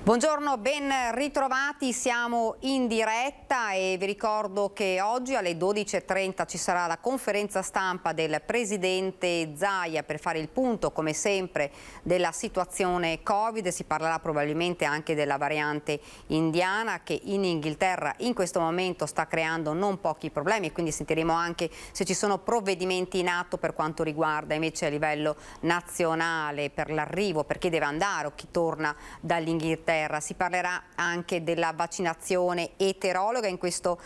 Buongiorno, ben ritrovati, siamo in diretta e vi ricordo che oggi alle 12:30 ci sarà la conferenza stampa del presidente Zaia per fare il punto, come sempre, della situazione Covid. Si parlerà probabilmente anche della variante indiana che in Inghilterra in questo momento sta creando non pochi problemi, quindi sentiremo anche se ci sono provvedimenti in atto per quanto riguarda invece a livello nazionale per l'arrivo, per chi deve andare o chi torna dall'Inghilterra. Si parlerà anche della vaccinazione eterologa. In questo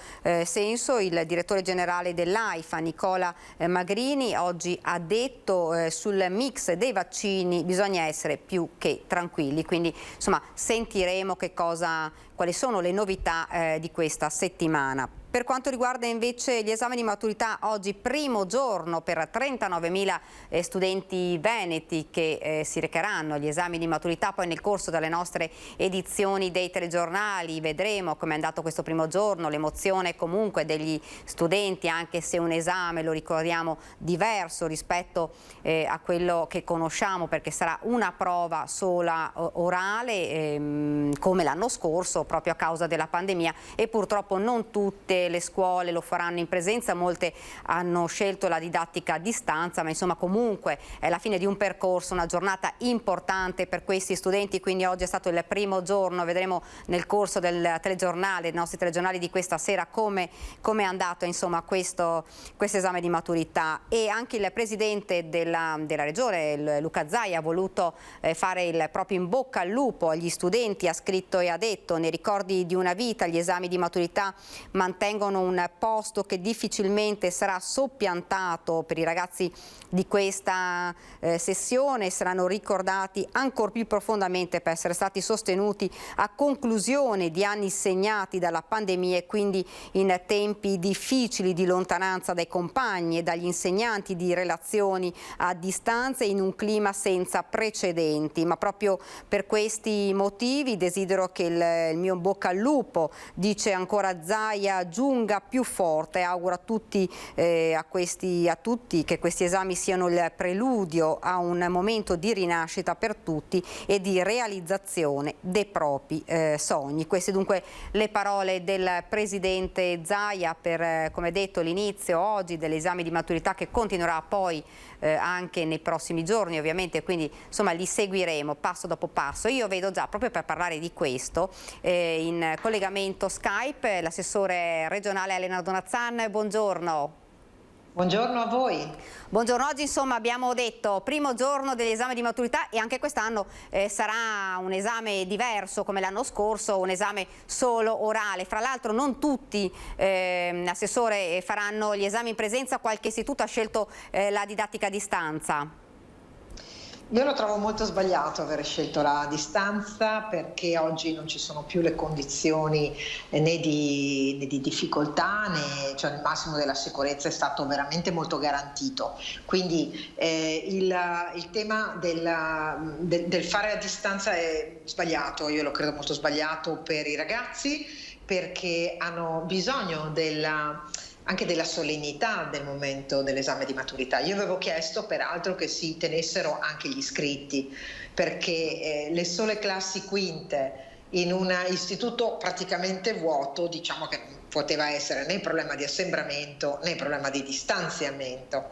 senso il direttore generale dell'AIFA, Nicola Magrini, oggi ha detto sul mix dei vaccini bisogna essere più che tranquilli. Quindi insomma sentiremo quali sono le novità di questa settimana. Per quanto riguarda invece gli esami di maturità, oggi primo giorno per 39.000 studenti veneti che si recheranno agli esami di maturità. Poi nel corso delle nostre edizioni dei telegiornali vedremo come è andato questo primo giorno, l'emozione comunque degli studenti, anche se un esame, lo ricordiamo, diverso rispetto a quello che conosciamo, perché sarà una prova sola orale come l'anno scorso proprio a causa della pandemia, e purtroppo non tutte le scuole lo faranno in presenza, molte hanno scelto la didattica a distanza, ma insomma comunque è la fine di un percorso, una giornata importante per questi studenti. Quindi oggi è stato il primo giorno, vedremo nel corso del telegiornale, dei nostri telegiornali di questa sera, come è andato insomma questo esame di maturità. E anche il presidente della regione, Luca Zaia, ha voluto fare il proprio in bocca al lupo agli studenti, ha scritto e ha detto: nei ricordi di una vita gli esami di maturità mantengono un posto che difficilmente sarà soppiantato. Per i ragazzi di questa sessione saranno ricordati ancor più profondamente per essere stati sostenuti a conclusione di anni segnati dalla pandemia e quindi in tempi difficili di lontananza dai compagni e dagli insegnanti, di relazioni a distanza in un clima senza precedenti. Ma proprio per questi motivi desidero che il mio bocca al lupo, dice ancora Zaia, giunga più forte. Auguro a tutti che questi esami siano il preludio a un momento di rinascita per tutti e di realizzazione dei propri sogni. Queste dunque le parole del presidente Zaia per, come detto, l'inizio oggi dell'esame di maturità, che continuerà poi anche nei prossimi giorni ovviamente, quindi insomma li seguiremo passo dopo passo. Io vedo già, proprio per parlare di questo, in collegamento Skype l'assessore regionale Elena Donazzan. Buongiorno. Buongiorno a voi. Buongiorno, oggi insomma abbiamo detto primo giorno degli esami di maturità e anche quest'anno sarà un esame diverso come l'anno scorso, un esame solo orale. Fra l'altro non tutti, assessore, faranno gli esami in presenza, qualche istituto ha scelto la didattica a distanza. Io lo trovo molto sbagliato aver scelto la distanza, perché oggi non ci sono più le condizioni né di difficoltà né, cioè il massimo della sicurezza è stato veramente molto garantito. Quindi il tema del fare a distanza è sbagliato, io lo credo molto sbagliato per i ragazzi, perché hanno bisogno anche della solennità del momento dell'esame di maturità. Io avevo chiesto peraltro che si tenessero anche gli iscritti, perché le sole classi quinte in un istituto praticamente vuoto, diciamo che non poteva essere né problema di assembramento né problema di distanziamento.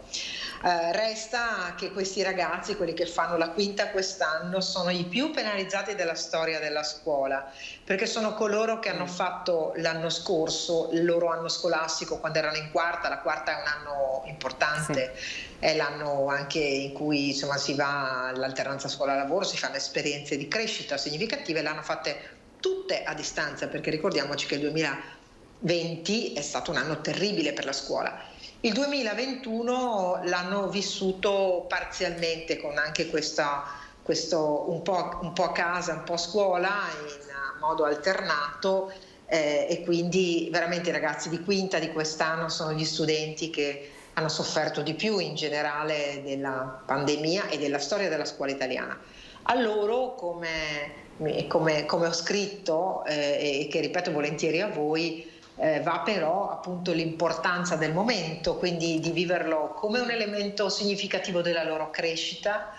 Resta che questi ragazzi, quelli che fanno la quinta quest'anno, sono i più penalizzati della storia della scuola, perché sono coloro che hanno fatto l'anno scorso il loro anno scolastico quando erano in quarta. La quarta è un anno importante, sì. È l'anno anche in cui insomma si va all'alternanza scuola-lavoro, si fanno esperienze di crescita significative, l'hanno fatte tutte a distanza, perché ricordiamoci che il 2020 è stato un anno terribile per la scuola. Il 2021 l'hanno vissuto parzialmente, con anche questo un po' a casa, un po' a scuola, in modo alternato, e quindi veramente i ragazzi di quinta di quest'anno sono gli studenti che hanno sofferto di più in generale della pandemia e della storia della scuola italiana. A loro, come ho scritto e che ripeto volentieri a voi, va però appunto l'importanza del momento, quindi di viverlo come un elemento significativo della loro crescita,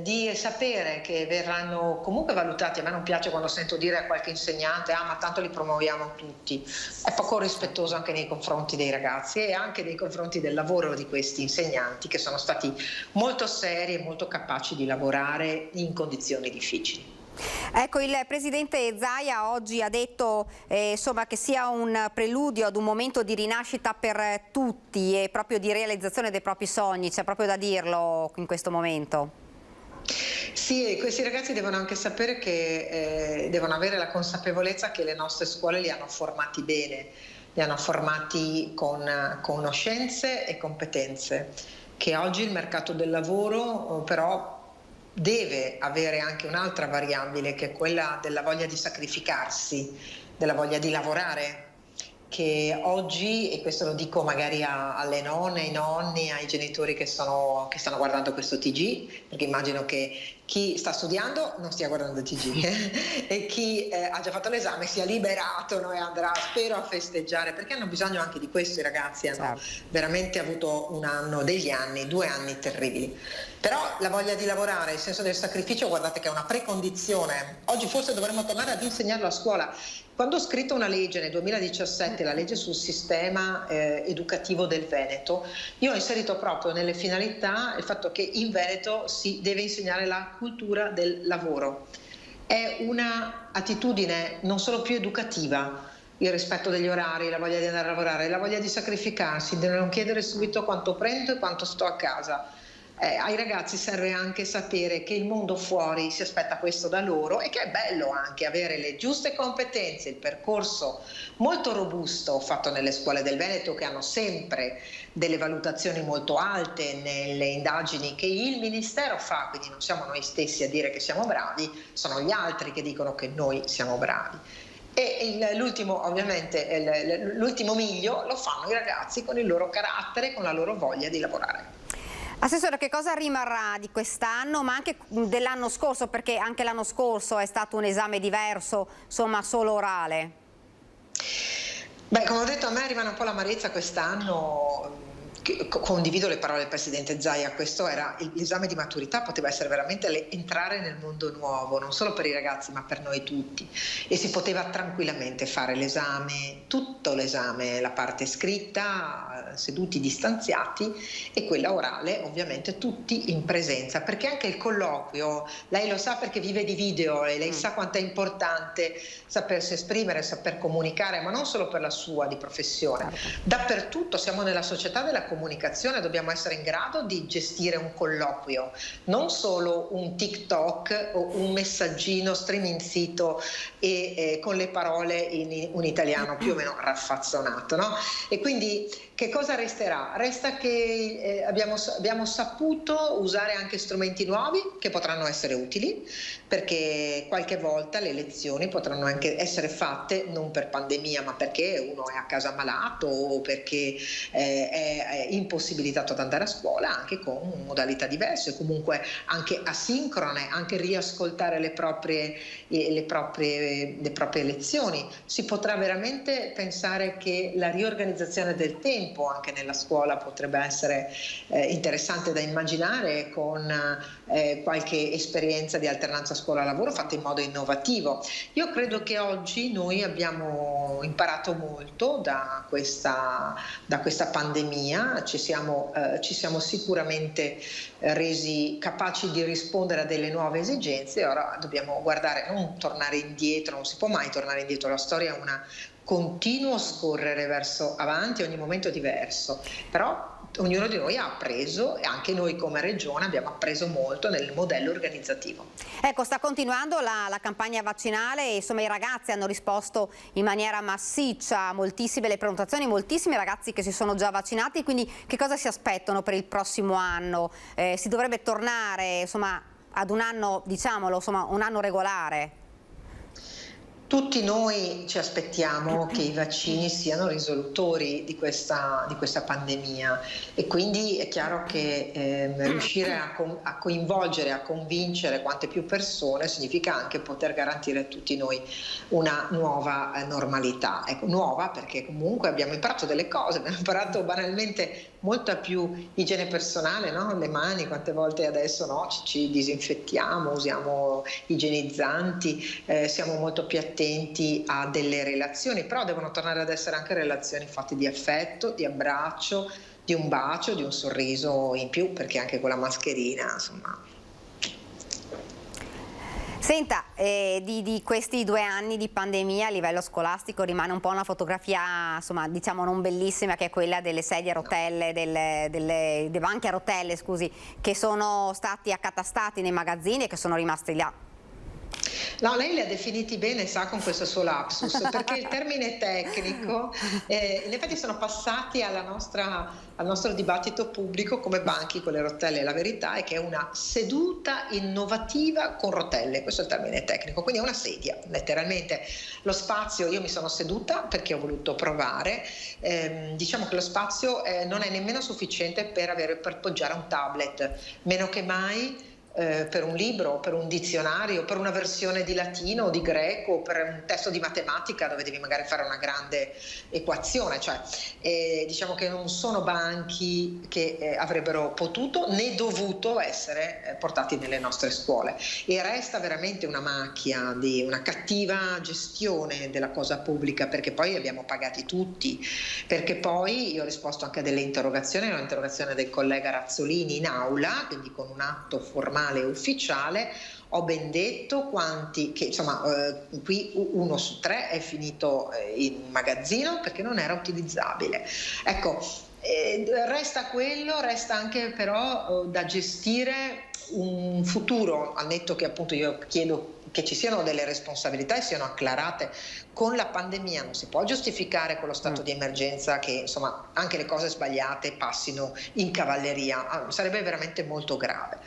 di sapere che verranno comunque valutati. A me non piace quando sento dire a qualche insegnante ma tanto li promuoviamo tutti, è poco rispettoso anche nei confronti dei ragazzi e anche nei confronti del lavoro di questi insegnanti che sono stati molto seri e molto capaci di lavorare in condizioni difficili. Ecco, il presidente Zaia oggi ha detto insomma, che sia un preludio ad un momento di rinascita per tutti e proprio di realizzazione dei propri sogni, c'è proprio da dirlo in questo momento. Sì, questi ragazzi devono anche sapere che devono avere la consapevolezza che le nostre scuole li hanno formati bene, li hanno formati con conoscenze e competenze, che oggi il mercato del lavoro però deve avere anche un'altra variabile, che è quella della voglia di sacrificarsi, della voglia di lavorare, che oggi, e questo lo dico magari alle nonne, ai nonni, ai genitori che stanno guardando questo TG, perché immagino che chi sta studiando non stia guardando il TG e chi ha già fatto l'esame sia liberato, no, e andrà, spero, a festeggiare, perché hanno bisogno anche di questo. I ragazzi hanno veramente avuto un anno, degli anni, 2 anni terribili. Però la voglia di lavorare, il senso del sacrificio, guardate che è una precondizione. Oggi forse dovremmo tornare ad insegnarlo a scuola. Quando ho scritto una legge nel 2017, la legge sul sistema educativo del Veneto, io ho inserito proprio nelle finalità il fatto che in Veneto si deve insegnare la cultura del lavoro. È una attitudine non solo più educativa, il rispetto degli orari, la voglia di andare a lavorare, la voglia di sacrificarsi, di non chiedere subito quanto prendo e quanto sto a casa. Ai ragazzi serve anche sapere che il mondo fuori si aspetta questo da loro e che è bello anche avere le giuste competenze, il percorso molto robusto fatto nelle scuole del Veneto, che hanno sempre delle valutazioni molto alte nelle indagini che il Ministero fa, quindi non siamo noi stessi a dire che siamo bravi, sono gli altri che dicono che noi siamo bravi. E l'ultimo, ovviamente, l'ultimo miglio lo fanno i ragazzi con il loro carattere, con la loro voglia di lavorare. Assessore, che cosa rimarrà di quest'anno, ma anche dell'anno scorso, perché anche l'anno scorso è stato un esame diverso, insomma, solo orale? Beh, come ho detto, a me rimane un po' l'amarezza quest'anno. Condivido le parole del presidente Zaia, questo era l'esame di maturità, poteva essere veramente entrare nel mondo nuovo, non solo per i ragazzi ma per noi tutti, e si poteva tranquillamente fare l'esame, tutto l'esame, la parte scritta, seduti distanziati, e quella orale ovviamente tutti in presenza, perché anche il colloquio, lei lo sa perché vive di video e lei sa quanto è importante sapersi esprimere, saper comunicare, ma non solo per la sua di professione, dappertutto siamo nella società della comunicazione, dobbiamo essere in grado di gestire un colloquio, non solo un TikTok o un messaggino streaming sito e con le parole in un italiano più o meno raffazzonato, no? E quindi che cosa resterà? Resta che abbiamo saputo usare anche strumenti nuovi che potranno essere utili, perché qualche volta le lezioni potranno anche essere fatte non per pandemia ma perché uno è a casa malato o perché è impossibilitato ad andare a scuola, anche con modalità diverse, comunque anche asincrone, anche riascoltare le proprie lezioni. Si potrà veramente pensare che la riorganizzazione del tempo anche nella scuola potrebbe essere interessante da immaginare, con qualche esperienza di alternanza scuola-lavoro fatta in modo innovativo. Io credo che oggi noi abbiamo imparato molto da questa pandemia, ci siamo sicuramente resi capaci di rispondere a delle nuove esigenze, e ora dobbiamo guardare, non tornare indietro, non si può mai tornare indietro, la storia è un continuo scorrere verso avanti, ogni momento è diverso, però ognuno di noi ha appreso, e anche noi come Regione abbiamo appreso molto nel modello organizzativo. Ecco, sta continuando la campagna vaccinale e insomma i ragazzi hanno risposto in maniera massiccia, moltissime le prenotazioni, moltissimi ragazzi che si sono già vaccinati, quindi che cosa si aspettano per il prossimo anno? Si dovrebbe tornare insomma ad un anno, diciamolo, insomma un anno regolare? Tutti noi ci aspettiamo che i vaccini siano risolutori di questa pandemia e quindi è chiaro che riuscire a coinvolgere, a convincere quante più persone significa anche poter garantire a tutti noi una nuova normalità. Ecco, nuova perché comunque abbiamo imparato delle cose, abbiamo imparato banalmente molta più igiene personale, no? Le mani, quante volte adesso no? ci disinfettiamo, usiamo igienizzanti, siamo molto più attenti a delle relazioni, però devono tornare ad essere anche relazioni fatte di affetto, di abbraccio, di un bacio, di un sorriso in più, perché anche con la mascherina, insomma. Senta, di questi 2 anni di pandemia a livello scolastico rimane un po' una fotografia, insomma, diciamo non bellissima, che è quella delle sedie a rotelle, dei banchi a rotelle, scusi, che sono stati accatastati nei magazzini e che sono rimasti là. No, lei li ha definiti bene, sa, con questo suo lapsus, perché il termine tecnico, in effetti sono passati al nostro dibattito pubblico come banchi con le rotelle. La verità è che è una seduta innovativa con rotelle, questo è il termine tecnico, quindi è una sedia, letteralmente. Lo spazio, io mi sono seduta perché ho voluto provare, diciamo che lo spazio non è nemmeno sufficiente per poggiare un tablet, meno che mai per un libro, per un dizionario, per una versione di latino o di greco, per un testo di matematica dove devi magari fare una grande equazione, cioè diciamo che non sono banchi che avrebbero potuto né dovuto essere portati nelle nostre scuole, e resta veramente una macchia di una cattiva gestione della cosa pubblica, perché poi abbiamo pagati tutti, perché poi io ho risposto anche a delle interrogazioni, all'interrogazione del collega Razzolini in aula, quindi con un atto formale ufficiale, ho ben detto che insomma qui 1 su 3 è finito in magazzino perché non era utilizzabile. Ecco, resta quello, resta anche però da gestire un futuro, al netto che appunto io chiedo che ci siano delle responsabilità e siano acclarate. Con la pandemia non si può giustificare con lo stato di emergenza che insomma anche le cose sbagliate passino in cavalleria, sarebbe veramente molto grave.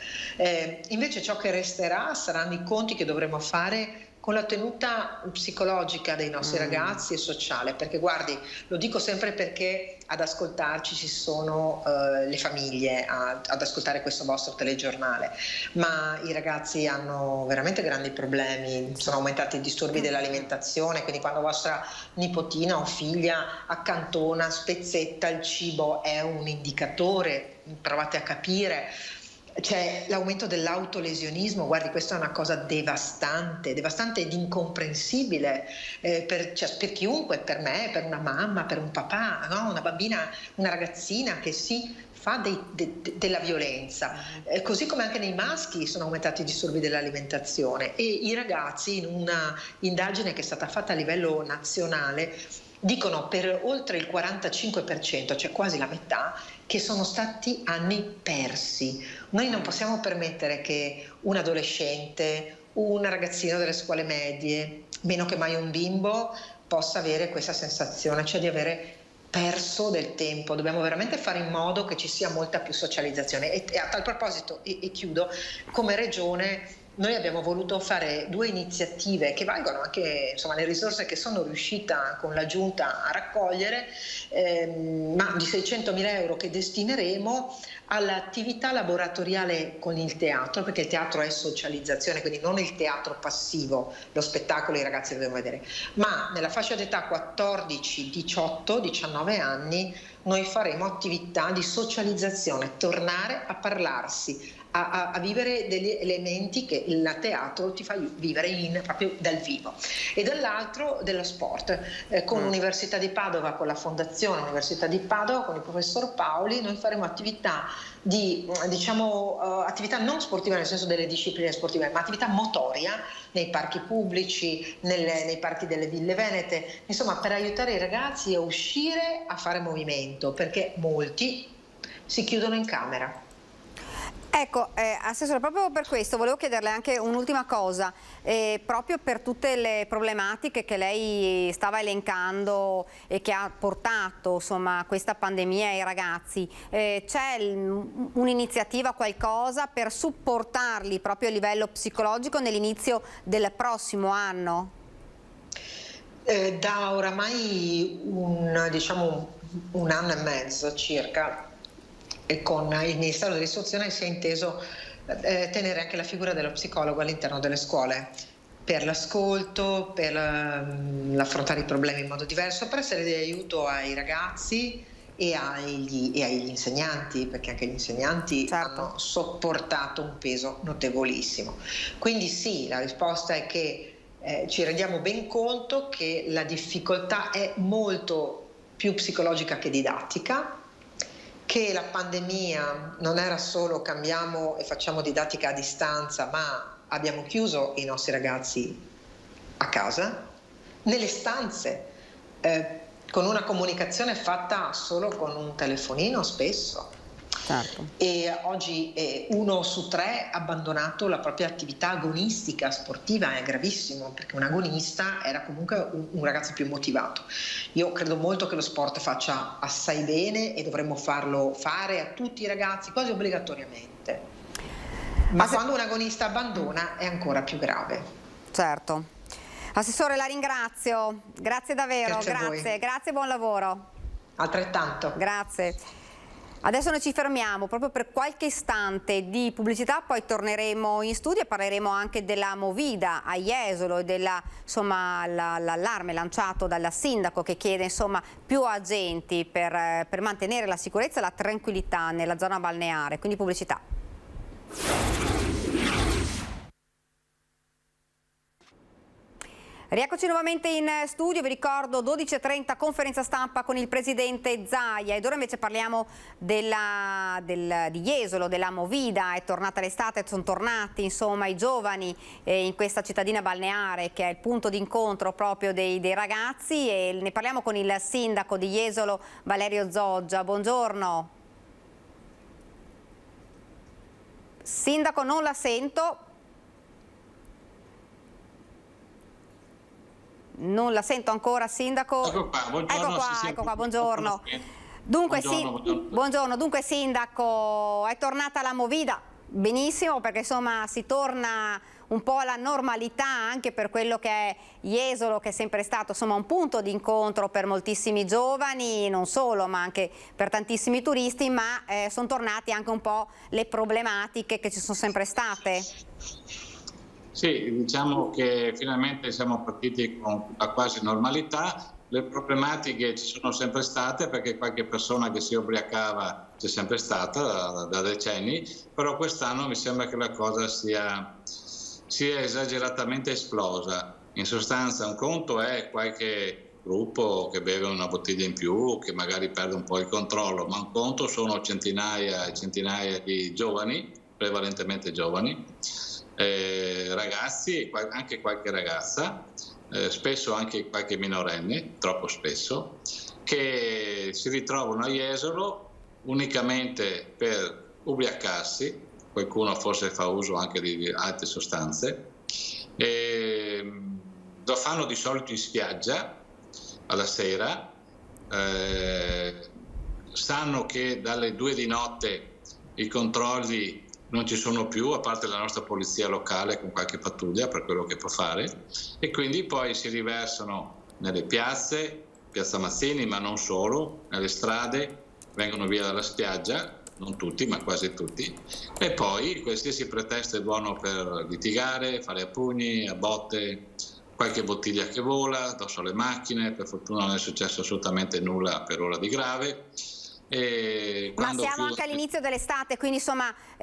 Invece ciò che resterà saranno i conti che dovremo fare con la tenuta psicologica dei nostri ragazzi e sociale, perché guardi, lo dico sempre perché ad ascoltarci ci sono le famiglie ad ascoltare questo vostro telegiornale, ma i ragazzi hanno veramente grandi problemi, sono aumentati i disturbi dell'alimentazione, quindi quando vostra nipotina o figlia accantona, spezzetta il cibo è un indicatore, provate a capire. C'è l'aumento dell'autolesionismo, guardi, questa è una cosa devastante ed incomprensibile per chiunque, per me, per una mamma, per un papà, no? Una bambina, una ragazzina che si fa della violenza, così come anche nei maschi sono aumentati i disturbi dell'alimentazione, e i ragazzi, in una indagine che è stata fatta a livello nazionale, dicono per oltre il 45%, cioè quasi la metà, che sono stati anni persi. Noi non possiamo permettere che un adolescente, un ragazzino delle scuole medie, meno che mai un bimbo, possa avere questa sensazione, cioè di avere perso del tempo. Dobbiamo veramente fare in modo che ci sia molta più socializzazione. E a tal proposito, e chiudo, come Regione noi abbiamo voluto fare 2 iniziative che valgono anche, insomma, le risorse che sono riuscita con la Giunta a raccogliere, ma di 600.000 euro che destineremo all'attività laboratoriale con il teatro, perché il teatro è socializzazione, quindi non il teatro passivo, lo spettacolo i ragazzi lo devono vedere, ma nella fascia d'età 14, 18, 19 anni noi faremo attività di socializzazione, tornare a parlarsi, a vivere degli elementi che il teatro ti fa vivere proprio dal vivo. E dall'altro dello sport, con l'Università di Padova, con la Fondazione Università di Padova, con il professor Paoli, noi faremo attività attività non sportiva nel senso delle discipline sportive, ma attività motoria nei parchi pubblici, nei parchi delle ville venete, insomma, per aiutare i ragazzi a uscire a fare movimento, perché molti si chiudono in camera. Ecco, Assessore, proprio per questo volevo chiederle anche un'ultima cosa, proprio per tutte le problematiche che lei stava elencando e che ha portato, insomma, questa pandemia ai ragazzi, c'è un'iniziativa, qualcosa per supportarli proprio a livello psicologico nell'inizio del prossimo anno? Da oramai un anno e mezzo circa, e con il Ministero dell'Istruzione si è inteso tenere anche la figura dello psicologo all'interno delle scuole, per l'ascolto, per l'affrontare i problemi in modo diverso, per essere di aiuto ai ragazzi e agli insegnanti, perché anche gli insegnanti hanno sopportato un peso notevolissimo. Quindi sì, la risposta è che ci rendiamo ben conto che la difficoltà è molto più psicologica che didattica, che la pandemia non era solo cambiamo e facciamo didattica a distanza, ma abbiamo chiuso i nostri ragazzi a casa, nelle stanze, con una comunicazione fatta solo con un telefonino spesso. Certo. E oggi 1 su 3 ha abbandonato la propria attività agonistica sportiva. È gravissimo, perché un agonista era comunque un ragazzo più motivato. Io credo molto che lo sport faccia assai bene e dovremmo farlo fare a tutti i ragazzi quasi obbligatoriamente, ma quando un agonista abbandona è ancora più grave. Certo. Assessore, la ringrazio, grazie davvero, grazie, buon lavoro. Altrettanto. Grazie. Adesso noi ci fermiamo proprio per qualche istante di pubblicità, poi torneremo in studio e parleremo anche della Movida a Jesolo e l'allarme lanciato dal sindaco che chiede più agenti per mantenere la sicurezza e la tranquillità nella zona balneare. Quindi pubblicità. Rieccoci nuovamente in studio, vi ricordo 12:30 conferenza stampa con il presidente Zaia, ed ora invece parliamo di Jesolo, della Movida. È tornata l'estate, sono tornati i giovani in questa cittadina balneare che è il punto d'incontro proprio dei ragazzi, e ne parliamo con il sindaco di Jesolo, Valerio Zoggia. Buongiorno. Sindaco, non la sento. Non la sento ancora, sindaco. Ecco qua, buongiorno. Ecco qua, buongiorno. Dunque, buongiorno. Dunque, sindaco, è tornata la Movida, benissimo, perché si torna un po' alla normalità anche per quello che è Jesolo, che è sempre stato un punto di incontro per moltissimi giovani, non solo, ma anche per tantissimi turisti, ma sono tornate anche un po' le problematiche che ci sono sempre state. Sì, diciamo che finalmente siamo partiti con la quasi normalità. Le problematiche ci sono sempre state, perché qualche persona che si ubriacava c'è sempre stata da decenni, però quest'anno mi sembra che la cosa sia esageratamente esplosa. In sostanza, un conto è qualche gruppo che beve una bottiglia in più, che magari perde un po' il controllo, ma un conto sono centinaia e centinaia di giovani, prevalentemente giovani, ragazzi, anche qualche ragazza, spesso anche qualche minorenne, troppo spesso, che si ritrovano a Jesolo unicamente per ubriacarsi. Qualcuno forse fa uso anche di altre sostanze, lo fanno di solito in spiaggia alla sera, sanno che dalle 2 di notte i controlli non ci sono più, a parte la nostra polizia locale con qualche pattuglia per quello che può fare, e quindi poi si riversano nelle piazze, Piazza Mazzini, ma non solo, nelle strade, vengono via dalla spiaggia, non tutti, ma quasi tutti, e poi qualsiasi pretesto è buono per litigare, fare a pugni, a botte, qualche bottiglia che vola addosso alle macchine. Per fortuna non è successo assolutamente nulla per ora di grave. Ma siamo anche all'inizio dell'estate, quindi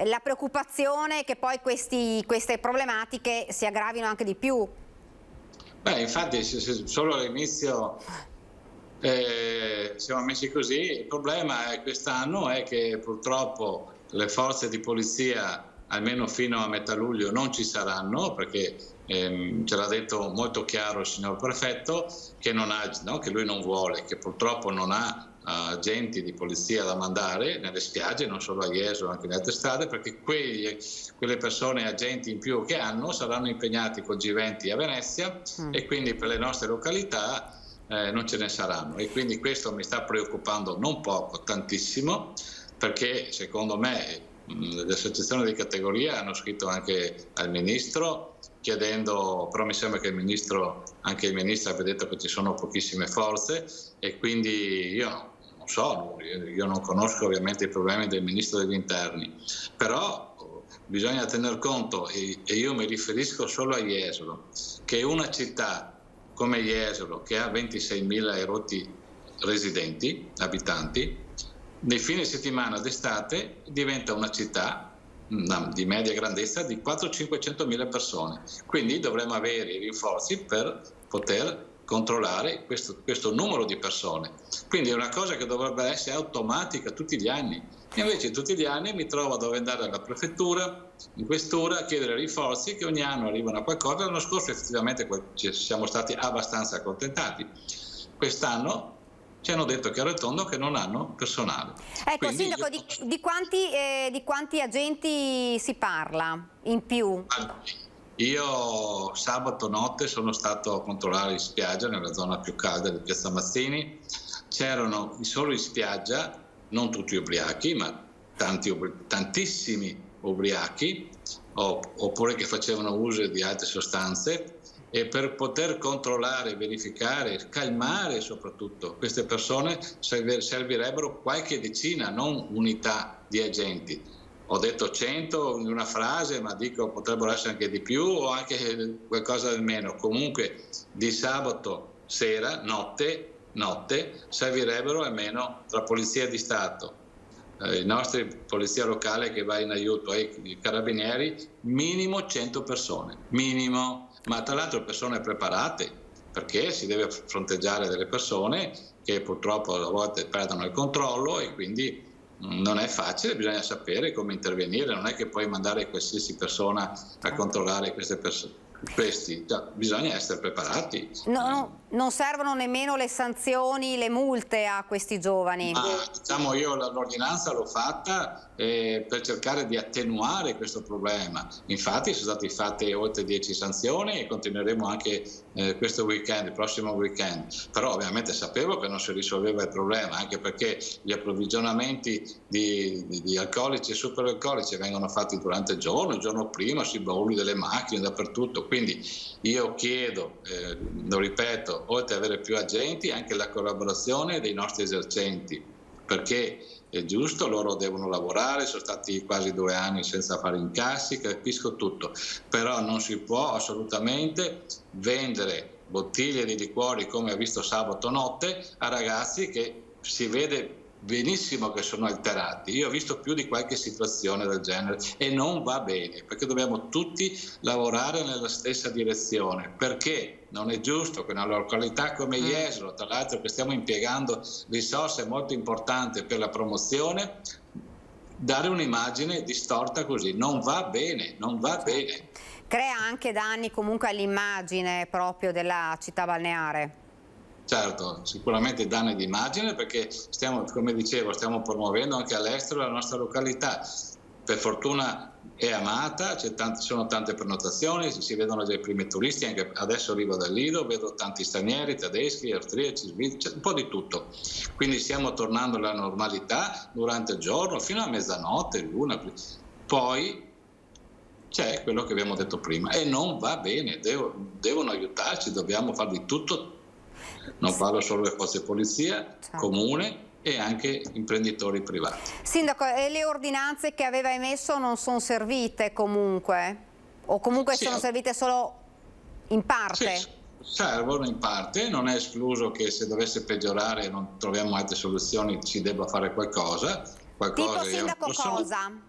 la preoccupazione è che poi queste problematiche si aggravino anche di più. Beh, infatti solo all'inizio siamo messi così. Il problema quest'anno è che purtroppo le forze di polizia almeno fino a metà luglio non ci saranno, perché ce l'ha detto molto chiaro il signor prefetto che che lui non vuole, che purtroppo non ha agenti di polizia da mandare nelle spiagge, non solo a Jesolo, anche in altre strade, perché quelle persone, agenti in più che hanno, saranno impegnati col G20 a Venezia, e quindi per le nostre località non ce ne saranno, e quindi questo mi sta preoccupando non poco, tantissimo, perché secondo me le associazioni di categoria hanno scritto anche al Ministro chiedendo, però mi sembra che anche il Ministro abbia detto che ci sono pochissime forze e quindi io non so, io non conosco ovviamente i problemi del Ministro degli Interni, però bisogna tener conto, e io mi riferisco solo a Jesolo, che una città come Jesolo, che ha 26.000 e rotti abitanti, nei fine settimana d'estate diventa una città di media grandezza di 400-500.000 persone. Quindi dovremmo avere i rinforzi per poter controllare questo numero di persone. Quindi è una cosa che dovrebbe essere automatica tutti gli anni. E invece tutti gli anni mi trovo a dover andare alla prefettura, in questura, a chiedere rinforzi che ogni anno arrivano a qualcosa. L'anno scorso effettivamente ci siamo stati abbastanza accontentati. Quest'anno ci hanno detto chiaro e tondo che non hanno personale. Ecco, quindi Sindaco, di quanti agenti si parla in più? Io sabato notte sono stato a controllare in spiaggia, nella zona più calda di Piazza Mazzini. C'erano solo in spiaggia, non tutti ubriachi, ma tantissimi ubriachi, oppure che facevano uso di altre sostanze. E per poter controllare, verificare, calmare soprattutto queste persone servirebbero qualche decina, non unità di agenti. Ho detto 100 in una frase, ma dico potrebbero essere anche di più o anche qualcosa di meno. Comunque di sabato sera, notte, servirebbero almeno tra Polizia di Stato, i nostri polizia locale che va in aiuto ai carabinieri, minimo 100 persone, minimo. Ma tra l'altro persone preparate, perché si deve fronteggiare delle persone che purtroppo a volte perdono il controllo e quindi non è facile, bisogna sapere come intervenire, non è che puoi mandare qualsiasi persona a controllare queste persone. Bisogna essere preparati. Non servono nemmeno le sanzioni, le multe a questi giovani. Diciamo, io l'ordinanza l'ho fatta per cercare di attenuare questo problema. Infatti sono state fatte oltre 10 sanzioni e continueremo anche questo weekend, il prossimo weekend. Però ovviamente sapevo che non si risolveva il problema, anche perché gli approvvigionamenti di alcolici e superalcolici vengono fatti durante il giorno prima, sui bauli delle macchine, dappertutto. Quindi io chiedo, lo ripeto, oltre ad avere più agenti, anche la collaborazione dei nostri esercenti, perché è giusto, loro devono lavorare, sono stati quasi 2 anni senza fare incassi, capisco tutto, però non si può assolutamente vendere bottiglie di liquori, come ho visto sabato notte, a ragazzi che si vede benissimo che sono alterati. Io ho visto più di qualche situazione del genere e non va bene, perché dobbiamo tutti lavorare nella stessa direzione, perché non è giusto che una località come Jesolo, tra l'altro che stiamo impiegando risorse molto importanti per la promozione, dare un'immagine distorta così. Non va bene, non va bene. Crea anche danni comunque all'immagine proprio della città balneare. Certo, sicuramente danni di immagine, perché come dicevo, stiamo promuovendo anche all'estero la nostra località. Per fortuna è amata, sono tante prenotazioni, si vedono già i primi turisti, anche adesso arrivo dal Lido, vedo tanti stranieri, tedeschi, austriaci, svizzeri, un po' di tutto. Quindi stiamo tornando alla normalità durante il giorno, fino a mezzanotte, l'una. Poi c'è quello che abbiamo detto prima e non va bene, devono aiutarci, dobbiamo fare di tutto. Non parlo solo delle forze di polizia, certo, comune e anche imprenditori privati. Sindaco, e le ordinanze che aveva emesso non sono servite comunque? O comunque sì, sono servite solo in parte? Sì, servono in parte, non è escluso che se dovesse peggiorare e non troviamo altre soluzioni ci debba fare qualcosa. Tipo, Sindaco, cosa?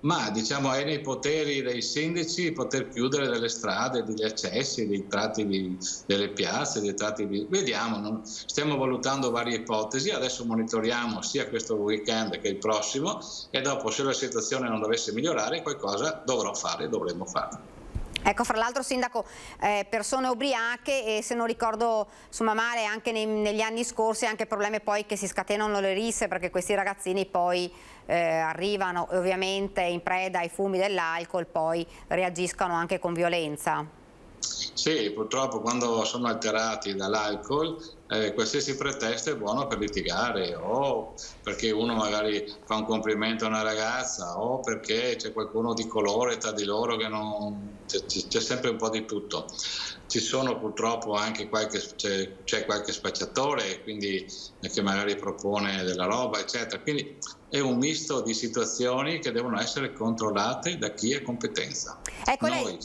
Ma diciamo è nei poteri dei sindaci poter chiudere delle strade, degli accessi, dei tratti delle piazze, dei tratti vediamo, stiamo valutando varie ipotesi, adesso monitoriamo sia questo weekend che il prossimo e dopo, se la situazione non dovesse migliorare, qualcosa dovremo fare. Ecco, fra l'altro, Sindaco, persone ubriache e, se non ricordo insomma male, anche negli anni scorsi anche problemi poi che si scatenano le risse, perché questi ragazzini poi arrivano ovviamente in preda ai fumi dell'alcol, poi reagiscono anche con violenza. Sì, purtroppo quando sono alterati dall'alcol qualsiasi pretesto è buono per litigare, o perché uno magari fa un complimento a una ragazza, o perché c'è qualcuno di colore tra di loro che non... c'è sempre un po' di tutto. Ci sono purtroppo anche c'è qualche spacciatore, quindi che magari propone della roba, eccetera. Quindi è un misto di situazioni che devono essere controllate da chi ha competenza. Ecco, lei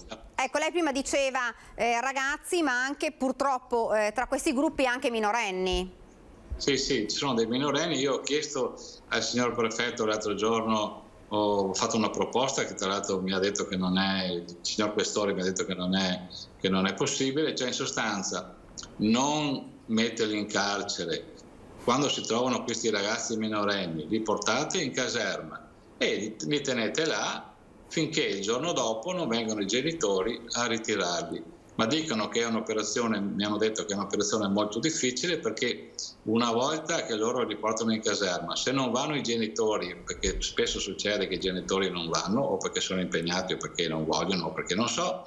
prima diceva ragazzi, ma anche purtroppo tra questi gruppi anche minorenni. Sì, ci sono dei minorenni. Io ho chiesto al signor prefetto l'altro giorno, ho fatto una proposta che tra l'altro mi ha detto che non è, il signor questore mi ha detto che non è possibile, cioè in sostanza non metterli in carcere. Quando si trovano questi ragazzi minorenni, li portate in caserma e li tenete là finché il giorno dopo non vengono i genitori a ritirarli. Ma dicono che è un'operazione, mi hanno detto che è un'operazione molto difficile, perché una volta che loro li portano in caserma, se non vanno i genitori, perché spesso succede che i genitori non vanno, o perché sono impegnati, o perché non vogliono, o perché non so,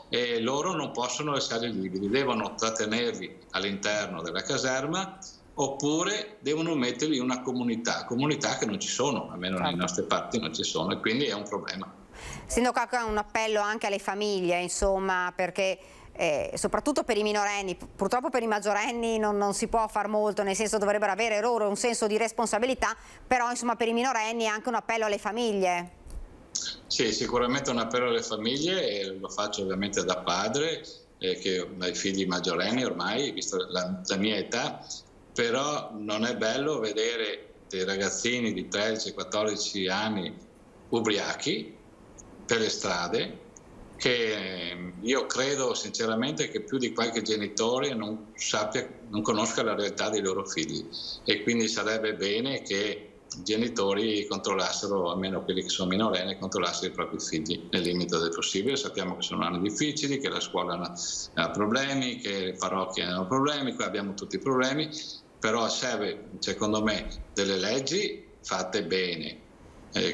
e loro non possono lasciarli liberi, devono trattenerli all'interno della caserma, oppure devono metterli in una comunità che non ci sono, almeno nelle nostre parti non ci sono, e quindi è un problema. Sindaco, un appello anche alle famiglie, insomma, perché soprattutto per i minorenni, purtroppo per i maggiorenni non si può far molto, nel senso dovrebbero avere loro un senso di responsabilità, però insomma per i minorenni anche un appello alle famiglie. Sì, sicuramente un appello alle famiglie, e lo faccio ovviamente da padre, che ho dei figli maggiorenni ormai, visto la mia età, però non è bello vedere dei ragazzini di 13-14 anni ubriachi per le strade, che io credo sinceramente che più di qualche genitore non conosca la realtà dei loro figli, e quindi sarebbe bene che i genitori controllassero, almeno quelli che sono minorenni, controllassero i propri figli nel limite del possibile. Sappiamo che sono anni difficili, che la scuola ha problemi, che le parrocchie hanno problemi, qua abbiamo tutti i problemi, però serve secondo me delle leggi fatte bene.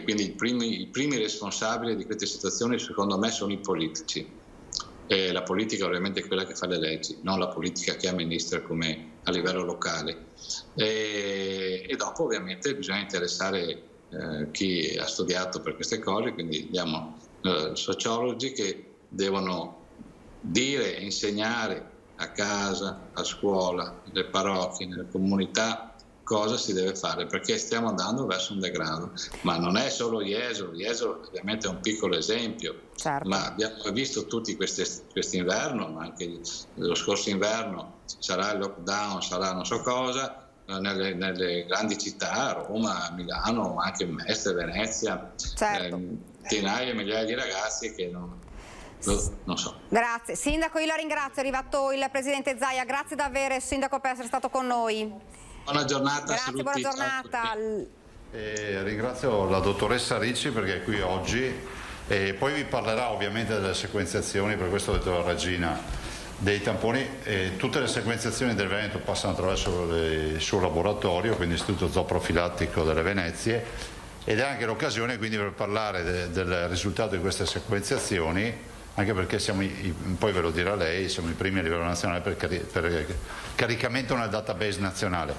Quindi i primi responsabili di queste situazioni secondo me sono i politici. La politica ovviamente è quella che fa le leggi, non la politica che amministra come a livello locale. E dopo ovviamente bisogna interessare chi ha studiato per queste cose, quindi abbiamo sociologi che devono dire e insegnare a casa, a scuola, nelle parrocchie, nelle comunità, cosa si deve fare, perché stiamo andando verso un degrado. Ma non è solo Jesolo ovviamente è un piccolo esempio, certo. Ma abbiamo visto tutti quest'inverno, ma anche lo scorso inverno sarà il lockdown, sarà non so cosa, nelle grandi città, Roma, Milano, ma anche Mestre, Venezia, certo. Centinaia e migliaia di ragazzi che non so. Grazie. Sindaco, io la ringrazio, è arrivato il Presidente Zaia, grazie davvero Sindaco per essere stato con noi. Buona giornata. Grazie, saluti, buona giornata. Ringrazio la dottoressa Ricci perché è qui oggi, e poi vi parlerà ovviamente delle sequenziazioni, per questo ho detto la Regina, dei tamponi. Tutte le sequenziazioni del Veneto passano attraverso il suo laboratorio, quindi Istituto Zooprofilattico delle Venezie, ed è anche l'occasione quindi per parlare del risultato di queste sequenziazioni, anche perché poi ve lo dirà lei, siamo i primi a livello nazionale per caricamento nel database nazionale.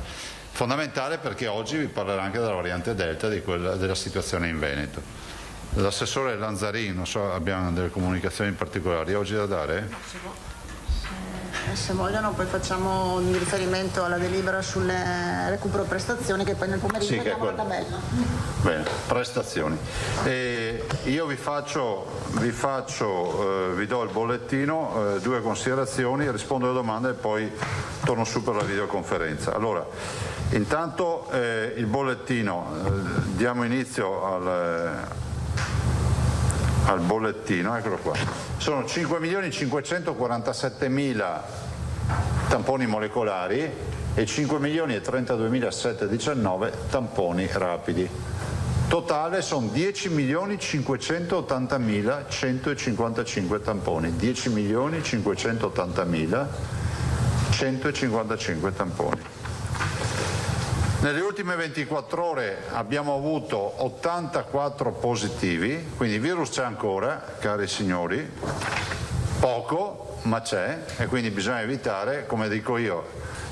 Fondamentale perché oggi vi parlerà anche della variante Delta, della situazione in Veneto. L'assessore Lanzarin, non so, abbiamo delle comunicazioni particolari oggi da dare? Se vogliono poi facciamo un riferimento alla delibera sulle recupero prestazioni, che poi nel pomeriggio vediamo la tabella. Bene, prestazioni. Io vi do il bollettino, due considerazioni, rispondo alle domande e poi torno su per la videoconferenza. Allora, intanto il bollettino, diamo inizio al bollettino, eccolo qua. Sono 5.547.000 tamponi molecolari e 5.032.719 tamponi rapidi. Totale sono 10.580.155 tamponi. 10.580.155 tamponi. Nelle ultime 24 ore abbiamo avuto 84 positivi, quindi il virus c'è ancora, cari signori, poco, ma c'è, e quindi bisogna evitare, come dico io,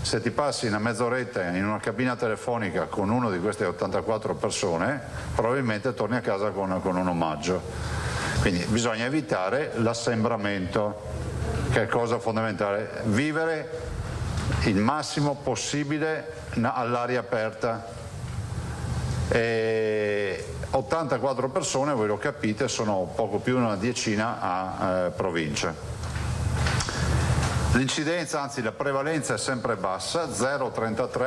se ti passi una mezz'oretta in una cabina telefonica con uno di queste 84 persone, probabilmente torni a casa con un omaggio. Quindi bisogna evitare l'assembramento, che è cosa fondamentale, vivere il massimo possibile all'aria aperta. 84 persone, voi lo capite, sono poco più di una decina a provincia. L'incidenza, anzi la prevalenza è sempre bassa, 0,33,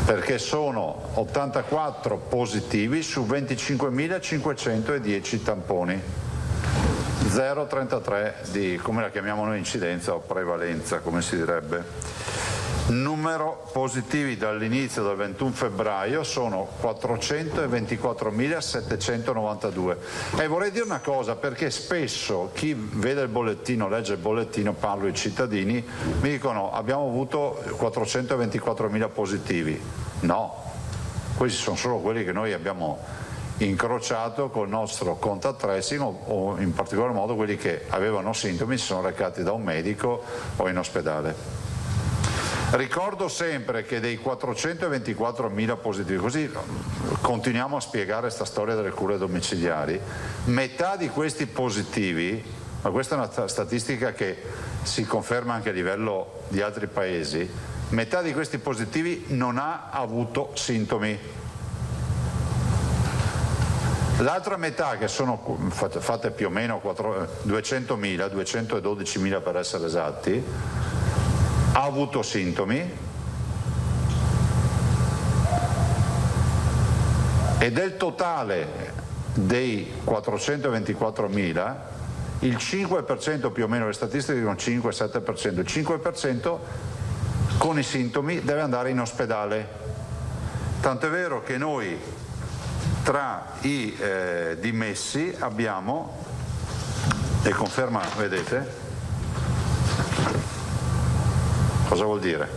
perché sono 84 positivi su 25.510 tamponi. 0,33 di, come la chiamiamo noi, incidenza o prevalenza, come si direbbe. Numero positivi dall'inizio del 21 febbraio sono 424.792. E vorrei dire una cosa, perché spesso chi vede il bollettino, legge il bollettino, parlo ai cittadini, mi dicono abbiamo avuto 424.000 positivi. No, questi sono solo quelli che noi abbiamo incrociato col nostro contact tracing o in particolar modo quelli che avevano sintomi, si sono recati da un medico o in ospedale. Ricordo sempre che dei 424.000 positivi, così continuiamo a spiegare questa storia delle cure domiciliari, metà di questi positivi, ma questa è una statistica che si conferma anche a livello di altri paesi, metà di questi positivi non ha avuto sintomi. L'altra metà, che sono fatte più o meno 200.000, 212.000 per essere esatti, ha avuto sintomi, e del totale dei 424.000 il 5% più o meno, le statistiche dicono 5-7%, il 5% con i sintomi deve andare in ospedale. Tant'è vero che noi tra i dimessi abbiamo, e conferma, vedete, cosa vuol dire?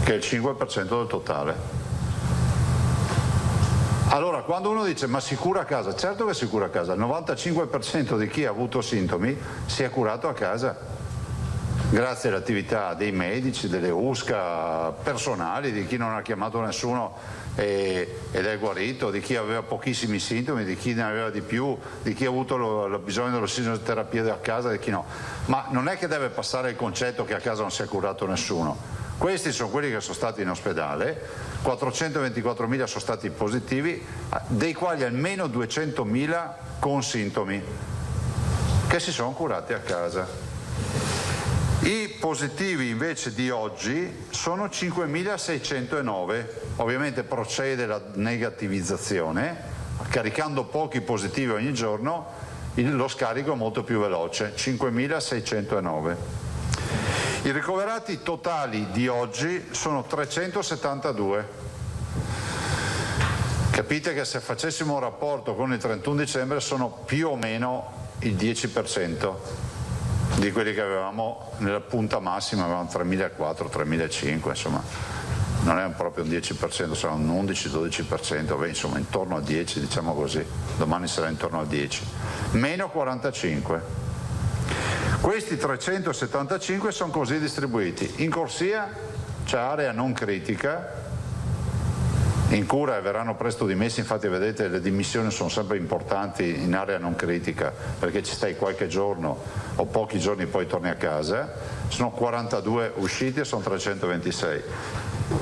Che è il 5% del totale. Allora, quando uno dice ma si cura a casa, certo che si cura a casa, il 95% di chi ha avuto sintomi si è curato a casa, grazie all'attività dei medici, delle USCA, personali, di chi non ha chiamato nessuno ed è guarito, di chi aveva pochissimi sintomi, di chi ne aveva di più, di chi ha avuto bisogno dell'ossinoterapia a casa, di chi no. Ma non è che deve passare il concetto che a casa non si è curato nessuno. Questi sono quelli che sono stati in ospedale, 424.000 sono stati positivi, dei quali almeno 200.000 con sintomi, che si sono curati a casa. I positivi invece di oggi sono 5.609, ovviamente procede la negativizzazione, caricando pochi positivi ogni giorno lo scarico è molto più veloce, 5.609. I ricoverati totali di oggi sono 372. Capite che se facessimo un rapporto con il 31 dicembre sono più o meno il 10%. Di quelli che avevamo nella punta massima, avevamo 3.400, 3.500, insomma non è proprio un 10%, sarà un 11-12%, beh, insomma intorno al 10%, diciamo così, domani sarà intorno al 10%, meno 45. Questi 375 sono così distribuiti: in corsia c'è area non critica, in cura e verranno presto dimessi, infatti vedete le dimissioni sono sempre importanti in area non critica perché ci stai qualche giorno o pochi giorni poi torni a casa, sono 42 usciti e sono 326.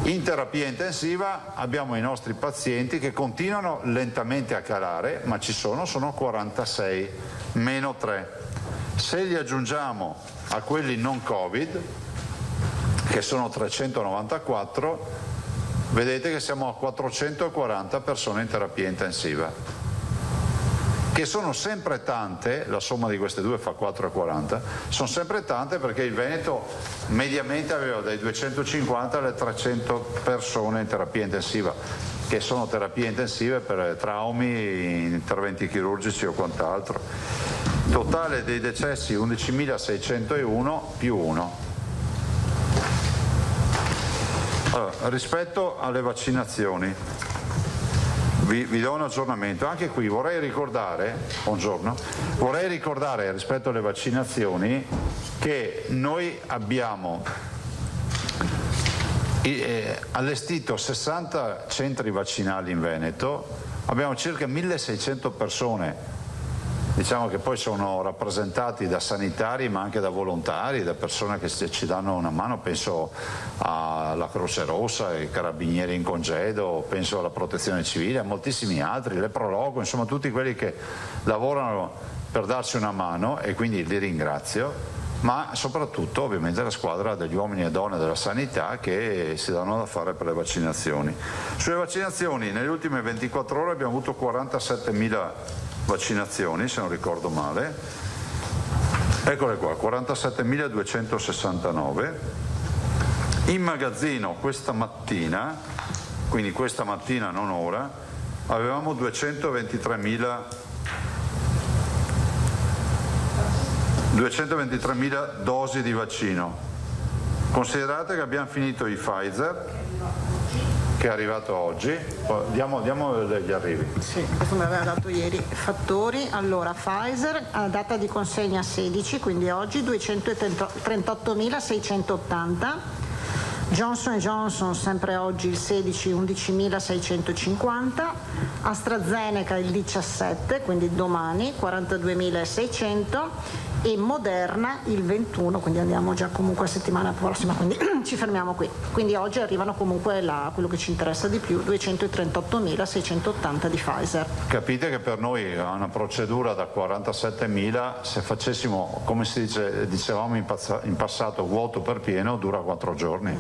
In terapia intensiva abbiamo i nostri pazienti che continuano lentamente a calare, ma ci sono 46, meno 3. Se li aggiungiamo a quelli non Covid, che sono 394, vedete che siamo a 440 persone in terapia intensiva, che sono sempre tante, la somma di queste due fa 440, sono sempre tante perché il Veneto mediamente aveva dai 250 alle 300 persone in terapia intensiva, che sono terapie intensive per traumi, interventi chirurgici o quant'altro. Totale dei decessi 11.601 più 1. Allora, rispetto alle vaccinazioni, vi do un aggiornamento. Anche qui vorrei ricordare, rispetto alle vaccinazioni che noi abbiamo allestito 60 centri vaccinali in Veneto, abbiamo circa 1600 persone. Diciamo che poi sono rappresentati da sanitari ma anche da volontari, da persone che ci danno una mano, penso alla Croce Rossa, ai carabinieri in congedo, penso alla Protezione Civile, a moltissimi altri, le Prologo, insomma tutti quelli che lavorano per darci una mano, e quindi li ringrazio, ma soprattutto ovviamente la squadra degli uomini e donne della sanità che si danno da fare per le vaccinazioni. Sulle vaccinazioni nelle ultime 24 ore abbiamo avuto 47.000 vaccinazioni, se non ricordo male, eccole qua, 47.269. In magazzino questa mattina, quindi questa mattina non ora, avevamo 223.000 dosi di vaccino. Considerate che abbiamo finito i Pfizer, che è arrivato oggi. Diamo gli arrivi. Sì, questo me l'aveva dato ieri. Fattori, allora Pfizer a data di consegna 16, quindi oggi 238.680, Johnson & Johnson sempre oggi il 16 11.650, AstraZeneca il 17, quindi domani 42.600 e Moderna il 21, quindi andiamo già comunque a settimana prossima, quindi ci fermiamo qui. Quindi oggi arrivano comunque quello che ci interessa di più, 238.680 di Pfizer. Capite che per noi è una procedura da 47.000, se facessimo, come dicevamo in passato, vuoto per pieno, dura 4 giorni.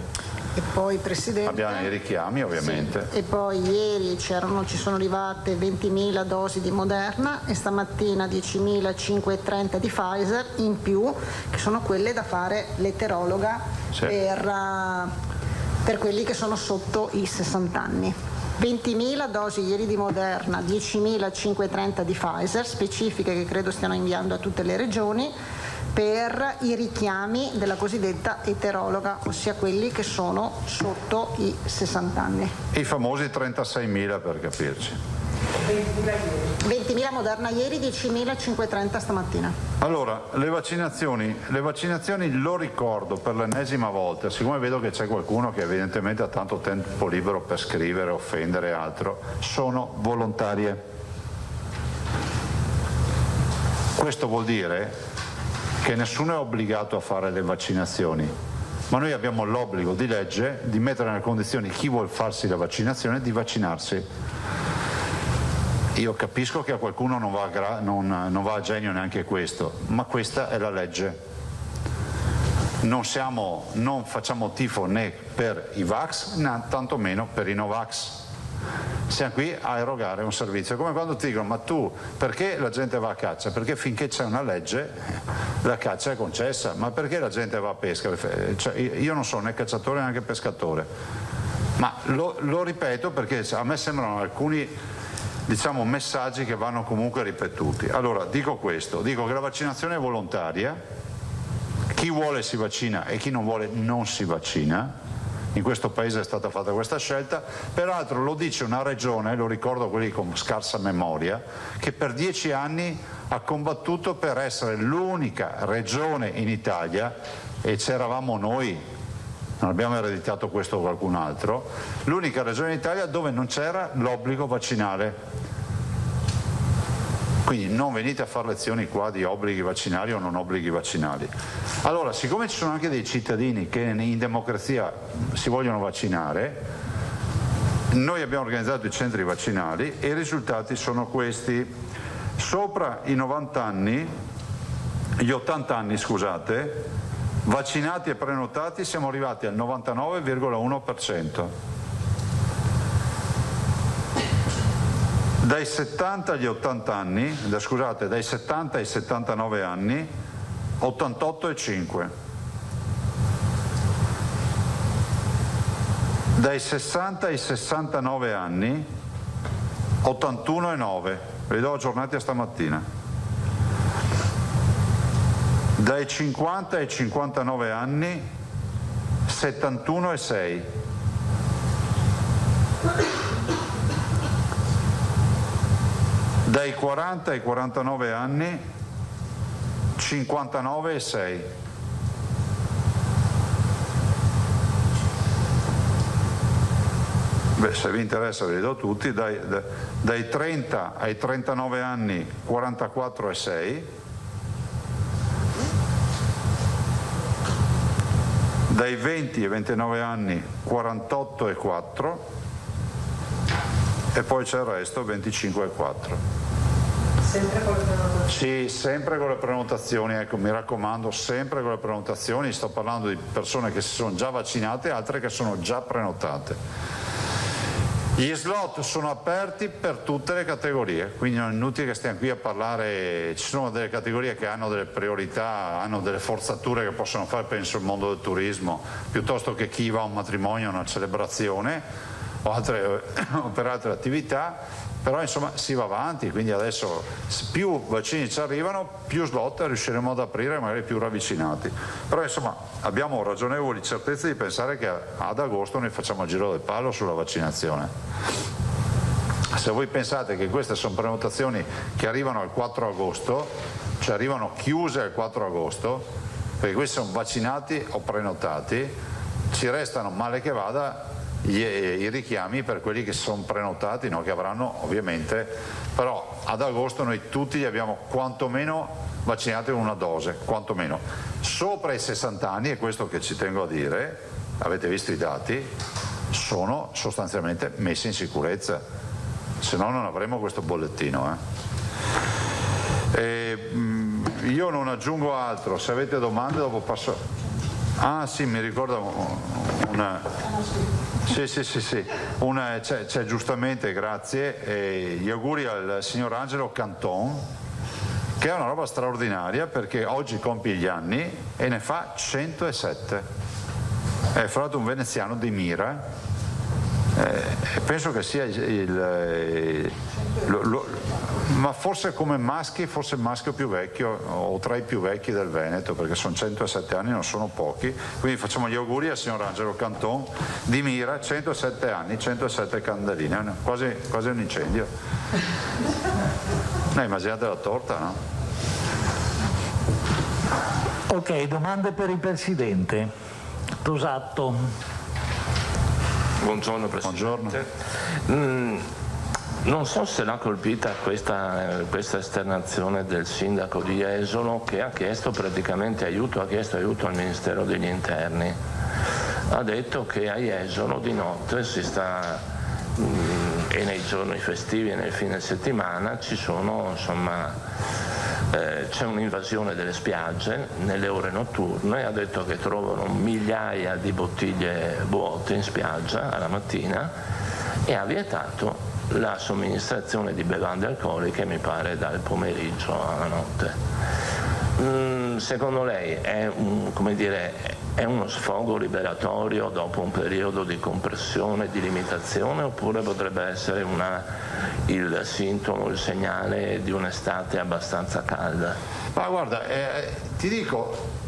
E poi Presidente, abbiamo i richiami ovviamente. Sì. E poi ieri ci sono arrivate 20.000 dosi di Moderna e stamattina 10.530 di Pfizer in più, che sono quelle da fare l'eterologa, sì, per quelli che sono sotto i 60 anni. 20.000 dosi ieri di Moderna, 10.530 di Pfizer, specifiche che credo stiano inviando a tutte le regioni, per i richiami della cosiddetta eterologa, ossia quelli che sono sotto i 60 anni. I famosi 36.000 per capirci. 20.000 Moderna ieri, 10.530 stamattina. Allora, le vaccinazioni lo ricordo per l'ennesima volta, siccome vedo che c'è qualcuno che evidentemente ha tanto tempo libero per scrivere, offendere e altro, sono volontarie. Questo vuol dire che nessuno è obbligato a fare le vaccinazioni, ma noi abbiamo l'obbligo di legge di mettere nelle condizioni chi vuol farsi la vaccinazione di vaccinarsi. Io capisco che a qualcuno non va a genio neanche questo, ma questa è la legge. Non facciamo tifo né per i Vax, né tantomeno per i Novax. Siamo qui a erogare un servizio, come quando ti dicono: ma tu perché la gente va a caccia? Perché finché c'è una legge la caccia è concessa. Ma perché la gente va a pesca? Cioè, io non sono né cacciatore neanche pescatore, ma lo ripeto perché a me sembrano alcuni messaggi che vanno comunque ripetuti. Allora dico questo, dico che la vaccinazione è volontaria, chi vuole si vaccina e chi non vuole non si vaccina. In questo paese è stata fatta questa scelta, peraltro lo dice una regione, lo ricordo quelli con scarsa memoria, che per 10 anni ha combattuto per essere l'unica regione in Italia, e c'eravamo noi, non abbiamo ereditato questo o qualcun altro, l'unica regione in Italia dove non c'era l'obbligo vaccinale. Quindi non venite a fare lezioni qua di obblighi vaccinali o non obblighi vaccinali. Allora, siccome ci sono anche dei cittadini che in democrazia si vogliono vaccinare, noi abbiamo organizzato i centri vaccinali e i risultati sono questi. Sopra i 90 anni, gli 80 anni, scusate, vaccinati e prenotati siamo arrivati al 99,1%. Dai 70 agli 80 anni, scusate, dai 70 ai 79 anni, 88,5. Dai 60 ai 69 anni, 81,9. Ve li do aggiornati a stamattina. Dai 50 ai 59 anni, 71,6. Dai 40 ai 49 anni 59,6. se vi interessa ve li do tutti, dai 30 ai 39 anni 44,6, dai 20 ai 29 anni 48,4 e poi c'è il resto 25,4. Sempre con le prenotazioni? Sì, sempre con le prenotazioni, ecco, mi raccomando, sempre con le prenotazioni. Sto parlando di persone che si sono già vaccinate e altre che sono già prenotate. Gli slot sono aperti per tutte le categorie, quindi non è inutile che stiamo qui a parlare. Ci sono delle categorie che hanno delle priorità, hanno delle forzature che possono fare, penso il mondo del turismo, piuttosto che chi va a un matrimonio, a una celebrazione o per altre attività. Però insomma si va avanti, quindi adesso più vaccini ci arrivano, più slot riusciremo ad aprire, magari più ravvicinati. Però insomma abbiamo ragionevoli certezze di pensare che ad agosto noi facciamo il giro del palo sulla vaccinazione. Se voi pensate che queste sono prenotazioni che arrivano al 4 agosto, cioè arrivano chiuse al 4 agosto, perché questi sono vaccinati o prenotati, ci restano male che vada i richiami per quelli che sono prenotati, no? Che avranno ovviamente, però ad agosto noi tutti li abbiamo quantomeno vaccinati con una dose, quantomeno. Sopra i 60 anni, e questo che ci tengo a dire, avete visto i dati, sono sostanzialmente messi in sicurezza, se no non avremo questo bollettino. Io non aggiungo altro, se avete domande dopo passo. Ah sì, mi ricordo una. Sì, c'è giustamente, grazie, gli auguri al signor Angelo Canton, che è una roba straordinaria perché oggi compie gli anni e ne fa 107. È fra l'altro un veneziano di Mira, penso che sia ma forse come maschi, forse il maschio più vecchio o tra i più vecchi del Veneto, perché sono 107 anni, non sono pochi, quindi facciamo gli auguri al signor Angelo Canton di Mira, 107 anni, 107 candeline, quasi un incendio. Immaginate la torta, no? Ok, domande per il Presidente. Rosatto. Buongiorno Presidente. Buongiorno. Non so se l'ha colpita questa esternazione del sindaco di Jesolo, che ha chiesto praticamente aiuto al Ministero degli Interni. Ha detto che a Jesolo di notte si sta, e nei giorni festivi e nel fine settimana ci sono, insomma, c'è un'invasione delle spiagge nelle ore notturne. Ha detto che trovano migliaia di bottiglie vuote in spiaggia alla mattina e ha vietato la somministrazione di bevande alcoliche, mi pare dal pomeriggio alla notte. Secondo lei è uno sfogo liberatorio dopo un periodo di compressione, di limitazione, oppure potrebbe essere il sintomo, il segnale di un'estate abbastanza calda? Ma guarda, ti dico,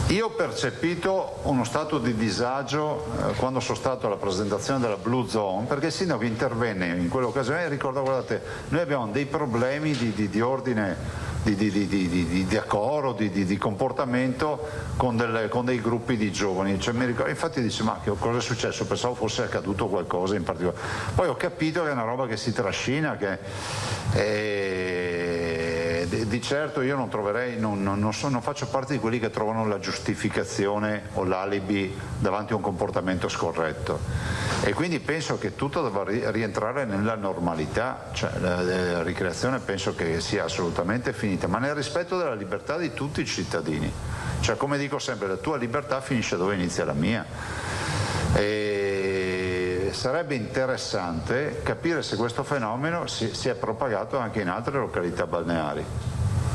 io ho percepito uno stato di disagio quando sono stato alla presentazione della Blue Zone, perché il sindaco intervenne in quell'occasione e ricordo, guardate, noi abbiamo dei problemi di ordine, di decoro, di comportamento con dei gruppi di giovani. Cioè, infatti dice, ma che cosa è successo? Pensavo fosse accaduto qualcosa in particolare. Poi ho capito che è una roba che si trascina, di certo io non troverei, non faccio parte di quelli che trovano la giustificazione o l'alibi davanti a un comportamento scorretto, e quindi penso che tutto debba rientrare nella normalità, cioè la ricreazione penso che sia assolutamente finita, ma nel rispetto della libertà di tutti i cittadini, cioè come dico sempre, la tua libertà finisce dove inizia la mia. Sarebbe interessante capire se questo fenomeno si è propagato anche in altre località balneari,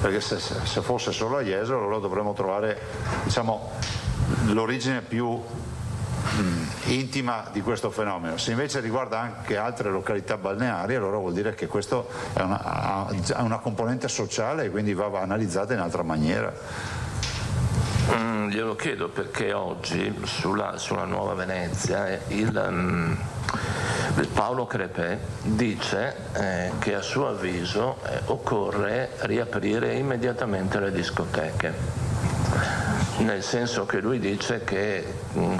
perché se fosse solo a Jesolo allora dovremmo trovare, diciamo, l'origine più intima di questo fenomeno. Se invece riguarda anche altre località balneari, allora vuol dire che questo ha una componente sociale e quindi va analizzata in altra maniera. Glielo chiedo perché oggi sulla Nuova Venezia Paolo Crepè dice che a suo avviso occorre riaprire immediatamente le discoteche. nel senso che lui dice che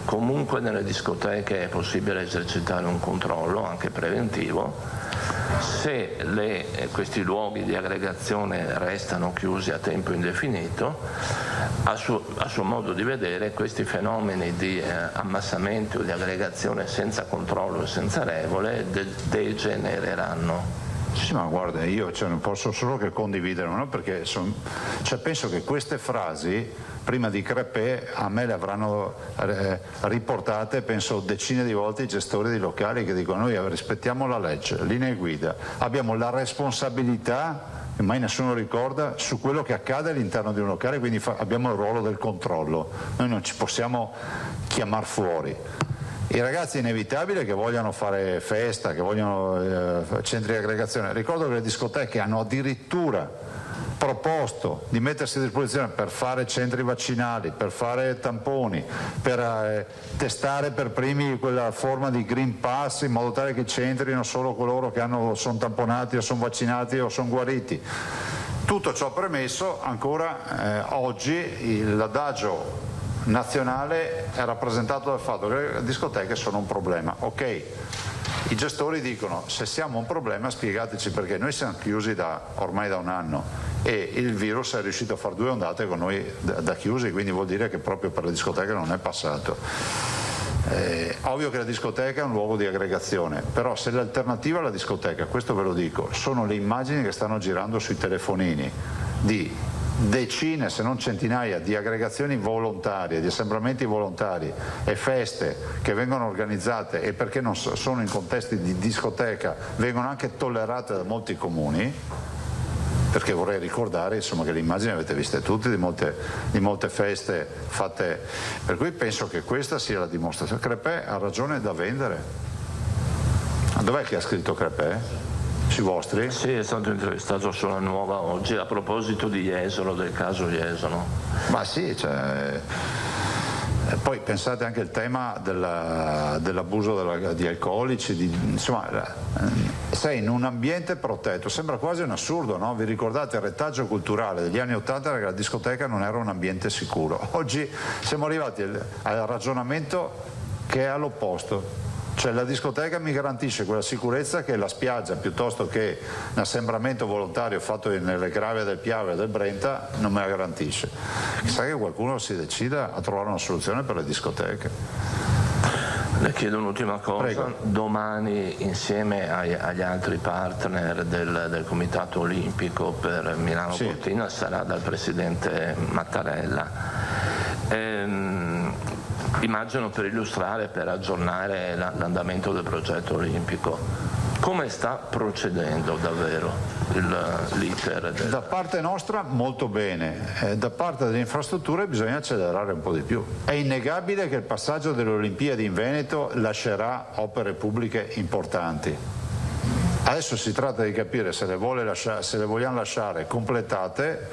comunque nelle discoteche è possibile esercitare un controllo anche preventivo se questi luoghi di aggregazione restano chiusi a tempo indefinito. A suo modo di vedere questi fenomeni di ammassamento, di aggregazione senza controllo e senza regole degenereranno. Sì, ma guarda, io non posso solo che condividere, no? Perché penso che queste frasi prima di Crepè a me le avranno riportate, penso, decine di volte i gestori di locali che dicono: noi rispettiamo la legge, linee guida, abbiamo la responsabilità, e mai nessuno ricorda, su quello che accade all'interno di un locale, quindi abbiamo il ruolo del controllo, noi non ci possiamo chiamar fuori. I ragazzi è inevitabile che vogliano fare festa, che vogliono centri di aggregazione. Ricordo che le discoteche hanno addirittura proposto di mettersi a disposizione per fare centri vaccinali, per fare tamponi, per testare per primi quella forma di Green Pass, in modo tale che centrino solo coloro che sono tamponati o sono vaccinati o sono guariti. Tutto ciò premesso, ancora oggi l'adagio nazionale è rappresentato dal fatto che le discoteche sono un problema. Ok, i gestori dicono: se siamo un problema spiegateci perché, noi siamo chiusi ormai da un anno e il virus è riuscito a fare 2 ondate con noi da chiusi, quindi vuol dire che proprio per le discoteche non è passato. Ovvio che la discoteca è un luogo di aggregazione, però se l'alternativa alla discoteca, questo ve lo dico, sono le immagini che stanno girando sui telefonini di decine se non centinaia di aggregazioni volontarie, di assembramenti volontari e feste che vengono organizzate e perché non sono in contesti di discoteca vengono anche tollerate da molti comuni, perché vorrei ricordare, insomma, che le immagini avete viste tutte di molte feste fatte, per cui penso che questa sia la dimostrazione. Crepè ha ragione da vendere. Dov'è che ha scritto Crepè? Sui vostri? Sì, è stato intervistato sulla Nuova oggi a proposito di Jesolo, del caso Jesolo. Ma sì, poi pensate anche al tema dell'abuso di alcolici, insomma, sei in un ambiente protetto, sembra quasi un assurdo, no? Vi ricordate il retaggio culturale degli anni '80 che la discoteca non era un ambiente sicuro? Oggi siamo arrivati al ragionamento che è all'opposto. Cioè la discoteca mi garantisce quella sicurezza che la spiaggia, piuttosto che un assembramento volontario fatto nelle gravie del Piave e del Brenta, non me la garantisce. Chissà che qualcuno si decida a trovare una soluzione per le discoteche. Le chiedo un'ultima cosa. Prego. Domani, insieme agli altri partner del Comitato Olimpico per Milano Cortina, sarà dal Presidente Mattarella. Immagino per illustrare, per aggiornare l'andamento del progetto olimpico. Come sta procedendo davvero l'iter? Da parte nostra molto bene, da parte delle infrastrutture bisogna accelerare un po' di più. È innegabile che il passaggio delle Olimpiadi in Veneto lascerà opere pubbliche importanti. Adesso si tratta di capire se le vogliamo lasciare completate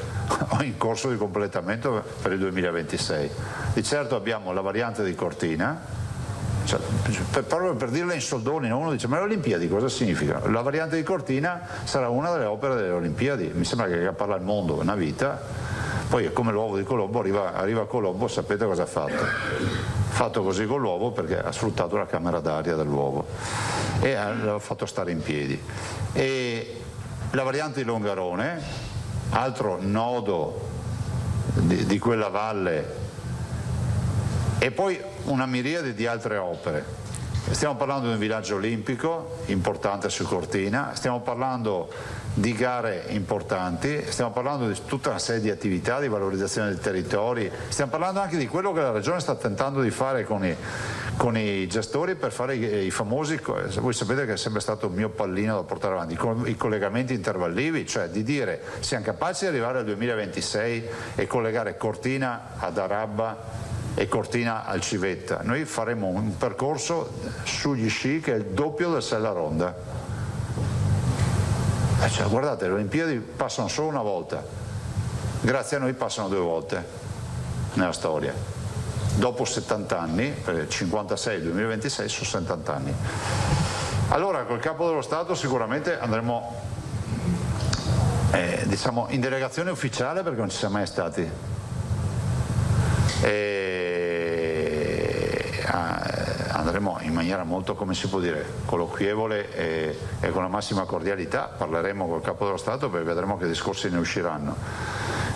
o in corso di completamento per il 2026. Di certo abbiamo la variante di Cortina, proprio per dirla in soldoni, uno dice: ma le Olimpiadi cosa significano? La variante di Cortina sarà una delle opere delle Olimpiadi, mi sembra che parla il mondo una vita, poi è come l'uovo di Colombo, arriva Colombo, sapete cosa ha fatto? Fatto così con l'uovo perché ha sfruttato la camera d'aria dell'uovo e l'ha fatto stare in piedi. E la variante di Longarone, altro nodo di quella valle, e poi una miriade di altre opere. Stiamo parlando di un villaggio olimpico importante su Cortina, stiamo parlando di gare importanti, stiamo parlando di tutta una serie di attività di valorizzazione dei territori, stiamo parlando anche di quello che la Regione sta tentando di fare con i gestori per fare i famosi, voi sapete che è sempre stato un mio pallino da portare avanti, i collegamenti intervallivi, cioè di dire siamo capaci di arrivare al 2026 e collegare Cortina ad Arabba e Cortina al Civetta. Noi faremo un percorso sugli sci che è il doppio del Sella Ronda. Cioè, guardate, le Olimpiadi passano solo una volta, grazie a noi passano 2 volte nella storia. Dopo 70 anni, perché 56 e 2026 sono 70 anni. Allora col Capo dello Stato sicuramente andremo diciamo in delegazione ufficiale, perché non ci siamo mai stati. andremo in maniera molto, come si può dire, colloquievole e con la massima cordialità, parleremo col Capo dello Stato, perché vedremo che discorsi ne usciranno.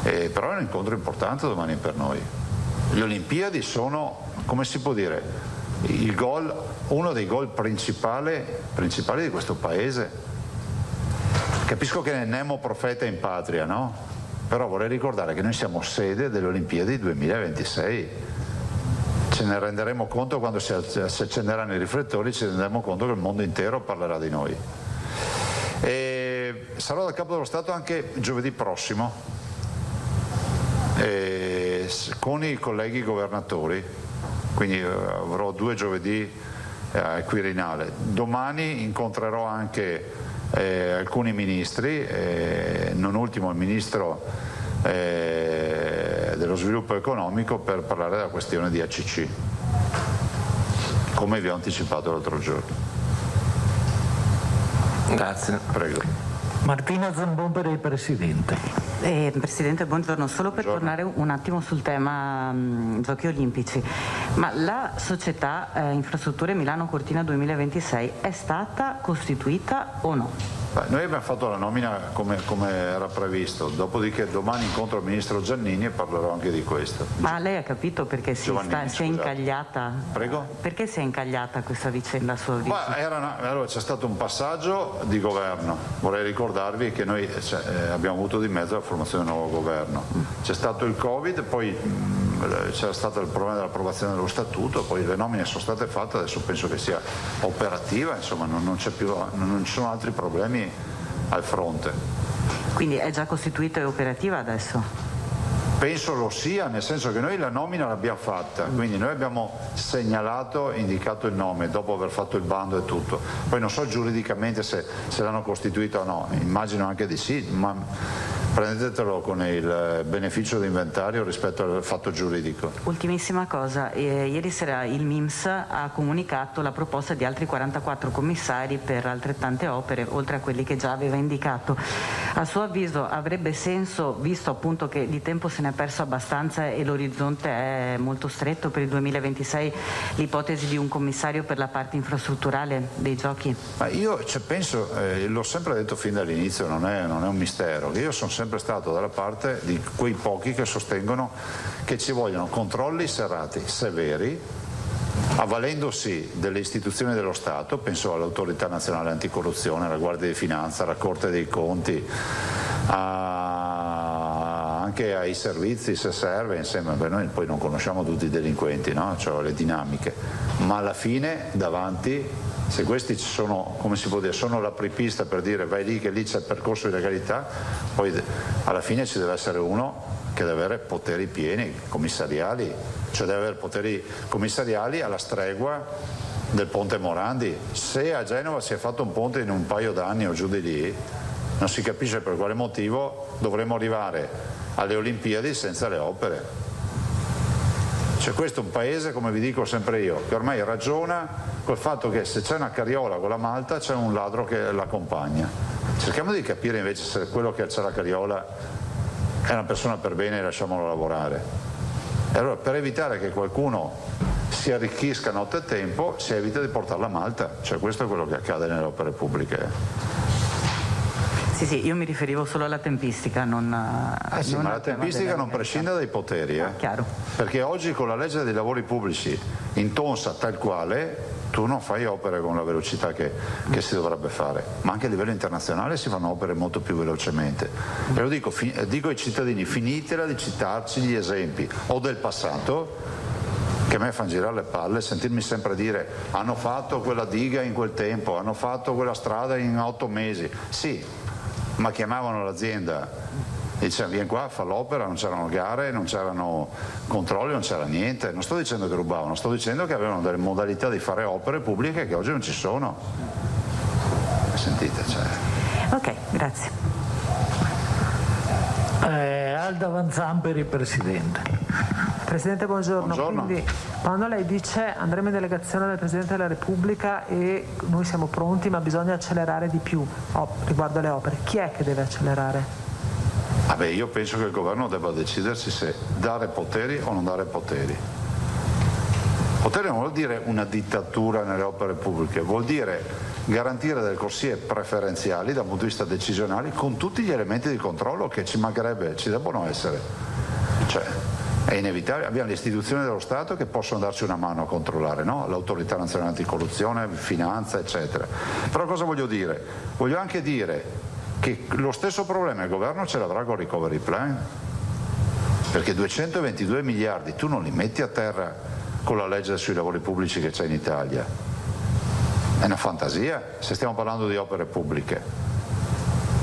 Però è un incontro importante domani per noi. Le Olimpiadi sono, come si può dire, uno dei gol principali di questo paese. Capisco che Nemo profeta in patria, no? Però vorrei ricordare che noi siamo sede delle Olimpiadi 2026. Ce ne renderemo conto quando si accenderanno i riflettori, ci renderemo conto che il mondo intero parlerà di noi. E sarò dal Capo dello Stato anche giovedì prossimo con i colleghi governatori, quindi avrò 2 giovedì al Quirinale. Domani incontrerò anche alcuni ministri, non ultimo il ministro dello sviluppo economico, per parlare della questione di ACC, come vi ho anticipato l'altro giorno. Grazie. Prego. Martina Zambon per il Presidente. Presidente, buongiorno. Solo per tornare un attimo sul tema Giochi Olimpici, ma la società Infrastrutture Milano Cortina 2026 è stata costituita o no? Noi abbiamo fatto la nomina come era previsto, dopodiché domani incontro il Ministro Giannini e parlerò anche di questo. Ma lei ha capito perché si è incagliata? Prego? Perché si è incagliata questa vicenda a suo avviso? Allora c'è stato un passaggio di governo, vorrei ricordarvi che noi abbiamo avuto di mezzo la formazione del nuovo governo, c'è stato il Covid, poi c'era stato il problema dell'approvazione dello statuto, poi le nomine sono state fatte, adesso penso che sia operativa, insomma non ci sono altri problemi al fronte. Quindi è già costituita e operativa adesso? Penso lo sia, nel senso che noi la nomina l'abbiamo fatta, quindi noi abbiamo segnalato, indicato il nome dopo aver fatto il bando e tutto. Poi non so giuridicamente se l'hanno costituita o no, immagino anche di sì, ma prendetelo con il beneficio d'inventario rispetto al fatto giuridico. Ultimissima cosa, ieri sera il MIMS ha comunicato la proposta di altri 44 commissari per altrettante opere, oltre a quelli che già aveva indicato. A suo avviso avrebbe senso, visto appunto che di tempo se ne è perso abbastanza e l'orizzonte è molto stretto per il 2026, l'ipotesi di un commissario per la parte infrastrutturale dei giochi? Ma io penso, l'ho sempre detto fin dall'inizio, non è un mistero, che io sono sempre stato dalla parte di quei pochi che sostengono che ci vogliono controlli serrati, severi, avvalendosi delle istituzioni dello Stato, penso all'Autorità Nazionale Anticorruzione, alla Guardia di Finanza, alla Corte dei Conti, anche ai servizi se serve, insomma, noi poi non conosciamo tutti i delinquenti, no? Cioè le dinamiche, ma alla fine davanti, se questi sono, come si può dire, sono l'apripista per dire vai lì che lì c'è il percorso di legalità, poi alla fine ci deve essere uno che deve avere poteri pieni, commissariali, cioè deve avere poteri commissariali alla stregua del ponte Morandi. Se a Genova si è fatto un ponte in un paio d'anni o giù di lì, non si capisce per quale motivo dovremmo arrivare alle Olimpiadi senza le opere. Cioè questo è un paese, come vi dico sempre io, che ormai ragiona col fatto che se c'è una carriola con la malta c'è un ladro che l'accompagna. Cerchiamo di capire invece se quello che c'è la carriola è una persona per bene e lasciamolo lavorare. E allora per evitare che qualcuno si arricchisca notte e tempo si evita di portarla a malta, cioè questo è quello che accade nelle opere pubbliche. Sì, io mi riferivo solo alla tempistica, non ma la tempistica non prescinde dai poteri, chiaro. Perché oggi con la legge dei lavori pubblici intonsa tal quale tu non fai opere con la velocità che si dovrebbe fare, ma anche a livello internazionale si fanno opere molto più velocemente. E lo dico ai cittadini, finitela di citarci gli esempi o del passato che a me fanno girare le palle, sentirmi sempre dire hanno fatto quella diga in quel tempo, hanno fatto quella strada in 8 mesi. Sì, ma chiamavano l'azienda e dicevano vieni qua, fa l'opera, non c'erano gare, non c'erano controlli, non c'era niente. Non sto dicendo che rubavano, sto dicendo che avevano delle modalità di fare opere pubbliche che oggi non ci sono. Sentite, Ok, grazie. Alda Vanzan per il Presidente. Presidente, buongiorno. Buongiorno. Quindi, quando lei dice andremo in delegazione del Presidente della Repubblica e noi siamo pronti ma bisogna accelerare di più riguardo alle opere, chi è che deve accelerare? Io penso che il governo debba decidersi se dare poteri o non dare poteri. Potere non vuol dire una dittatura nelle opere pubbliche, vuol dire garantire delle corsie preferenziali dal punto di vista decisionale con tutti gli elementi di controllo che ci mancherebbe, ci debbono essere. Cioè, è inevitabile, abbiamo le istituzioni dello Stato che possono darci una mano a controllare, no? L'Autorità Nazionale Anticorruzione, Finanza, eccetera. Però cosa voglio dire? Voglio anche dire che lo stesso problema il governo ce l'avrà con il recovery plan, perché 222 miliardi tu non li metti a terra con la legge sui lavori pubblici che c'è in Italia. È una fantasia se stiamo parlando di opere pubbliche.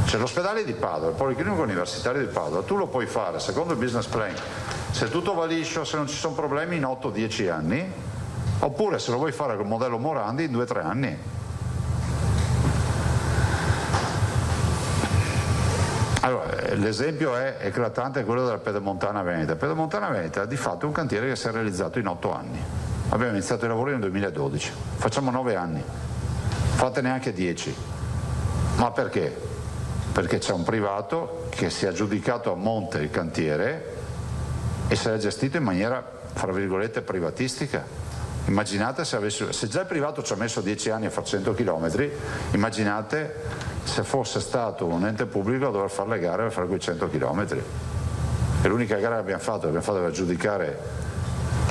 C'è l'ospedale di Padova, il Policlinico Universitario di Padova, tu lo puoi fare secondo il business plan, se tutto va liscio, se non ci sono problemi in 8-10 anni, oppure se lo vuoi fare col modello Morandi in 2-3 anni. Allora, l'esempio è eclatante, è quello della Pedemontana Veneta. Pedemontana Veneta di fatto è un cantiere che si è realizzato in 8 anni. Abbiamo iniziato i lavori nel 2012, facciamo 9 anni, fate neanche 10. Ma perché? Perché c'è un privato che si è aggiudicato a monte il cantiere e se l'è gestito in maniera, fra virgolette, privatistica. Immaginate se già il privato ci ha messo 10 anni a fare 100 km, immaginate se fosse stato un ente pubblico a dover fare le gare per fare quei 100 km. E l'unica gara che abbiamo fatto per aggiudicare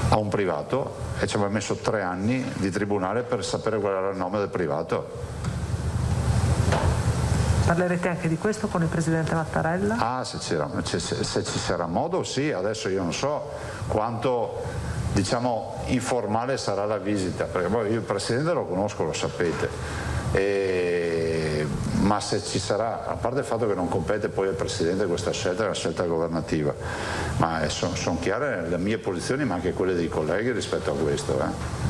a un privato e ci abbiamo messo 3 anni di tribunale per sapere qual era il nome del privato. Parlerete anche di questo con il Presidente Mattarella? Ah, se ci sarà modo, sì. Adesso io non so quanto, diciamo, informale sarà la visita, perché poi io il Presidente lo conosco, lo sapete, ma se ci sarà, a parte il fatto che non compete poi al Presidente questa scelta, è una scelta governativa, ma sono chiare le mie posizioni ma anche quelle dei colleghi rispetto a questo.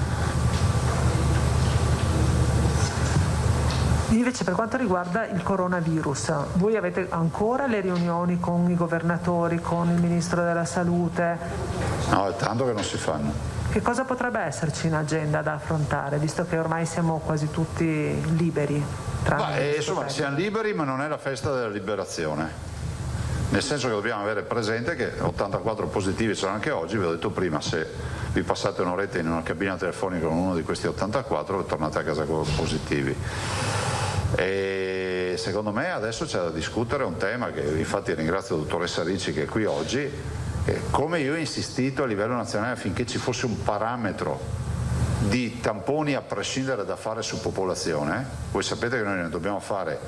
Invece per quanto riguarda il coronavirus, voi avete ancora le riunioni con i governatori, con il Ministro della Salute? No, è tanto che non si fanno. Che cosa potrebbe esserci in agenda da affrontare, visto che ormai siamo quasi tutti liberi? Insomma, siamo liberi, ma non è la festa della liberazione. Nel senso che dobbiamo avere presente che 84 positivi sono anche oggi, vi ho detto prima, se vi passate un'oretta in una cabina telefonica con uno di questi 84 tornate a casa con positivi. E secondo me adesso c'è da discutere un tema che infatti ringrazio la dottoressa Ricci che è qui oggi, come io ho insistito a livello nazionale affinché ci fosse un parametro di tamponi a prescindere da fare su popolazione. Voi sapete che noi ne dobbiamo fare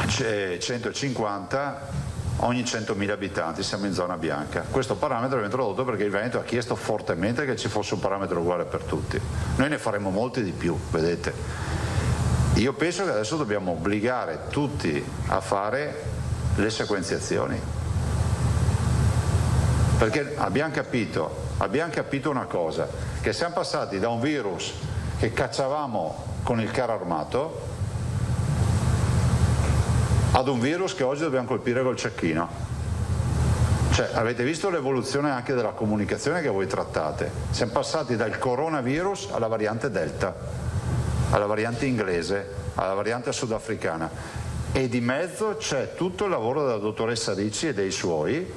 150 ogni 100.000 abitanti, siamo in zona bianca. Questo parametro è introdotto perché il Veneto ha chiesto fortemente che ci fosse un parametro uguale per tutti. Noi ne faremo molti di più, vedete. Io penso che adesso dobbiamo obbligare tutti a fare le sequenziazioni, perché abbiamo capito una cosa, che siamo passati da un virus che cacciavamo con il carro armato ad un virus che oggi dobbiamo colpire col cecchino. Cioè, avete visto l'evoluzione anche della comunicazione che voi trattate. Siamo passati dal coronavirus alla variante Delta, alla variante inglese, alla variante sudafricana, e di mezzo c'è tutto il lavoro della dottoressa Ricci e dei suoi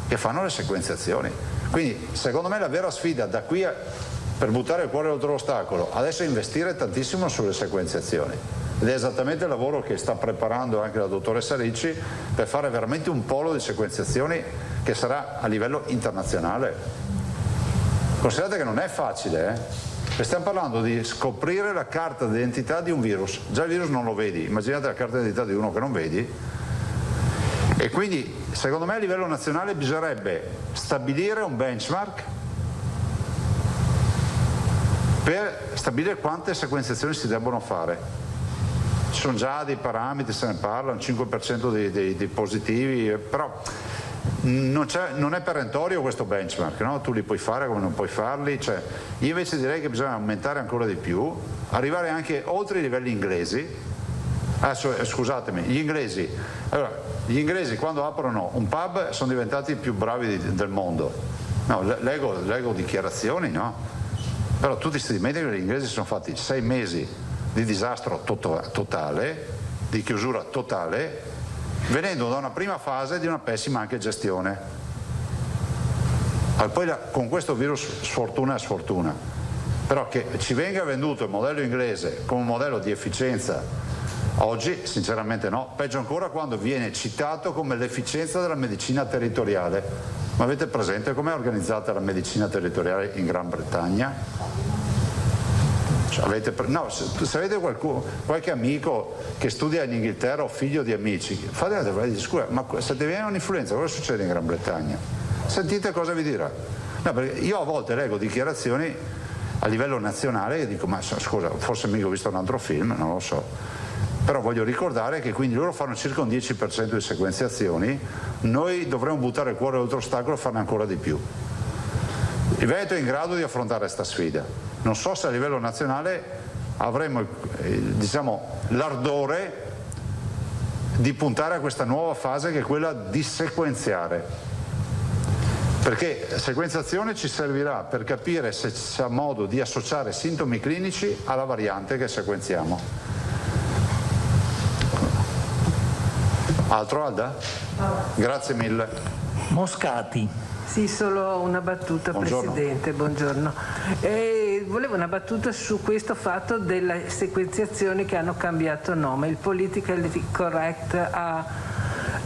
che fanno le sequenziazioni. Quindi secondo me la vera sfida da qui per buttare il cuore oltre l'ostacolo adesso è investire tantissimo sulle sequenziazioni, ed è esattamente il lavoro che sta preparando anche la dottoressa Ricci per fare veramente un polo di sequenziazioni che sarà a livello internazionale. Considerate che non è facile, Stiamo parlando di scoprire la carta d'identità di un virus. Già il virus non lo vedi, immaginate la carta d'identità di uno che non vedi. E quindi secondo me a livello nazionale bisognerebbe stabilire un benchmark per stabilire quante sequenziazioni si debbono fare. Ci sono già dei parametri, se ne parla, un 5% dei positivi, però non è perentorio questo benchmark, no? Tu li puoi fare come non puoi farli, cioè, io invece direi che bisogna aumentare ancora di più, arrivare anche oltre i livelli inglesi. Scusatemi, gli inglesi quando aprono un pub sono diventati i più bravi del mondo. No, leggo dichiarazioni, no? Però tutti si dimenticano che gli inglesi sono fatti 6 mesi di disastro totale, di chiusura totale, venendo da una prima fase di una pessima anche gestione. Poi con questo virus sfortuna è sfortuna, però che ci venga venduto il modello inglese come un modello di efficienza oggi sinceramente no, peggio ancora quando viene citato come l'efficienza della medicina territoriale. Ma avete presente com'è organizzata la medicina territoriale in Gran Bretagna? Se avete qualche amico che studia in Inghilterra o figlio di amici, fate scusa, ma se ti viene un'influenza cosa succede in Gran Bretagna? Sentite cosa vi dirà. No, perché io a volte leggo dichiarazioni a livello nazionale e dico ma scusa, forse mica ho visto un altro film, non lo so, però voglio ricordare che quindi loro fanno circa un 10% di sequenziazioni, noi dovremmo buttare il cuore oltre ostacolo e farne ancora di più. Il Veneto è in grado di affrontare questa sfida. Non so se a livello nazionale avremo l'ardore di puntare a questa nuova fase che è quella di sequenziare, perché sequenziazione ci servirà per capire se c'è modo di associare sintomi clinici alla variante che sequenziamo. Altro, Alda? Grazie mille. Moscati. Sì, solo una battuta, buongiorno. Presidente, buongiorno. Volevo una battuta su questo fatto delle sequenziazioni che hanno cambiato nome. Il politically correct ha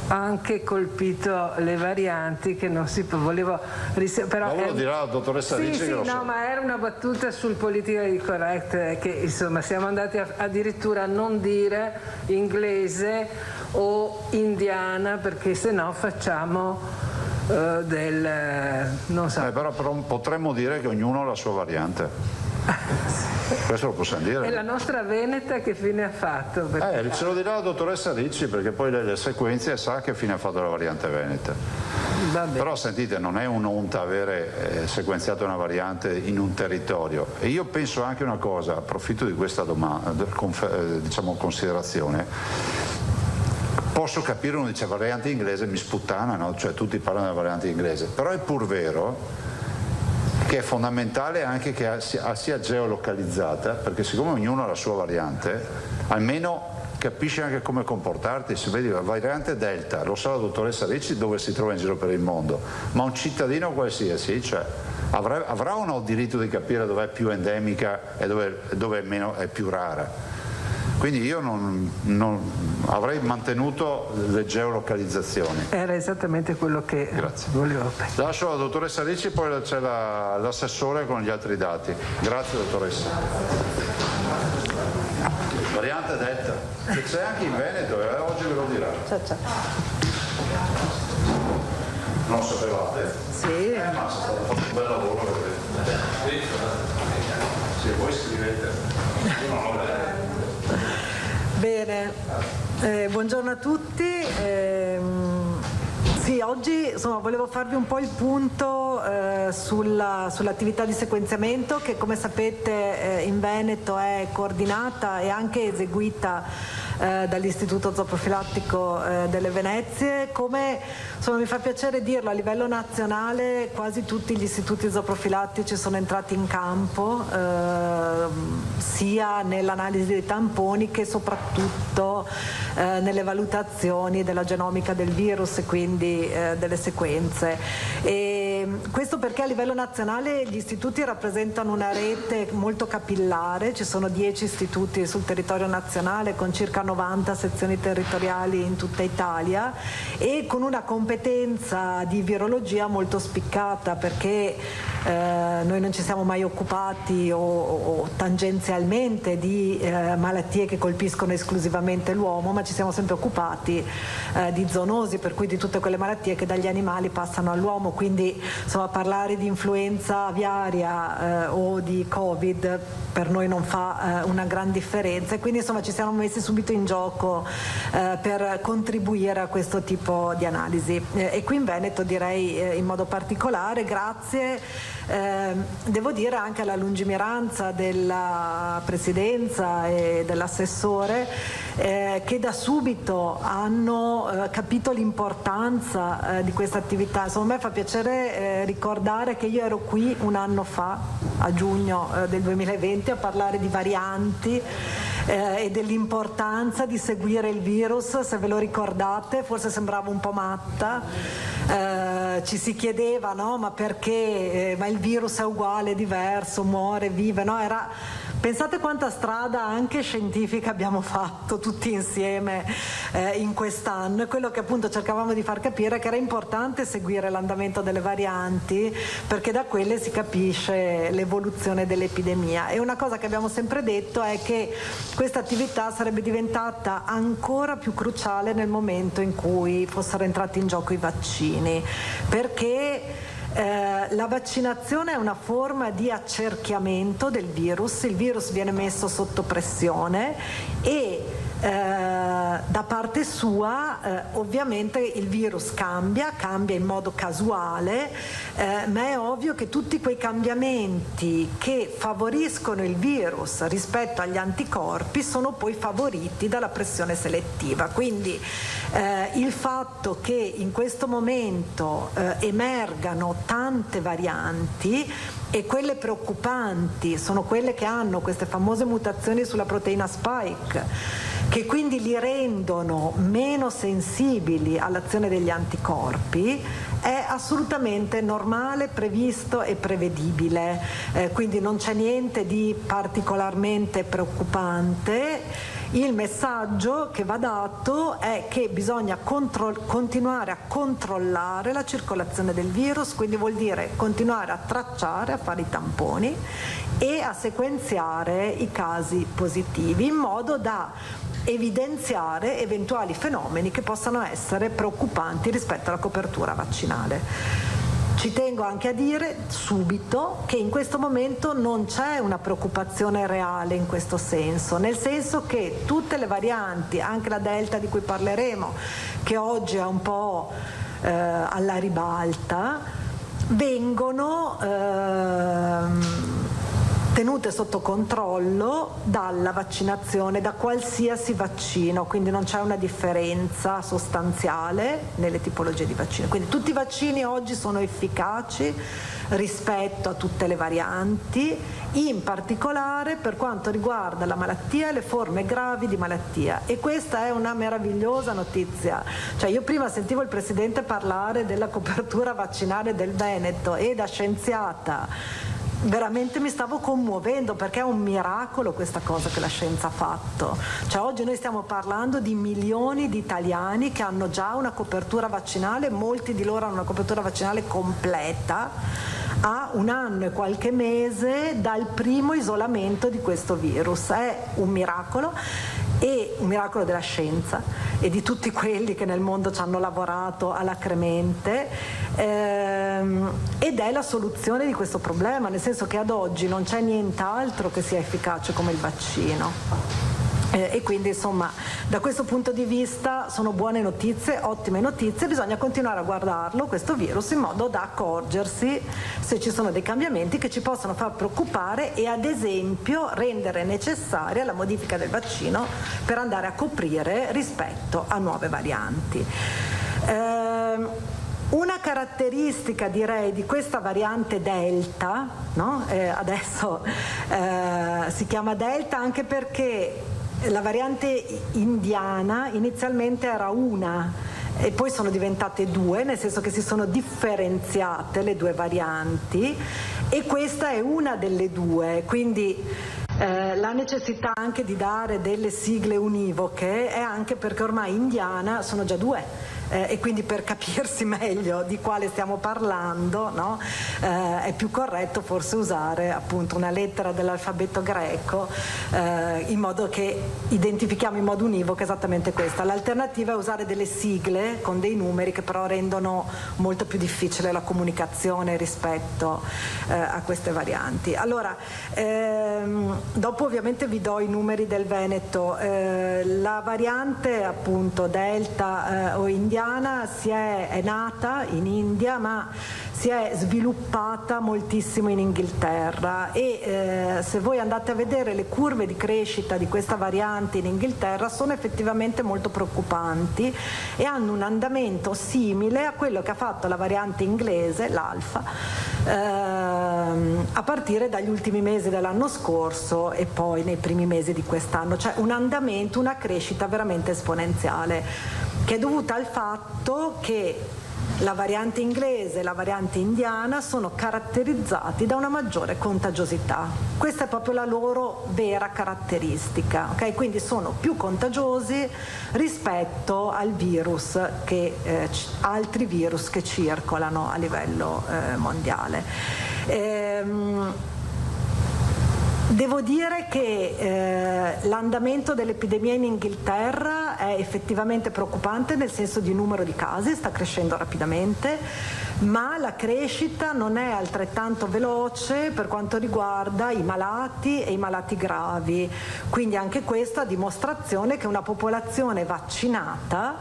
anche colpito le varianti che non si volevo però lo dirà la dottoressa Ricci. Sì, so. Ma era una battuta sul politically correct che insomma siamo andati addirittura a non dire inglese o indiana perché sennò facciamo non so. Però potremmo dire che ognuno ha la sua variante. Questo lo possiamo dire. E la nostra veneta che fine ha fatto? Ce lo dirà la dottoressa Ricci perché poi le sequenzia e sa che fine ha fatto la variante veneta. Però sentite, non è un'onta avere sequenziato una variante in un territorio. E io penso anche una cosa, approfitto di questa considerazione. Posso capire, uno dice variante inglese mi sputtana, no? Cioè tutti parlano della variante inglese, però è pur vero che è fondamentale anche che sia geolocalizzata, perché siccome ognuno ha la sua variante, almeno capisci anche come comportarti. Se vedi la variante Delta, lo sa la dottoressa Ricci dove si trova in giro per il mondo, ma un cittadino qualsiasi, cioè, avrà o no il diritto di capire dove è più endemica e dove è più rara? Quindi io non avrei mantenuto le geolocalizzazioni. Era esattamente quello che volevo. Lascio alla dottoressa Ricci, poi c'è l'assessore con gli altri dati. Grazie dottoressa. Variante Delta, che c'è anche in Veneto, oggi ve lo dirà. Ciao. Non lo sapevate? Sì. Ma c'è stato fatto un bel lavoro. Sì, voi scrivete. Io non lo vedo. Bene, buongiorno a tutti. Sì, oggi volevo farvi un po' il punto sull'attività di sequenziamento che, come sapete, in Veneto è coordinata e anche eseguita dall'Istituto Zooprofilattico delle Venezie. Come mi fa piacere dirlo, a livello nazionale quasi tutti gli istituti zooprofilattici sono entrati in campo, sia nell'analisi dei tamponi che soprattutto nelle valutazioni della genomica del virus e quindi delle sequenze. E questo perché a livello nazionale gli istituti rappresentano una rete molto capillare, ci sono 10 istituti sul territorio nazionale con circa 90 sezioni territoriali in tutta Italia e con una competenza di virologia molto spiccata, perché noi non ci siamo mai occupati o tangenzialmente di malattie che colpiscono esclusivamente l'uomo, ma ci siamo sempre occupati di zoonosi, per cui di tutte quelle malattie che dagli animali passano all'uomo. Quindi parlare di influenza aviaria o di Covid per noi non fa una gran differenza, e quindi ci siamo messi subito in gioco per contribuire a questo tipo di analisi. E qui in Veneto direi in modo particolare grazie, devo dire, anche alla lungimiranza della Presidenza e dell'assessore che da subito hanno capito l'importanza di questa attività. A me fa piacere ricordare che io ero qui un anno fa, a giugno del 2020, a parlare di varianti e dell'importanza di seguire il virus, se ve lo ricordate, forse sembrava un po' matta, ci si chiedeva, no, ma perché, ma il virus è uguale, diverso, muore, vive, no? Pensate quanta strada anche scientifica abbiamo fatto tutti insieme in quest'anno, e quello che appunto cercavamo di far capire è che era importante seguire l'andamento delle varianti, perché da quelle si capisce l'evoluzione dell'epidemia. E una cosa che abbiamo sempre detto è che questa attività sarebbe diventata ancora più cruciale nel momento in cui fossero entrati in gioco i vaccini, perché la vaccinazione è una forma di accerchiamento del virus, il virus viene messo sotto pressione e da parte sua ovviamente il virus cambia in modo casuale, ma è ovvio che tutti quei cambiamenti che favoriscono il virus rispetto agli anticorpi sono poi favoriti dalla pressione selettiva. Quindi il fatto che in questo momento emergano tante varianti, e quelle preoccupanti sono quelle che hanno queste famose mutazioni sulla proteina spike, che quindi li rendono meno sensibili all'azione degli anticorpi, è assolutamente normale, previsto e prevedibile, quindi non c'è niente di particolarmente preoccupante. Il messaggio che va dato è che bisogna continuare a controllare la circolazione del virus, quindi vuol dire continuare a tracciare, a fare i tamponi e a sequenziare i casi positivi in modo da evidenziare eventuali fenomeni che possano essere preoccupanti rispetto alla copertura vaccinale. Ci tengo anche a dire subito che in questo momento non c'è una preoccupazione reale in questo senso, nel senso che tutte le varianti, anche la Delta di cui parleremo, che oggi è un po' alla ribalta, vengono tenute sotto controllo dalla vaccinazione, da qualsiasi vaccino, quindi non c'è una differenza sostanziale nelle tipologie di vaccino. Quindi tutti i vaccini oggi sono efficaci rispetto a tutte le varianti, in particolare per quanto riguarda la malattia e le forme gravi di malattia, e questa è una meravigliosa notizia. Cioè, io prima sentivo il Presidente parlare della copertura vaccinale del Veneto e da scienziata veramente mi stavo commuovendo, perché è un miracolo questa cosa che la scienza ha fatto. Cioè, oggi noi stiamo parlando di milioni di italiani che hanno già una copertura vaccinale, molti di loro hanno una copertura vaccinale completa a 1 anno e qualche mese dal primo isolamento di questo virus. È un miracolo, e un miracolo della scienza e di tutti quelli che nel mondo ci hanno lavorato alacremente, ed è la soluzione di questo problema, nel senso che ad oggi non c'è nient'altro che sia efficace come il vaccino. E quindi insomma da questo punto di vista sono buone notizie, ottime notizie. Bisogna continuare a guardarlo questo virus in modo da accorgersi se ci sono dei cambiamenti che ci possono far preoccupare e ad esempio rendere necessaria la modifica del vaccino per andare a coprire rispetto a nuove varianti. Una caratteristica, direi, di questa variante Delta, no? Adesso si chiama Delta anche perché la variante indiana inizialmente era una e poi sono diventate 2, nel senso che si sono differenziate le 2 varianti, e questa è una delle 2, quindi la necessità anche di dare delle sigle univoche è anche perché ormai indiana sono già 2. E quindi per capirsi meglio di quale stiamo parlando, no? È più corretto forse usare appunto una lettera dell'alfabeto greco, in modo che identifichiamo in modo univoco esattamente questa. L'alternativa è usare delle sigle con dei numeri che però rendono molto più difficile la comunicazione rispetto a queste varianti. Allora, dopo ovviamente vi do i numeri del Veneto. La variante appunto Delta o indiana è nata in India, ma si è sviluppata moltissimo in Inghilterra e se voi andate a vedere le curve di crescita di questa variante in Inghilterra sono effettivamente molto preoccupanti e hanno un andamento simile a quello che ha fatto la variante inglese, l'alfa, a partire dagli ultimi mesi dell'anno scorso e poi nei primi mesi di quest'anno, cioè un andamento, una crescita veramente esponenziale, che è dovuta al fatto che la variante inglese e la variante indiana sono caratterizzati da una maggiore contagiosità. Questa è proprio la loro vera caratteristica, okay? Quindi sono più contagiosi rispetto al virus altri virus che circolano a livello mondiale. Devo dire che l'andamento dell'epidemia in Inghilterra è effettivamente preoccupante nel senso di numero di casi, sta crescendo rapidamente, ma la crescita non è altrettanto veloce per quanto riguarda i malati e i malati gravi, quindi anche questa dimostrazione che una popolazione vaccinata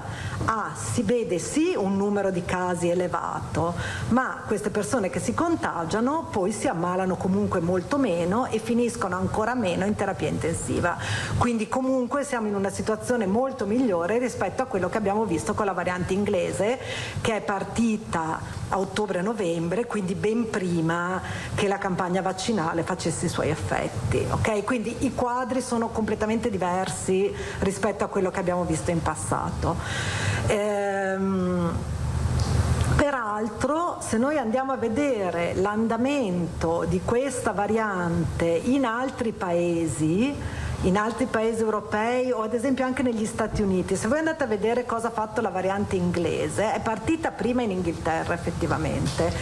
si vede sì un numero di casi elevato, ma queste persone che si contagiano poi si ammalano comunque molto meno e finiscono ancora meno in terapia intensiva, quindi comunque siamo in una situazione molto migliore rispetto a quello che abbiamo visto con la variante inglese, che è partita a ottobre-novembre, quindi ben prima che la campagna vaccinale facesse i suoi effetti, ok? Quindi i quadri sono completamente diversi rispetto a quello che abbiamo visto in passato. Peraltro, se noi andiamo a vedere l'andamento di questa variante in altri paesi europei o ad esempio anche negli Stati Uniti, se voi andate a vedere cosa ha fatto la variante inglese, è partita prima in Inghilterra effettivamente,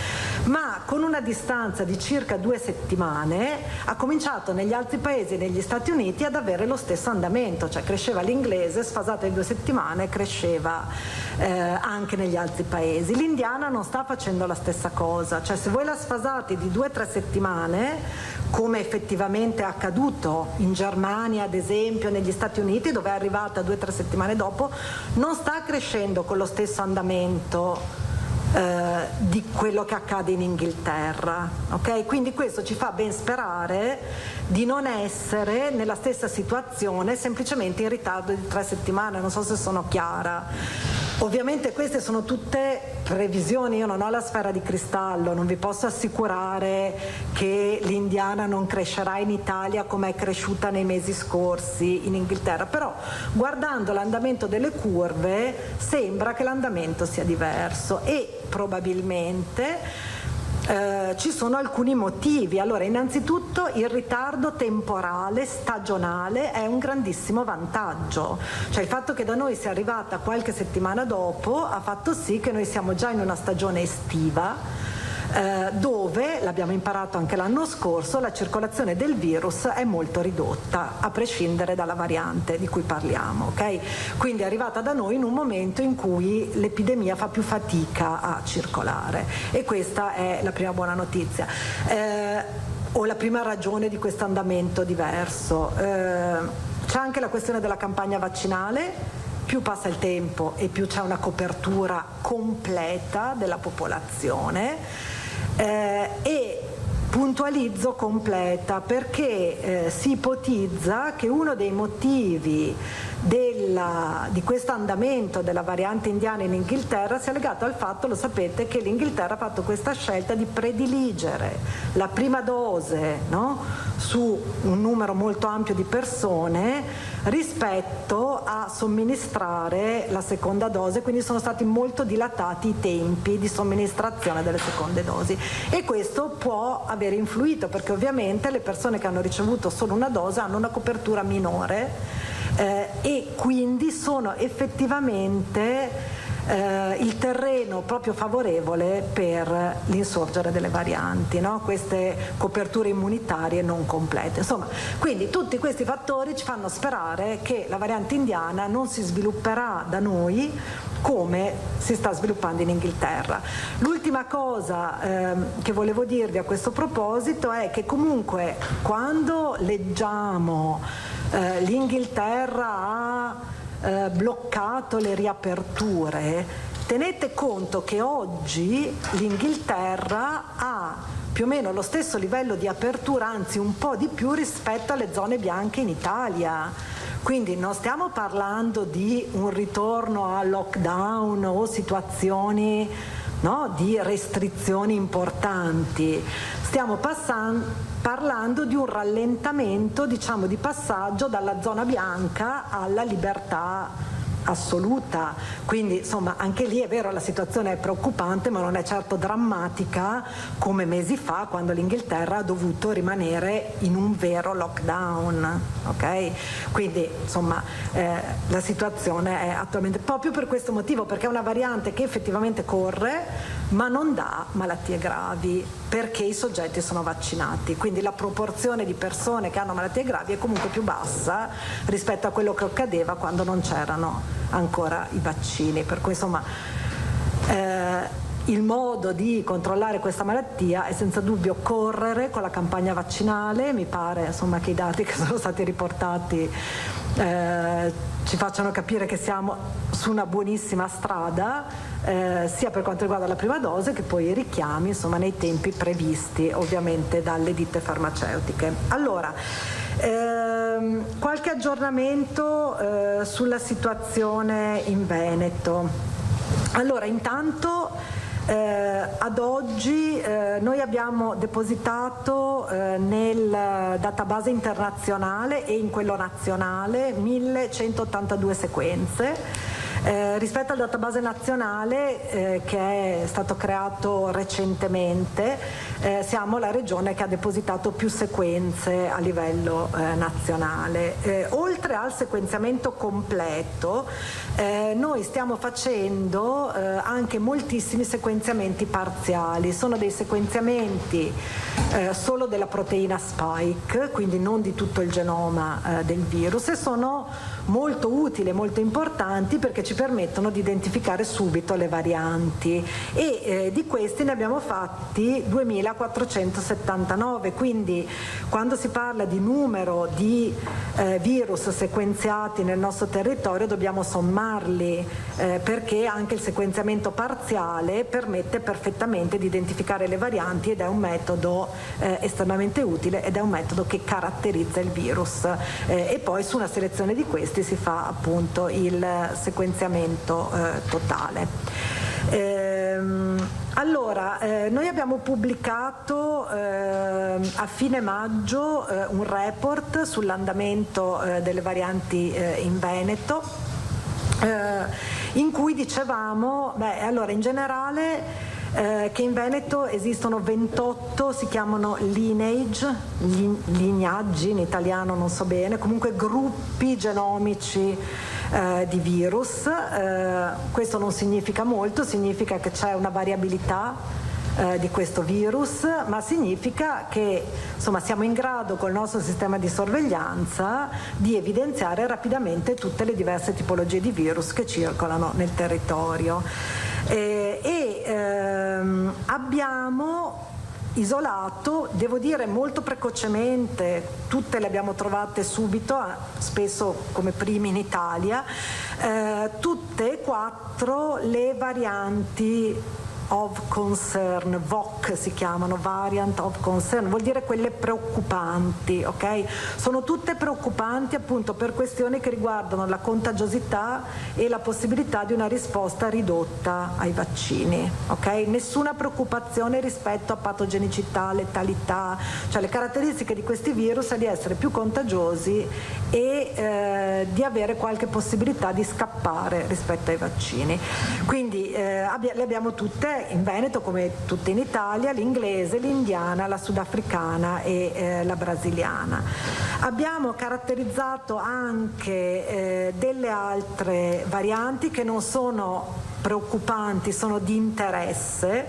ma con una distanza di circa 2 settimane ha cominciato negli altri paesi e negli Stati Uniti ad avere lo stesso andamento, cioè cresceva l'inglese, sfasata di 2 settimane cresceva anche negli altri paesi. L'Indiana non sta facendo la stessa cosa, cioè se voi la sfasate di 2-3 settimane, come effettivamente è accaduto in Germania ad esempio, negli Stati Uniti, dove è arrivata 2-3 settimane dopo, non sta crescendo con lo stesso andamento di quello che accade in Inghilterra, ok? Quindi questo ci fa ben sperare di non essere nella stessa situazione, semplicemente in ritardo di 3 settimane, non so se sono chiara. Ovviamente queste sono tutte previsioni, io non ho la sfera di cristallo, non vi posso assicurare che l'indiana non crescerà in Italia come è cresciuta nei mesi scorsi in Inghilterra, però guardando l'andamento delle curve sembra che l'andamento sia diverso e probabilmente ci sono alcuni motivi. Allora, innanzitutto il ritardo temporale stagionale è un grandissimo vantaggio, cioè il fatto che da noi sia arrivata qualche settimana dopo ha fatto sì che noi siamo già in una stagione estiva dove, l'abbiamo imparato anche l'anno scorso, la circolazione del virus è molto ridotta, a prescindere dalla variante di cui parliamo, ok? Quindi è arrivata da noi in un momento in cui l'epidemia fa più fatica a circolare e questa è la prima buona notizia. O la prima ragione di questo andamento diverso. C'è anche la questione della campagna vaccinale. Più passa il tempo e più c'è una copertura completa della popolazione e puntualizzo completa perché si ipotizza che uno dei motivi di questo andamento della variante indiana in Inghilterra sia legato al fatto, lo sapete, che l'Inghilterra ha fatto questa scelta di prediligere la prima dose, no? Su un numero molto ampio di persone rispetto a somministrare la seconda dose, quindi sono stati molto dilatati i tempi di somministrazione delle seconde dosi e questo può avere influito perché ovviamente le persone che hanno ricevuto solo una dose hanno una copertura minore e quindi sono effettivamente il terreno proprio favorevole per l'insorgere delle varianti, no? Queste coperture immunitarie non complete. Insomma, quindi tutti questi fattori ci fanno sperare che la variante indiana non si svilupperà da noi come si sta sviluppando in Inghilterra. L'ultima cosa che volevo dirvi a questo proposito è che comunque quando leggiamo l'Inghilterra ha bloccato le riaperture, tenete conto che oggi l'Inghilterra ha più o meno lo stesso livello di apertura, anzi un po' di più rispetto alle zone bianche in Italia. Quindi non stiamo parlando di un ritorno a lockdown o situazioni, no, di restrizioni importanti. Stiamo parlando di un rallentamento, diciamo, di passaggio dalla zona bianca alla libertà assoluta. Quindi insomma anche lì è vero, la situazione è preoccupante, ma non è certo drammatica come mesi fa, quando l'Inghilterra ha dovuto rimanere in un vero lockdown, ok? Quindi insomma la situazione è attualmente, proprio per questo motivo, perché è una variante che effettivamente corre ma non dà malattie gravi, perché i soggetti sono vaccinati, quindi la proporzione di persone che hanno malattie gravi è comunque più bassa rispetto a quello che accadeva quando non c'erano ancora i vaccini. Per cui insomma il modo di controllare questa malattia è senza dubbio correre con la campagna vaccinale. Mi pare insomma che i dati che sono stati riportati ci facciano capire che siamo su una buonissima strada, sia per quanto riguarda la prima dose che poi i richiami, insomma, nei tempi previsti ovviamente dalle ditte farmaceutiche. Allora, qualche aggiornamento sulla situazione in Veneto. Allora, intanto ad oggi noi abbiamo depositato nel database internazionale e in quello nazionale 1182 sequenze. Rispetto al database nazionale che è stato creato recentemente, siamo la regione che ha depositato più sequenze a livello nazionale. Oltre al sequenziamento completo, noi stiamo facendo anche moltissimi sequenziamenti parziali. Sono dei sequenziamenti solo della proteina spike, quindi non di tutto il genoma del virus, e sono molto utili e molto importanti perché ci permettono di identificare subito le varianti, e di questi ne abbiamo fatti 2479, quindi quando si parla di numero di virus sequenziati nel nostro territorio dobbiamo sommarli, perché anche il sequenziamento parziale permette perfettamente di identificare le varianti ed è un metodo estremamente utile, ed è un metodo che caratterizza il virus, e poi su una selezione di questi si fa appunto il sequenziamento totale. Allora, noi abbiamo pubblicato a fine maggio un report sull'andamento delle varianti in Veneto, in cui dicevamo, allora in generale che in Veneto esistono 28, si chiamano lineage, lignaggi in italiano non so bene, comunque gruppi genomici di virus. Questo non significa molto, significa che c'è una variabilità di questo virus, ma significa che insomma siamo in grado col nostro sistema di sorveglianza di evidenziare rapidamente tutte le diverse tipologie di virus che circolano nel territorio. Abbiamo isolato, devo dire molto precocemente, tutte le abbiamo trovate subito, spesso come primi in Italia, tutte e 4 le varianti of concern, VOC si chiamano, variant of concern, vuol dire quelle preoccupanti, ok? Sono tutte preoccupanti appunto per questioni che riguardano la contagiosità e la possibilità di una risposta ridotta ai vaccini, ok? Nessuna preoccupazione rispetto a patogenicità, letalità, cioè le caratteristiche di questi virus è di essere più contagiosi e di avere qualche possibilità di scappare rispetto ai vaccini. Quindi le abbiamo tutte in Veneto, come tutte in Italia, l'inglese, l'indiana, la sudafricana e la brasiliana. Abbiamo caratterizzato anche delle altre varianti che non sono preoccupanti, sono di interesse.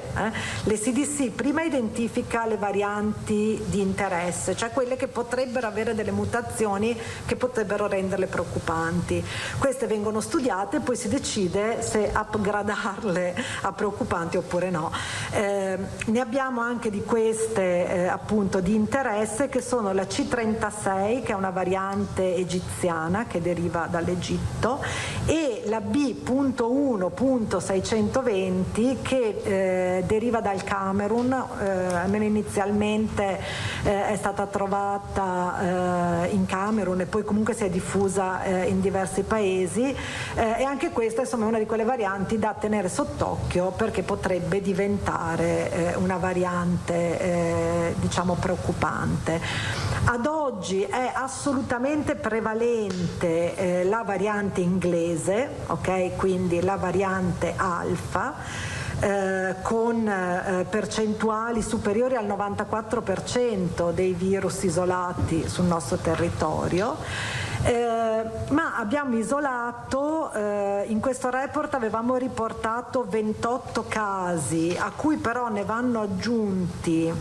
Le CDC prima identifica le varianti di interesse, cioè quelle che potrebbero avere delle mutazioni che potrebbero renderle preoccupanti. Queste vengono studiate e poi si decide se upgradarle a preoccupanti oppure no. Ne abbiamo anche di queste appunto di interesse, che sono la C36, che è una variante egiziana che deriva dall'Egitto, e la B.1.1 B.620 che deriva dal Camerun, almeno inizialmente è stata trovata in Camerun e poi comunque si è diffusa in diversi paesi, e anche questa insomma è una di quelle varianti da tenere sott'occhio perché potrebbe diventare una variante diciamo preoccupante. Ad oggi è assolutamente prevalente la variante inglese, ok? Quindi la variante alfa, con percentuali superiori al 94% dei virus isolati sul nostro territorio. Ma abbiamo isolato, in questo report avevamo riportato 28 casi, a cui però ne vanno aggiunti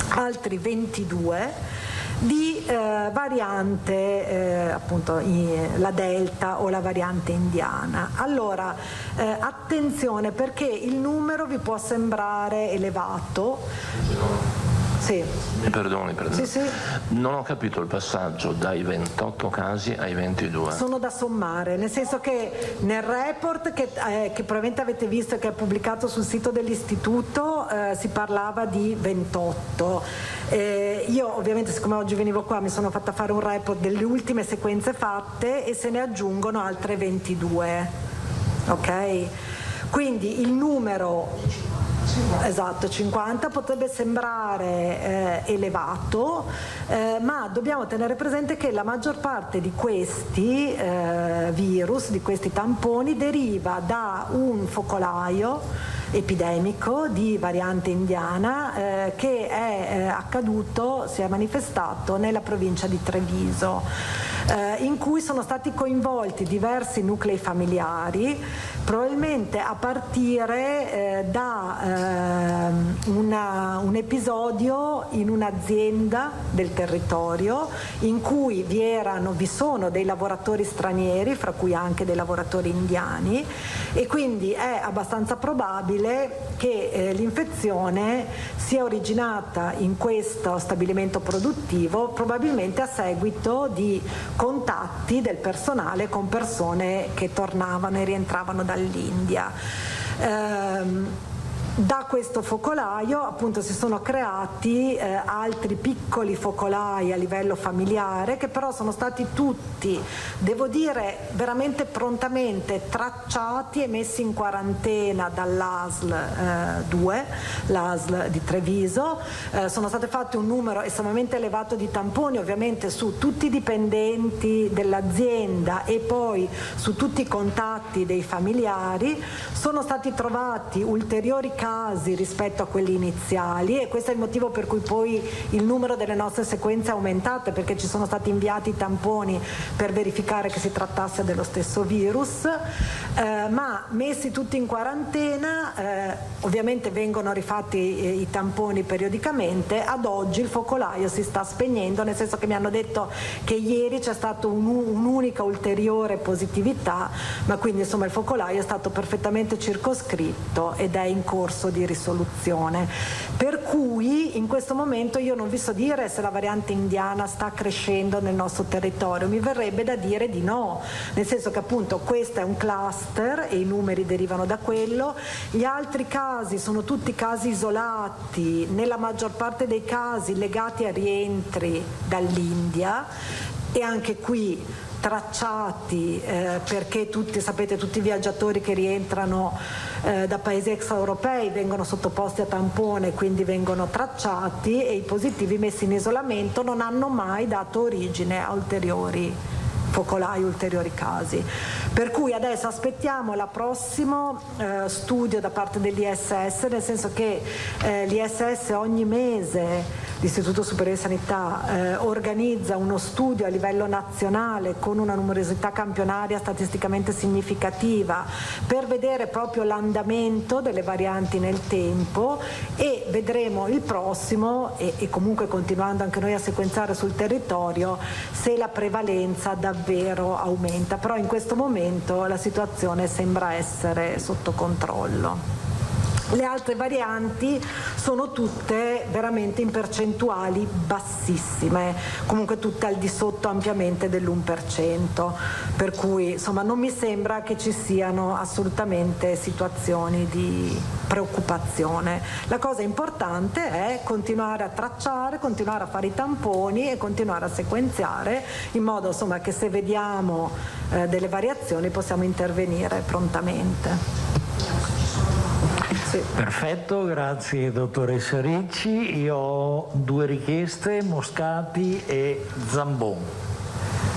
altri 22 di variante appunto la Delta o la variante indiana. Allora attenzione, perché il numero vi può sembrare elevato. Sì. Perdoni. Sì. Non ho capito il passaggio dai 28 casi ai 22. Sono da sommare, nel senso che nel report che probabilmente avete visto e che è pubblicato sul sito dell'istituto si parlava di 28. Io ovviamente, siccome oggi venivo qua, mi sono fatta fare un report delle ultime sequenze fatte e se ne aggiungono altre 22. Ok? Quindi il numero esatto, 50 potrebbe sembrare elevato, ma dobbiamo tenere presente che la maggior parte di questi virus, di questi tamponi, deriva da un focolaio epidemico di variante indiana che è accaduto, si è manifestato nella provincia di Treviso, in cui sono stati coinvolti diversi nuclei familiari, probabilmente a partire da un episodio in un'azienda del territorio in cui vi sono dei lavoratori stranieri, fra cui anche dei lavoratori indiani, e quindi è abbastanza probabile che l'infezione sia originata in questo stabilimento produttivo, probabilmente a seguito di contatti del personale con persone che tornavano e rientravano dall'India. Da questo focolaio appunto si sono creati altri piccoli focolai a livello familiare, che però sono stati tutti, devo dire veramente prontamente, tracciati e messi in quarantena dall'ASL 2, l'ASL di Treviso. Sono state fatte un numero estremamente elevato di tamponi, ovviamente su tutti i dipendenti dell'azienda e poi su tutti i contatti dei familiari. Sono stati trovati ulteriori casi rispetto a quelli iniziali, e questo è il motivo per cui poi il numero delle nostre sequenze è aumentato, perché ci sono stati inviati i tamponi per verificare che si trattasse dello stesso virus, ma messi tutti in quarantena, ovviamente vengono rifatti i tamponi periodicamente. Ad oggi il focolaio si sta spegnendo, nel senso che mi hanno detto che ieri c'è stata un'unica ulteriore positività, ma quindi insomma il focolaio è stato perfettamente circoscritto ed è in corso di risoluzione, per cui in questo momento io non vi so dire se la variante indiana sta crescendo nel nostro territorio, mi verrebbe da dire di no, nel senso che appunto questo è un cluster e i numeri derivano da quello. Gli altri casi sono tutti casi isolati, nella maggior parte dei casi legati a rientri dall'India, e anche qui tracciati perché tutti i viaggiatori che rientrano da paesi extraeuropei vengono sottoposti a tampone, quindi vengono tracciati, e i positivi messi in isolamento non hanno mai dato origine a ulteriori focolai, ulteriori casi. Per cui adesso aspettiamo il prossimo studio da parte dell'ISS, nel senso che l'ISS ogni mese, l'Istituto Superiore di Sanità, organizza uno studio a livello nazionale con una numerosità campionaria statisticamente significativa per vedere proprio l'andamento delle varianti nel tempo, e vedremo il prossimo, e comunque continuando anche noi a sequenziare sul territorio, se la prevalenza davvero aumenta. Però in questo momento la situazione sembra essere sotto controllo. Le altre varianti sono tutte veramente in percentuali bassissime, comunque tutte al di sotto ampiamente dell'1%, per cui insomma non mi sembra che ci siano assolutamente situazioni di preoccupazione. La cosa importante è continuare a tracciare, continuare a fare i tamponi e continuare a sequenziare, in modo insomma che se vediamo delle variazioni possiamo intervenire prontamente. Sì. Perfetto, grazie dottoressa Ricci. Io ho 2 richieste, Moscati e Zambon.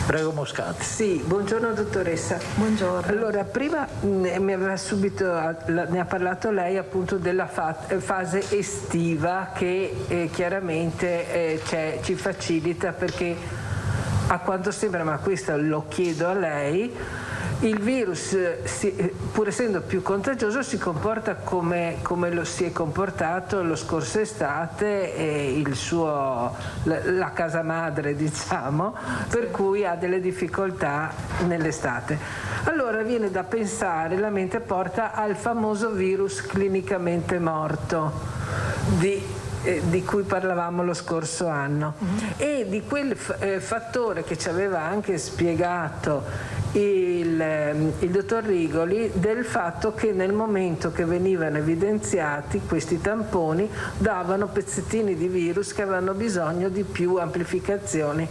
Prego Moscati. Sì, buongiorno dottoressa. Buongiorno. Allora, prima ne ha parlato lei appunto della fase estiva che chiaramente ci facilita, perché a quanto sembra, ma questo lo chiedo a lei, il virus, pur essendo più contagioso, si comporta come lo si è comportato lo scorso estate e la casa madre, diciamo, per cui ha delle difficoltà nell'estate. Allora viene da pensare, la mente porta al famoso virus clinicamente morto di cui parlavamo lo scorso anno, e di quel fattore che ci aveva anche spiegato il dottor Rigoli, del fatto che nel momento che venivano evidenziati questi tamponi davano pezzettini di virus che avevano bisogno di più amplificazioni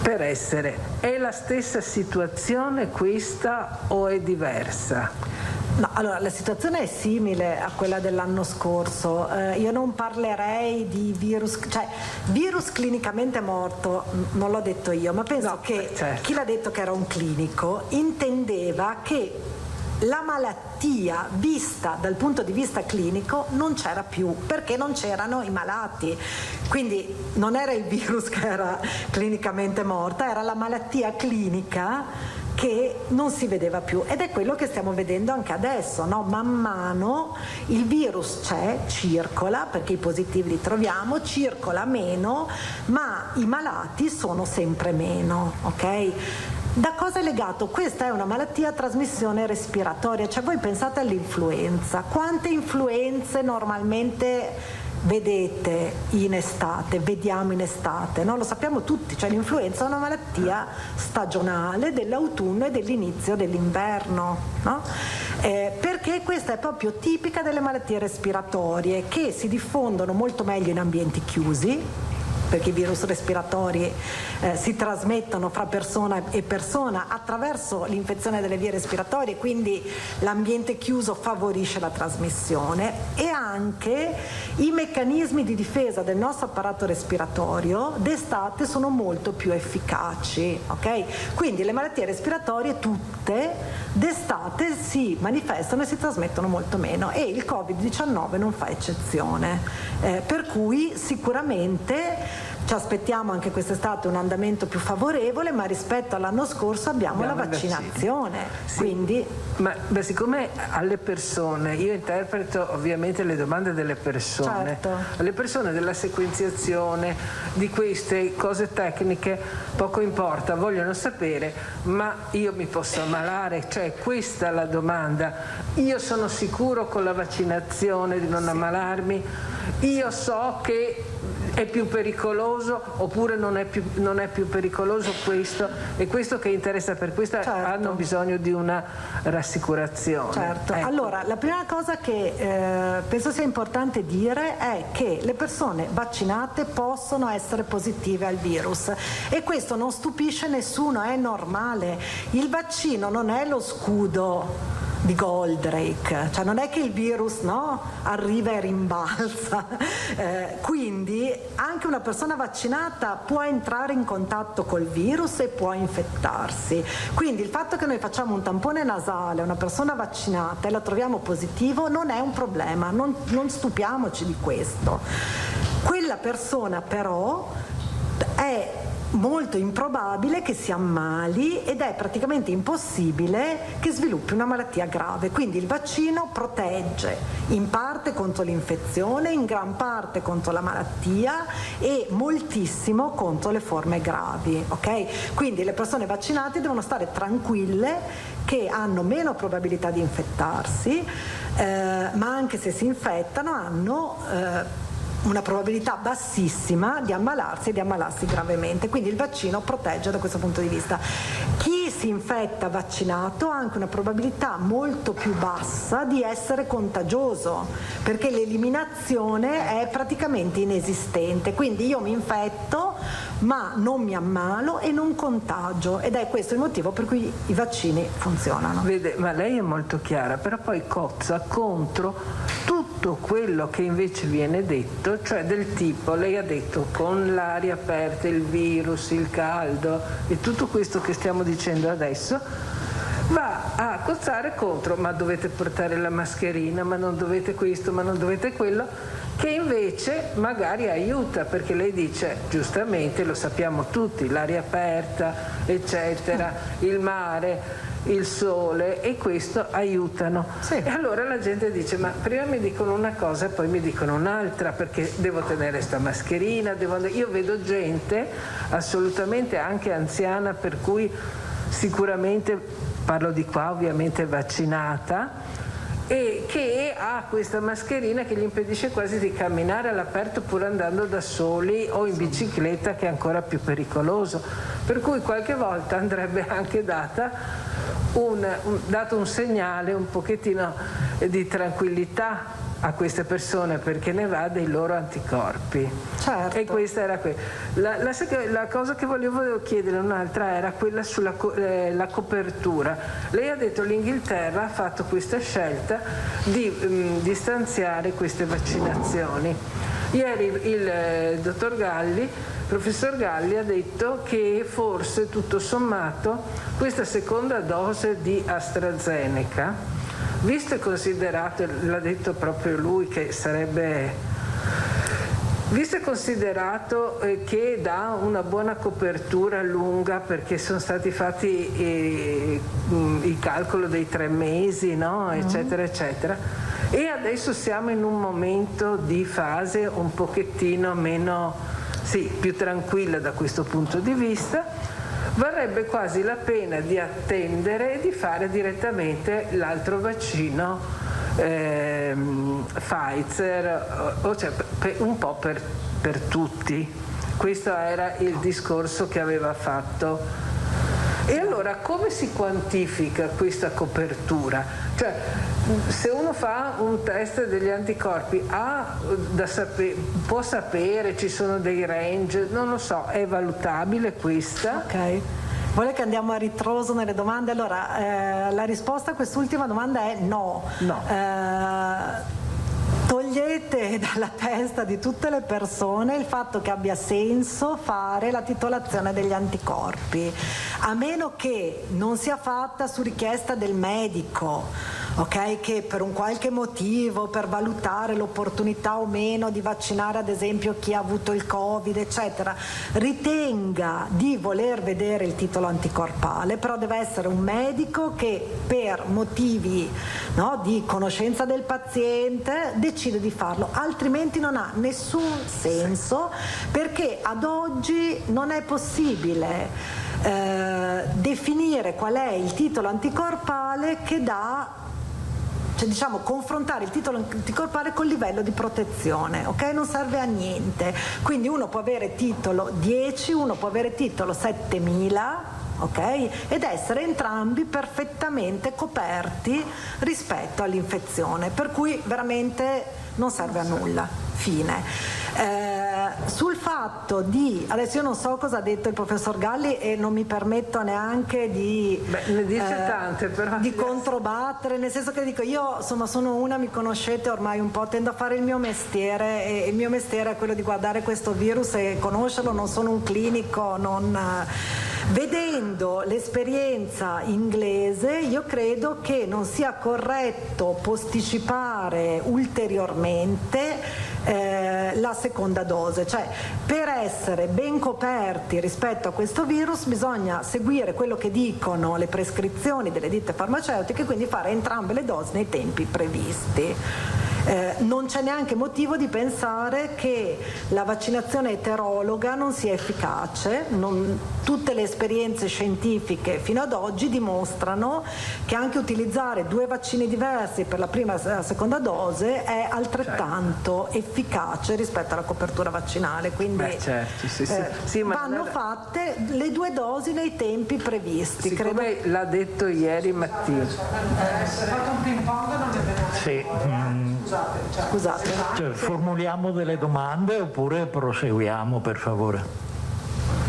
per essere. È la stessa situazione questa o è diversa? No, allora la situazione è simile a quella dell'anno scorso. Io non parlerei di virus clinicamente morto, non l'ho detto io, ma penso che certo, chi l'ha detto che era un clinico intendeva che la malattia vista dal punto di vista clinico non c'era più, perché non c'erano i malati. Quindi non era il virus che era clinicamente morta, era la malattia clinica che non si vedeva più, ed è quello che stiamo vedendo anche adesso, no? Man mano il virus c'è, circola, perché i positivi li troviamo, circola meno, ma i malati sono sempre meno, ok? Da cosa è legato? Questa è una malattia a trasmissione respiratoria, cioè voi pensate all'influenza, quante influenze normalmente vedete in estate, vediamo in estate, no? Lo sappiamo tutti, cioè l'influenza è una malattia stagionale dell'autunno e dell'inizio dell'inverno, no? Perché questa è proprio tipica delle malattie respiratorie, che si diffondono molto meglio in ambienti chiusi, perché i virus respiratori si trasmettono fra persona e persona attraverso l'infezione delle vie respiratorie, quindi l'ambiente chiuso favorisce la trasmissione, e anche i meccanismi di difesa del nostro apparato respiratorio d'estate sono molto più efficaci, ok? Quindi le malattie respiratorie tutte d'estate si manifestano e si trasmettono molto meno, e il Covid-19 non fa eccezione, per cui sicuramente ci aspettiamo anche quest'estate un andamento più favorevole, ma rispetto all'anno scorso abbiamo la vaccinazione. Sì, quindi... ma siccome alle persone, io interpreto ovviamente le domande delle persone, certo, alle persone della sequenziazione, di queste cose tecniche poco importa, vogliono sapere: ma io mi posso ammalare? Cioè, questa è la domanda. Io sono sicuro con la vaccinazione di non ammalarmi? Io so che è più pericoloso oppure non è più pericoloso questo? È questo che interessa, per questo certo, hanno bisogno di una rassicurazione. Certo, ecco. Allora la prima cosa che penso sia importante dire è che le persone vaccinate possono essere positive al virus, e questo non stupisce nessuno, è normale. Il vaccino non è lo scudo di Goldrake, cioè non è che il virus, no, arriva e rimbalza, quindi anche una persona vaccinata può entrare in contatto col virus e può infettarsi. Quindi il fatto che noi facciamo un tampone nasale a una persona vaccinata e la troviamo positivo non è un problema, non stupiamoci di questo. Quella persona però è molto improbabile che si ammali ed è praticamente impossibile che sviluppi una malattia grave. Quindi il vaccino protegge in parte contro l'infezione, in gran parte contro la malattia e moltissimo contro le forme gravi, ok? Quindi le persone vaccinate devono stare tranquille che hanno meno probabilità di infettarsi, ma anche se si infettano hanno una probabilità bassissima di ammalarsi e di ammalarsi gravemente, quindi il vaccino protegge da questo punto di vista. Chi si infetta vaccinato ha anche una probabilità molto più bassa di essere contagioso, perché l'eliminazione è praticamente inesistente, quindi io mi infetto ma non mi ammalo e non contagio, ed è questo il motivo per cui i vaccini funzionano. Vede, ma lei è molto chiara, però poi cozza contro tutto quello che invece viene detto, cioè del tipo, lei ha detto con l'aria aperta, il virus, il caldo e tutto questo che stiamo dicendo adesso va a cozzare contro, ma dovete portare la mascherina, ma non dovete questo, ma non dovete quello, che invece magari aiuta, perché lei dice giustamente, lo sappiamo tutti, l'aria aperta eccetera, il mare, il sole, e questo aiutano. Sì. E allora la gente dice, ma prima mi dicono una cosa e poi mi dicono un'altra, perché devo tenere sta mascherina, io vedo gente assolutamente anche anziana, per cui sicuramente, parlo di qua ovviamente vaccinata, e che ha questa mascherina che gli impedisce quasi di camminare all'aperto pur andando da soli o in bicicletta, che è ancora più pericoloso, per cui qualche volta andrebbe anche dato un segnale un pochettino di tranquillità a queste persone, perché ne va dei loro anticorpi. Certo. E questa era la cosa che volevo chiedere, un'altra era quella sulla la copertura. Lei ha detto l'Inghilterra ha fatto questa scelta di distanziare queste vaccinazioni. Ieri il professor Galli ha detto che forse tutto sommato questa seconda dose di AstraZeneca, visto e considerato, l'ha detto proprio lui, che sarebbe, visto e considerato che dà una buona copertura lunga, perché sono stati fatti il calcolo dei 3 mesi, no? Eccetera eccetera, e adesso siamo in un momento di fase un pochettino meno, sì, più tranquilla da questo punto di vista. Varrebbe quasi la pena di attendere e di fare direttamente l'altro vaccino Pfizer, cioè un po' per tutti. Questo era il discorso che aveva fatto. E allora come si quantifica questa copertura? Cioè, se uno fa un test degli anticorpi può sapere, ci sono dei range, non lo so, è valutabile questa? Ok. Vuole che andiamo a ritroso nelle domande? Allora, la risposta a quest'ultima domanda è no. Togliete dalla testa di tutte le persone il fatto che abbia senso fare la titolazione degli anticorpi, a meno che non sia fatta su richiesta del medico, ok? Che per un qualche motivo, per valutare l'opportunità o meno di vaccinare ad esempio chi ha avuto il Covid, eccetera, ritenga di voler vedere il titolo anticorpale, però deve essere un medico che per motivi, no, di conoscenza del paziente decide di farlo, altrimenti non ha nessun senso, perché ad oggi non è possibile definire qual è il titolo anticorpale che dà, cioè diciamo confrontare il titolo anticorpale col livello di protezione, ok? Non serve a niente. Quindi uno può avere titolo 10, uno può avere titolo 7000, ok? Ed essere entrambi perfettamente coperti rispetto all'infezione, per cui veramente non serve a nulla. Fine. Sul fatto di, adesso io non so cosa ha detto il professor Galli e non mi permetto neanche di, ne dice tante, però di controbattere, nel senso che dico, io insomma sono una, mi conoscete ormai un po', tendo a fare il mio mestiere e il mio mestiere è quello di guardare questo virus e conoscerlo, non sono un clinico, vedendo l'esperienza inglese io credo che non sia corretto posticipare ulteriormente la seconda dose. Cioè, per essere ben coperti rispetto a questo virus bisogna seguire quello che dicono le prescrizioni delle ditte farmaceutiche, quindi fare entrambe le dosi nei tempi previsti. Non c'è neanche motivo di pensare che la vaccinazione eterologa non sia efficace. Tutte le esperienze scientifiche fino ad oggi dimostrano che anche utilizzare 2 vaccini diversi per la prima e la seconda dose è altrettanto efficace rispetto alla copertura vaccinale. Quindi vanno fatte le 2 dosi nei tempi previsti. Come l'ha detto ieri Mattia. Fatto un ping pong, non è venuto. Sì. Scusate. Cioè, formuliamo delle domande oppure proseguiamo, per favore?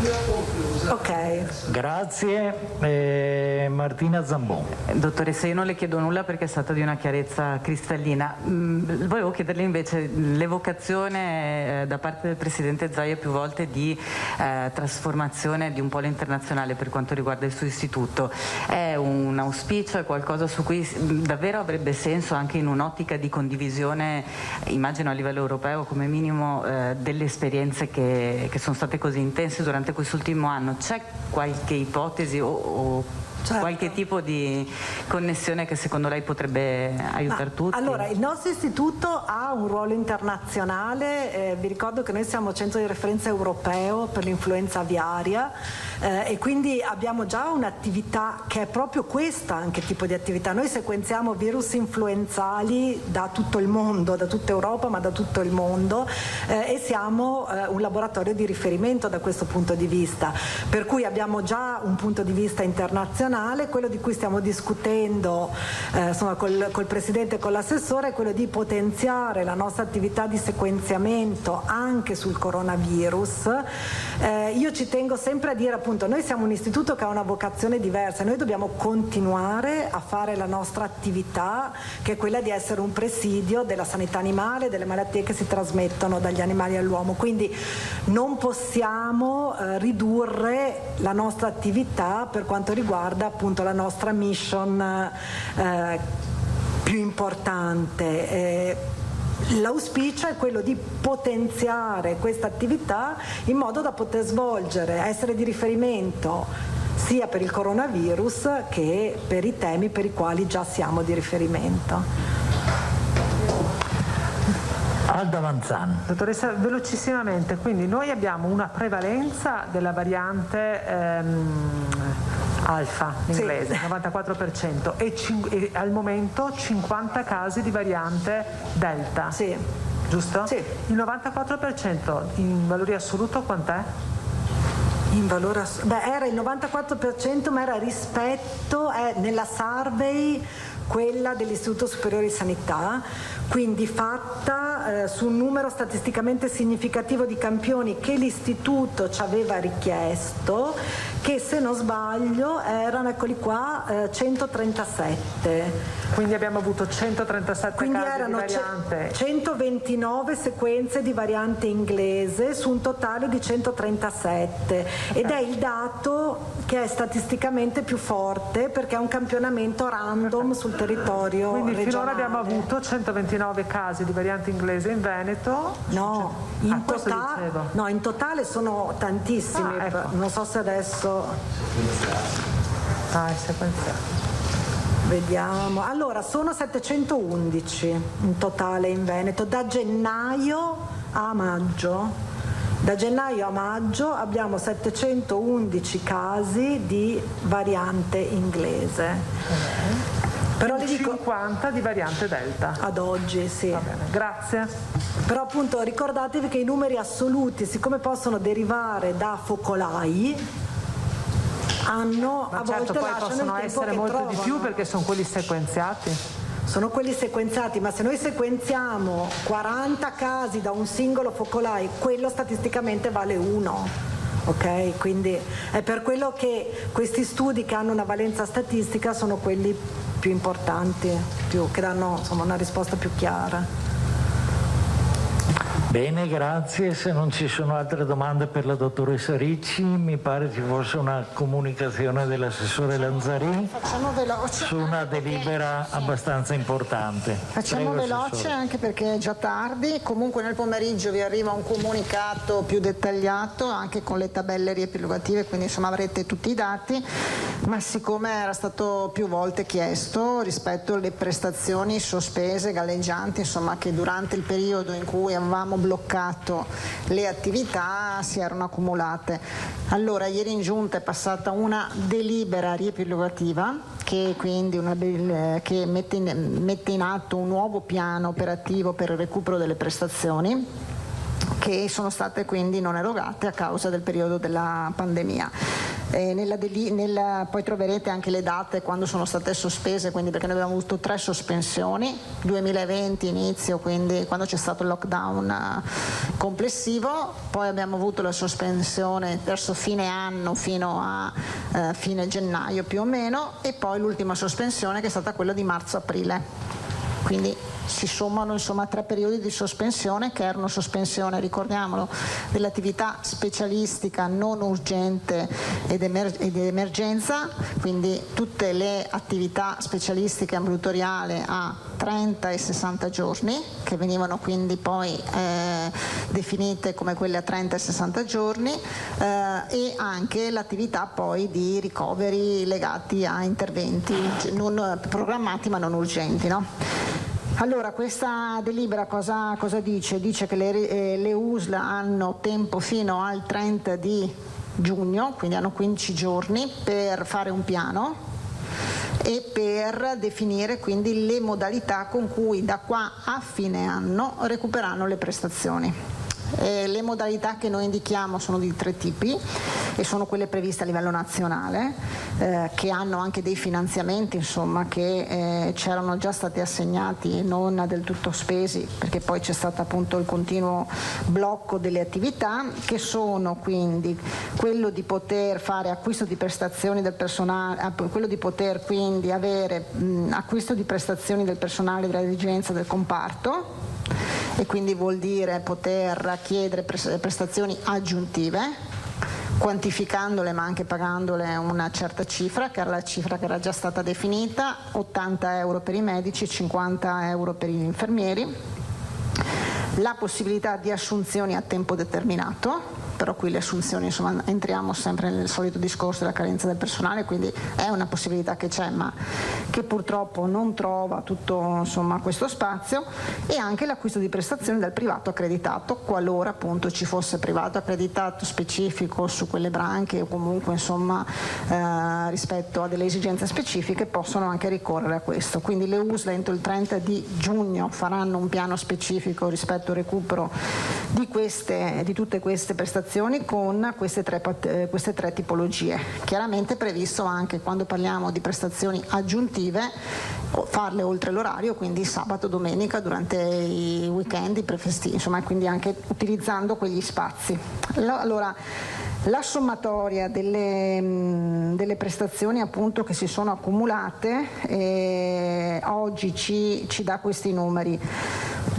Io ho concluso. Ok. Grazie. Martina Zambon. Dottoressa, io non le chiedo nulla perché è stata di una chiarezza cristallina. Volevo chiederle invece l'evocazione da parte del Presidente Zaia più volte di trasformazione di un polo internazionale per quanto riguarda il suo istituto. È un auspicio, è qualcosa su cui davvero avrebbe senso anche in un'ottica di condivisione, immagino a livello europeo come minimo, delle esperienze che sono state così intense durante quest'ultimo anno. C'è qualche ipotesi o Certo. Qualche tipo di connessione che secondo lei potrebbe aiutare tutti? Allora, il nostro istituto ha un ruolo internazionale, vi ricordo che noi siamo centro di referenza europeo per l'influenza aviaria e quindi abbiamo già un'attività che è proprio questa anche tipo di attività. Noi sequenziamo virus influenzali da tutto il mondo, da tutta Europa ma da tutto il mondo e siamo un laboratorio di riferimento da questo punto di vista, per cui abbiamo già un punto di vista internazionale. Quello di cui stiamo discutendo insomma, col Presidente e con l'Assessore è quello di potenziare la nostra attività di sequenziamento anche sul coronavirus. Io ci tengo sempre a dire, appunto, noi siamo un istituto che ha una vocazione diversa, noi dobbiamo continuare a fare la nostra attività, che è quella di essere un presidio della sanità animale, delle malattie che si trasmettono dagli animali all'uomo, quindi non possiamo ridurre la nostra attività per quanto riguarda appunto la nostra mission più importante. L'auspicio è quello di potenziare questa attività in modo da poter svolgere, essere di riferimento sia per il coronavirus che per i temi per i quali già siamo di riferimento. Alda Manzan. Dottoressa, velocissimamente, quindi noi abbiamo una prevalenza della variante alfa in inglese, sì. 94% e al momento 50 casi di variante delta, sì. Giusto? Sì. Il 94% in valore assoluto quant'è? In valore era il 94%, ma era rispetto nella survey quella dell'Istituto Superiore di Sanità, quindi fatta su un numero statisticamente significativo di campioni che l'Istituto ci aveva richiesto, che se non sbaglio erano, eccoli qua, 137. Quindi abbiamo avuto 137 quindi casi erano di variante. 129 sequenze di variante inglese su un totale di 137 ed è il dato che è statisticamente più forte perché è un campionamento random sul territorio quindi regionale. Finora abbiamo avuto 129 casi di variante inglese in Veneto. No, in totale sono tantissimi, ecco. Non so se adesso è sequenziato. Vediamo, allora sono 711 in totale in Veneto da gennaio a maggio. Da gennaio a maggio abbiamo 711 casi di variante inglese. Però le dico 50 di variante delta. ad oggi, sì. Va bene, grazie. Però appunto ricordatevi che i numeri assoluti, siccome possono derivare da focolai, hanno Ma a certo, volte poi lasciano possono il tempo essere che molto trovano. di più perché sono quelli sequenziati. Sono quelli sequenziati, ma se noi sequenziamo 40 casi da un singolo focolai, quello statisticamente vale 1. Ok? Quindi è per quello che questi studi che hanno una valenza statistica sono quelli più importanti, che danno insomma una risposta più chiara. Bene, grazie. Se non ci sono altre domande per la dottoressa Ricci, mi pare ci fosse una comunicazione dell'assessore Lanzarin su una delibera abbastanza importante. Facciamo veloce anche perché è già tardi. Comunque nel pomeriggio vi arriva un comunicato più dettagliato anche con le tabelle riepilogative, quindi insomma avrete tutti i dati, ma siccome era stato più volte chiesto rispetto alle prestazioni sospese, galleggianti, insomma, che durante il periodo in cui avevamo bloccato le attività si erano accumulate. Allora ieri in giunta è passata una delibera riepilogativa che quindi che mette in atto un nuovo piano operativo per il recupero delle prestazioni che sono state quindi non erogate a causa del periodo della pandemia. Poi troverete anche le date quando sono state sospese, quindi perché noi abbiamo avuto 3 sospensioni, 2020 inizio, quindi quando c'è stato il lockdown complessivo, poi abbiamo avuto la sospensione verso fine anno fino a fine gennaio più o meno, e poi l'ultima sospensione che è stata quella di marzo-aprile. Quindi si sommano insomma 3 periodi di sospensione che erano sospensione, ricordiamolo, dell'attività specialistica non urgente ed emergenza, quindi tutte le attività specialistiche ambulatoriali a 30 e 60 giorni, che venivano quindi poi definite come quelle a 30 e 60 giorni, e anche l'attività poi di ricoveri legati a interventi non programmati ma non urgenti, no? Allora, questa delibera cosa dice? Dice che le USL hanno tempo fino al 30 di giugno, quindi hanno 15 giorni per fare un piano e per definire quindi le modalità con cui da qua a fine anno recuperanno le prestazioni. Le modalità che noi indichiamo sono di 3 tipi e sono quelle previste a livello nazionale, che hanno anche dei finanziamenti insomma, che c'erano già stati assegnati, non del tutto spesi, perché poi c'è stato appunto il continuo blocco delle attività, che sono quindi quello di poter fare acquisto di prestazioni del personale, quello di poter quindi avere acquisto di prestazioni del personale della dirigenza del comparto, e quindi vuol dire poter chiedere prestazioni aggiuntive, quantificandole ma anche pagandole una certa cifra, che era la cifra che era già stata definita, 80 euro per i medici, 50 euro per gli infermieri, la possibilità di assunzioni a tempo determinato, però qui le assunzioni insomma entriamo sempre nel solito discorso della carenza del personale, quindi è una possibilità che c'è ma che purtroppo non trova tutto insomma questo spazio, e anche l'acquisto di prestazioni dal privato accreditato, qualora appunto ci fosse privato accreditato specifico su quelle branche o comunque insomma rispetto a delle esigenze specifiche possono anche ricorrere a questo. Quindi le USL entro il 30 di giugno faranno un piano specifico rispetto al recupero di tutte queste prestazioni con queste tre tipologie. Chiaramente previsto anche, quando parliamo di prestazioni aggiuntive, farle oltre l'orario, quindi sabato, domenica, durante i weekend, i prefestivi, insomma, quindi anche utilizzando quegli spazi. Allora, la sommatoria delle prestazioni appunto che si sono accumulate oggi ci dà questi numeri: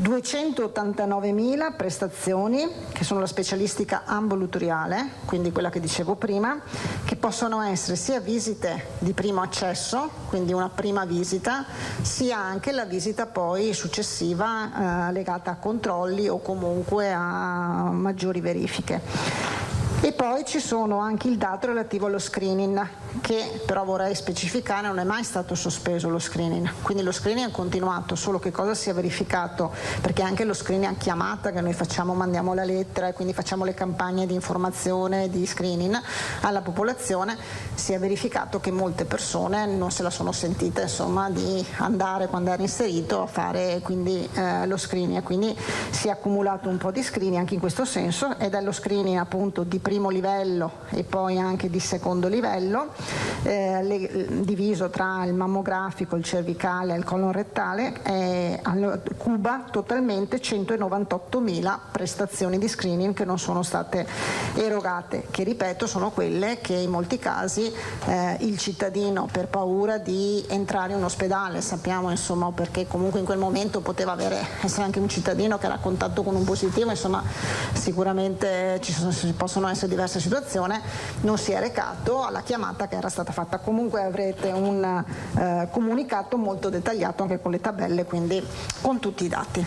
289.000 prestazioni che sono la specialistica ambulatoriale, quindi quella che dicevo prima, che possono essere sia visite di primo accesso, quindi una prima visita, sia anche la visita poi successiva legata a controlli o comunque a maggiori verifiche. E poi ci sono anche il dato relativo allo screening, che però vorrei specificare non è mai stato sospeso lo screening, quindi lo screening è continuato, solo che cosa si è verificato, perché anche lo screening a chiamata che noi facciamo, mandiamo la lettera e quindi facciamo le campagne di informazione, di screening alla popolazione, si è verificato che molte persone non se la sono sentita insomma di andare quando era inserito a fare quindi lo screening, e quindi si è accumulato un po' di screening anche in questo senso, ed è lo screening appunto di primo livello e poi anche di secondo livello, diviso tra il mammografico, il cervicale e il colon rettale, cuba totalmente 198.000 prestazioni di screening che non sono state erogate, che ripeto sono quelle che in molti casi il cittadino, per paura di entrare in ospedale, sappiamo insomma, perché comunque in quel momento poteva essere anche un cittadino che era a contatto con un positivo, insomma sicuramente ci possono essere diverse situazioni, non si è recato alla chiamata che era stata fatta. Comunque avrete un comunicato molto dettagliato anche con le tabelle, quindi con tutti i dati.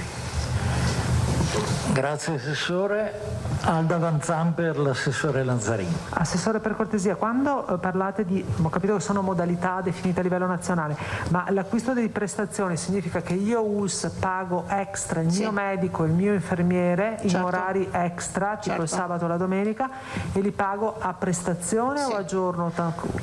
Grazie Assessore. Alda Vanzan per l'assessore Lanzarin. Assessore, per cortesia, quando parlate di, ho capito che sono modalità definite a livello nazionale, ma l'acquisto di prestazioni significa che io US pago extra il mio medico, il mio infermiere in orari extra, tipo il sabato o la domenica, e li pago a prestazione o a giorno?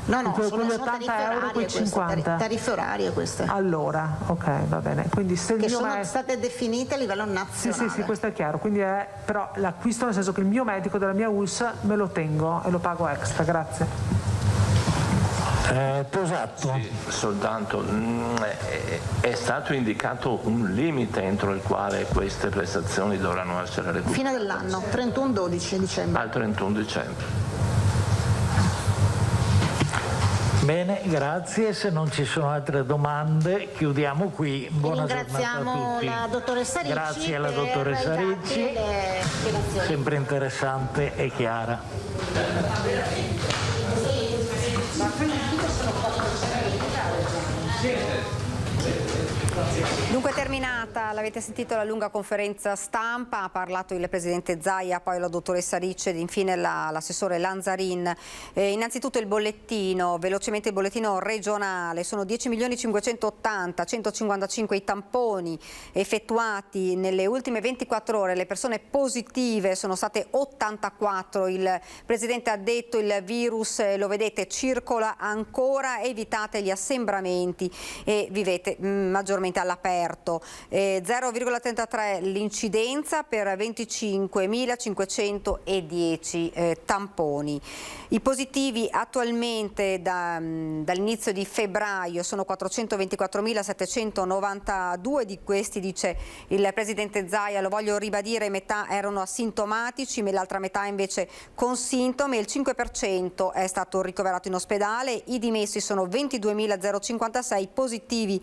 No, sono 80 euro quei 50? Tariffe orarie queste. Allora, ok, va bene. Quindi se il che mio sono state definite a livello nazionale. Sì, questo è chiaro, quindi però l'acquisto nel senso che il mio medico della mia US me lo tengo e lo pago extra, grazie. Tosatto. Sì, soltanto è stato indicato un limite entro il quale queste prestazioni dovranno essere recuperate. Fine dell'anno, 31-12 dicembre. Al 31 dicembre. Bene, grazie. Se non ci sono altre domande, chiudiamo qui. Buona giornata a tutti. La dottoressa Ricci. Grazie alla dottoressa Ricci, sempre interessante e chiara. Dunque è terminata, l'avete sentito, la lunga conferenza stampa, ha parlato il presidente Zaia, poi la dottoressa Ricci ed infine l'assessore Lanzarin. Innanzitutto il bollettino, velocemente il bollettino regionale, sono 10.580.155 i tamponi effettuati nelle ultime 24 ore, le persone positive sono state 84, il presidente ha detto il virus, lo vedete, circola ancora, evitate gli assembramenti e vivete maggiormente all'aperto. 0,33 l'incidenza per 25.510 tamponi. I positivi attualmente dall'inizio di febbraio sono 424.792, di questi, dice il presidente Zaia, lo voglio ribadire, metà erano asintomatici, l'altra metà invece con sintomi, il 5% è stato ricoverato in ospedale, i dimessi sono 22.056, positivi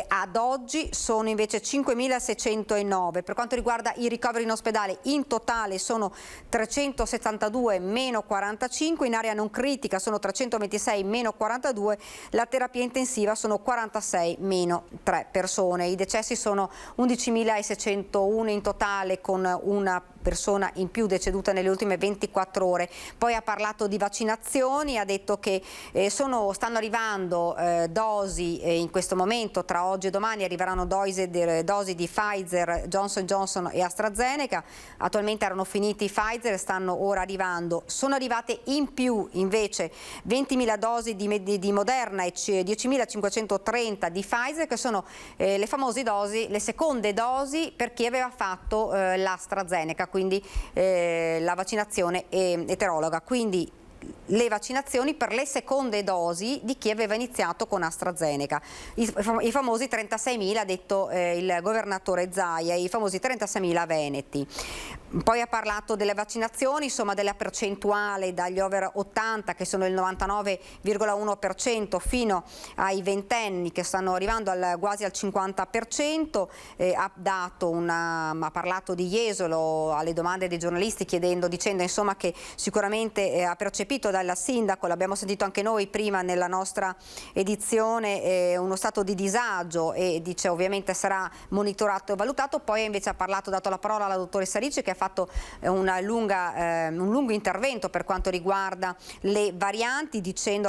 ad oggi sono invece 5.609. Per quanto riguarda i ricoveri in ospedale, in totale sono 372 meno 45, in area non critica sono 326 meno 42, la terapia intensiva sono 46 meno 3 persone. I decessi sono 11.601 in totale, con una persona in più deceduta nelle ultime 24 ore. Poi ha parlato di vaccinazioni, ha detto che stanno arrivando dosi in questo momento, tra oggi e domani arriveranno dosi di Pfizer, Johnson & Johnson e AstraZeneca. Attualmente erano finiti i Pfizer, stanno ora arrivando. Sono arrivate in più invece 20.000 dosi di Moderna e 10.530 di Pfizer, che sono le famose dosi, le seconde dosi per chi aveva fatto l'AstraZeneca, quindi la vaccinazione eterologa, quindi le vaccinazioni per le seconde dosi di chi aveva iniziato con AstraZeneca, i famosi 36.000, ha detto il governatore Zaia, i famosi 36.000 veneti. Poi ha parlato delle vaccinazioni, insomma della percentuale dagli over 80 che sono il 99,1% fino ai ventenni che stanno arrivando quasi al 50%, ha parlato di Jesolo alle domande dei giornalisti dicendo insomma che sicuramente ha percepito dal sindaco, l'abbiamo sentito anche noi prima nella nostra edizione, uno stato di disagio, e dice ovviamente sarà monitorato e valutato. Poi invece ha dato la parola alla dottoressa Ricci, che ha fatto un lungo intervento per quanto riguarda le varianti,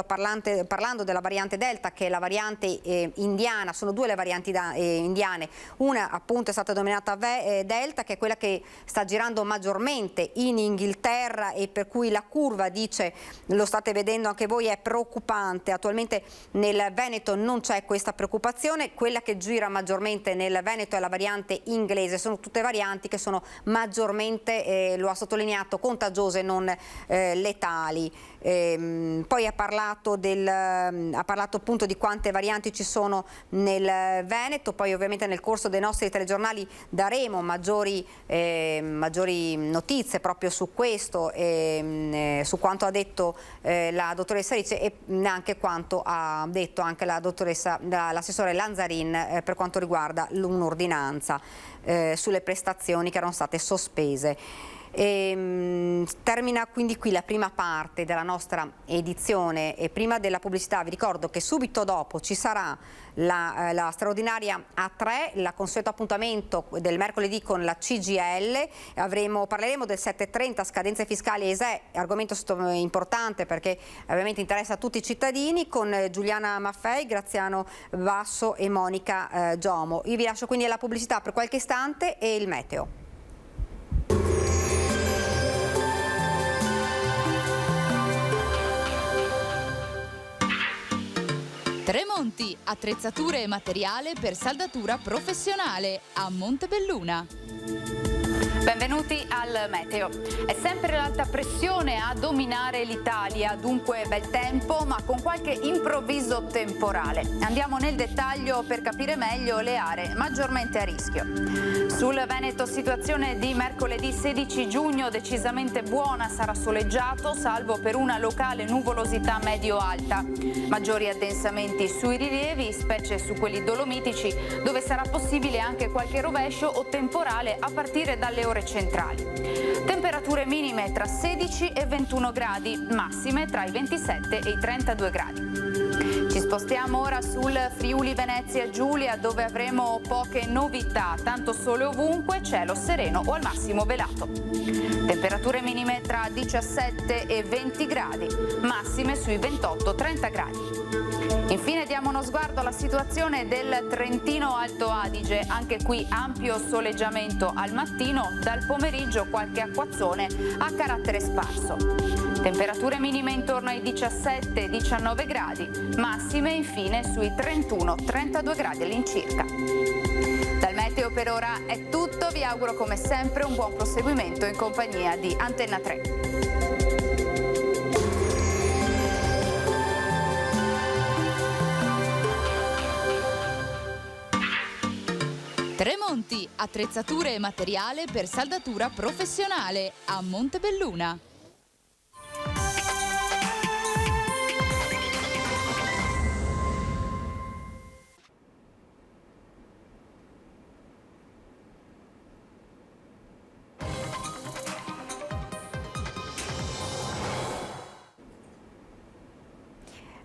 parlando della variante Delta, che è la variante indiana. Sono due le varianti indiane, una appunto è stata denominata Delta, che è quella che sta girando maggiormente in Inghilterra e per cui la curva, dice, lo state vedendo anche voi, è preoccupante. Attualmente nel Veneto non c'è questa preoccupazione, quella che gira maggiormente nel Veneto è la variante inglese. Sono tutte varianti che sono maggiormente, lo ha sottolineato, contagiose, non letali. Poi ha parlato appunto di quante varianti ci sono nel Veneto, poi ovviamente nel corso dei nostri telegiornali daremo maggiori notizie proprio su questo, su quanto ha detto la dottoressa Ricci e anche quanto ha detto anche l'assessore Lanzarin per quanto riguarda un'ordinanza sulle prestazioni che erano state sospese. Termina quindi qui la prima parte della nostra edizione e prima della pubblicità vi ricordo che subito dopo ci sarà la straordinaria A3, il consueto appuntamento del mercoledì con la CGIL, parleremo del 730 scadenze fiscali ESE, argomento importante perché ovviamente interessa a tutti i cittadini, con Giuliana Maffei, Graziano Basso e Monica Giomo. Io vi lascio quindi alla pubblicità per qualche istante e il meteo. Tremonti, attrezzature e materiale per saldatura professionale a Montebelluna. Benvenuti al meteo. È sempre l'alta pressione a dominare l'Italia, dunque bel tempo ma con qualche improvviso temporale. Andiamo nel dettaglio per capire meglio le aree maggiormente a rischio. Sul Veneto situazione di mercoledì 16 giugno decisamente buona, sarà soleggiato salvo per una locale nuvolosità medio-alta. Maggiori addensamenti sui rilievi, specie su quelli dolomitici, dove sarà possibile anche qualche rovescio o temporale a partire dalle ore centrali. Temperature minime tra 16 e 21 gradi, massime tra i 27 e i 32 gradi. Ci spostiamo ora sul Friuli Venezia Giulia, dove avremo poche novità, tanto sole ovunque, cielo sereno o al massimo velato. Temperature minime tra 17 e 20 gradi, massime sui 28-30 gradi. Infine diamo uno sguardo alla situazione del Trentino Alto Adige, anche qui ampio soleggiamento al mattino, dal pomeriggio qualche acquazzone a carattere sparso. Temperature minime intorno ai 17-19 gradi, massime infine sui 31-32 gradi all'incirca. Dal meteo per ora è tutto, vi auguro come sempre un buon proseguimento in compagnia di Antenna 3. Tremonti, attrezzature e materiale per saldatura professionale a Montebelluna.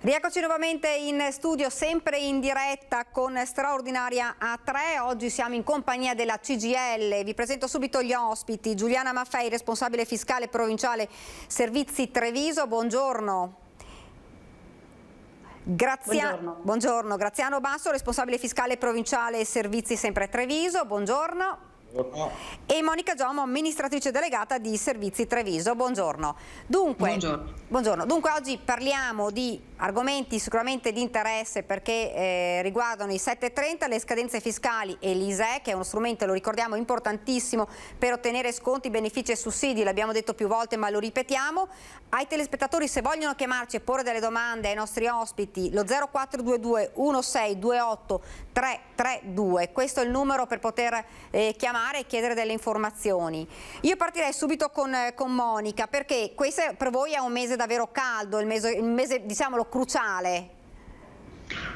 Rieccoci nuovamente in studio, sempre in diretta con straordinaria A3. Oggi siamo in compagnia della CGIL. Vi presento subito gli ospiti. Giuliana Maffei, responsabile fiscale provinciale Servizi Treviso. Buongiorno. Buongiorno. Graziano Basso, responsabile fiscale provinciale Servizi sempre Treviso. Buongiorno. E Monica Giomo, amministratrice delegata di Servizi Treviso. Buongiorno. Buongiorno. Dunque oggi parliamo di argomenti sicuramente di interesse perché riguardano i 730, le scadenze fiscali e l'ISEE, che è uno strumento, lo ricordiamo, importantissimo per ottenere sconti, benefici e sussidi. L'abbiamo detto più volte ma lo ripetiamo. Ai telespettatori, se vogliono chiamarci e porre delle domande ai nostri ospiti, lo 0422 1628 332, questo è il numero per poter chiamare e chiedere delle informazioni. Io partirei subito con Monica, perché questo per voi è un mese davvero caldo, il mese diciamolo cruciale.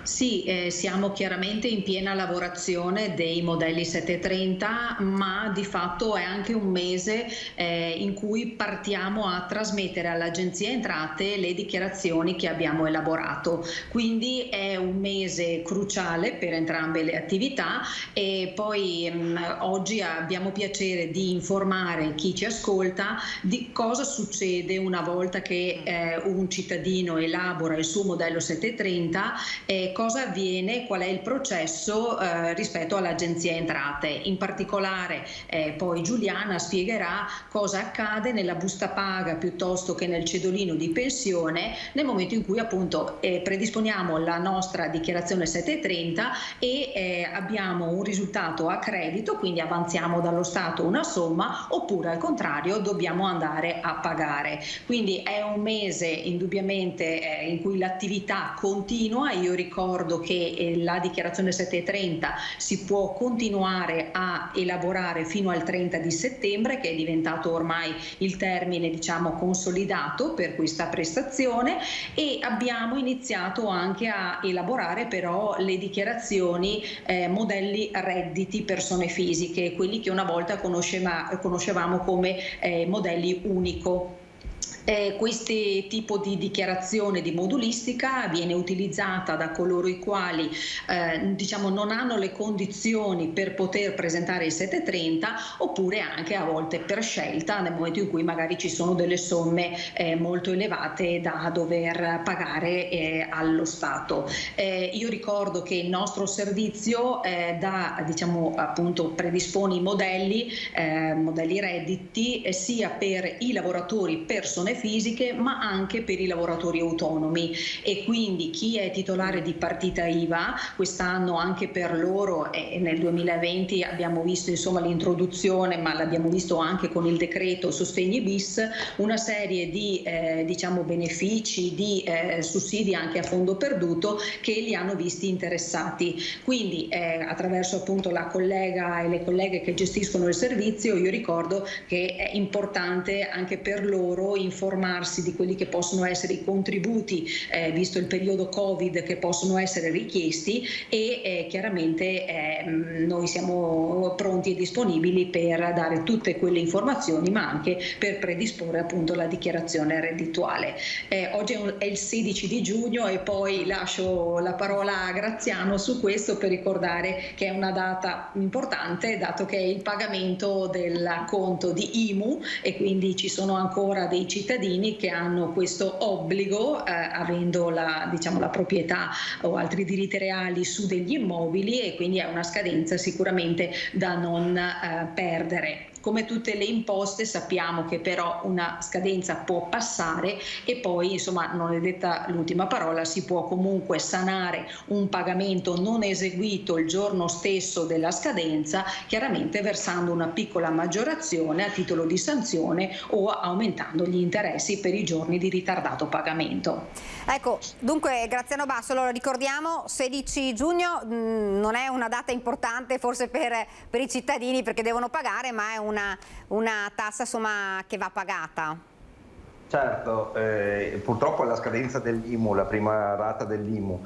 Sì, siamo chiaramente in piena lavorazione dei modelli 730, ma di fatto è anche un mese in cui partiamo a trasmettere all'Agenzia Entrate le dichiarazioni che abbiamo elaborato. Quindi è un mese cruciale per entrambe le attività e poi oggi abbiamo piacere di informare chi ci ascolta di cosa succede una volta che un cittadino elabora il suo modello 730 cosa avviene, qual è il processo rispetto all'Agenzia Entrate. In particolare poi Giuliana spiegherà cosa accade nella busta paga piuttosto che nel cedolino di pensione nel momento in cui appunto predisponiamo la nostra dichiarazione 730 e abbiamo un risultato a credito, quindi avanziamo dallo Stato una somma, oppure al contrario dobbiamo andare a pagare. Quindi è un mese indubbiamente in cui l'attività continua. Io ricordo che la dichiarazione 730 si può continuare a elaborare fino al 30 di settembre, che è diventato ormai il termine diciamo consolidato per questa prestazione, e abbiamo iniziato anche a elaborare però le dichiarazioni modelli redditi persone fisiche, quelli che una volta conoscevamo come modelli unico. Questo tipo di dichiarazione di modulistica viene utilizzata da coloro i quali diciamo non hanno le condizioni per poter presentare il 730, oppure anche a volte per scelta nel momento in cui magari ci sono delle somme molto elevate da dover pagare allo Stato. Io ricordo che il nostro servizio diciamo appunto predispone i modelli redditi sia per i lavoratori persone fisiche ma anche per i lavoratori autonomi, e quindi chi è titolare di partita IVA quest'anno anche per loro, nel 2020 abbiamo visto insomma l'introduzione, ma l'abbiamo visto anche con il decreto sostegni bis, una serie di diciamo benefici, di sussidi anche a fondo perduto che li hanno visti interessati. Quindi attraverso appunto la collega e le colleghe che gestiscono il servizio, io ricordo che è importante anche per loro informarsi di quelli che possono essere i contributi, visto il periodo Covid, che possono essere richiesti, e chiaramente noi siamo pronti e disponibili per dare tutte quelle informazioni, ma anche per predisporre appunto la dichiarazione reddituale. Oggi è il 16 di giugno e poi lascio la parola a Graziano su questo per ricordare che è una data importante, dato che è il pagamento del conto di IMU, e quindi ci sono ancora dei cittadini che hanno questo obbligo, avendo diciamo, la proprietà o altri diritti reali su degli immobili, e quindi è una scadenza sicuramente da non perdere. Come tutte le imposte sappiamo che però una scadenza può passare e poi insomma non è detta l'ultima parola, si può comunque sanare un pagamento non eseguito il giorno stesso della scadenza, chiaramente versando una piccola maggiorazione a titolo di sanzione o aumentando gli interessi per i giorni di ritardato pagamento. Ecco, dunque Graziano Basso, lo ricordiamo, 16 giugno non è una data importante forse per i cittadini perché devono pagare, ma è una tassa insomma che va pagata. Certo, purtroppo è la scadenza dell'IMU, la prima rata dell'IMU.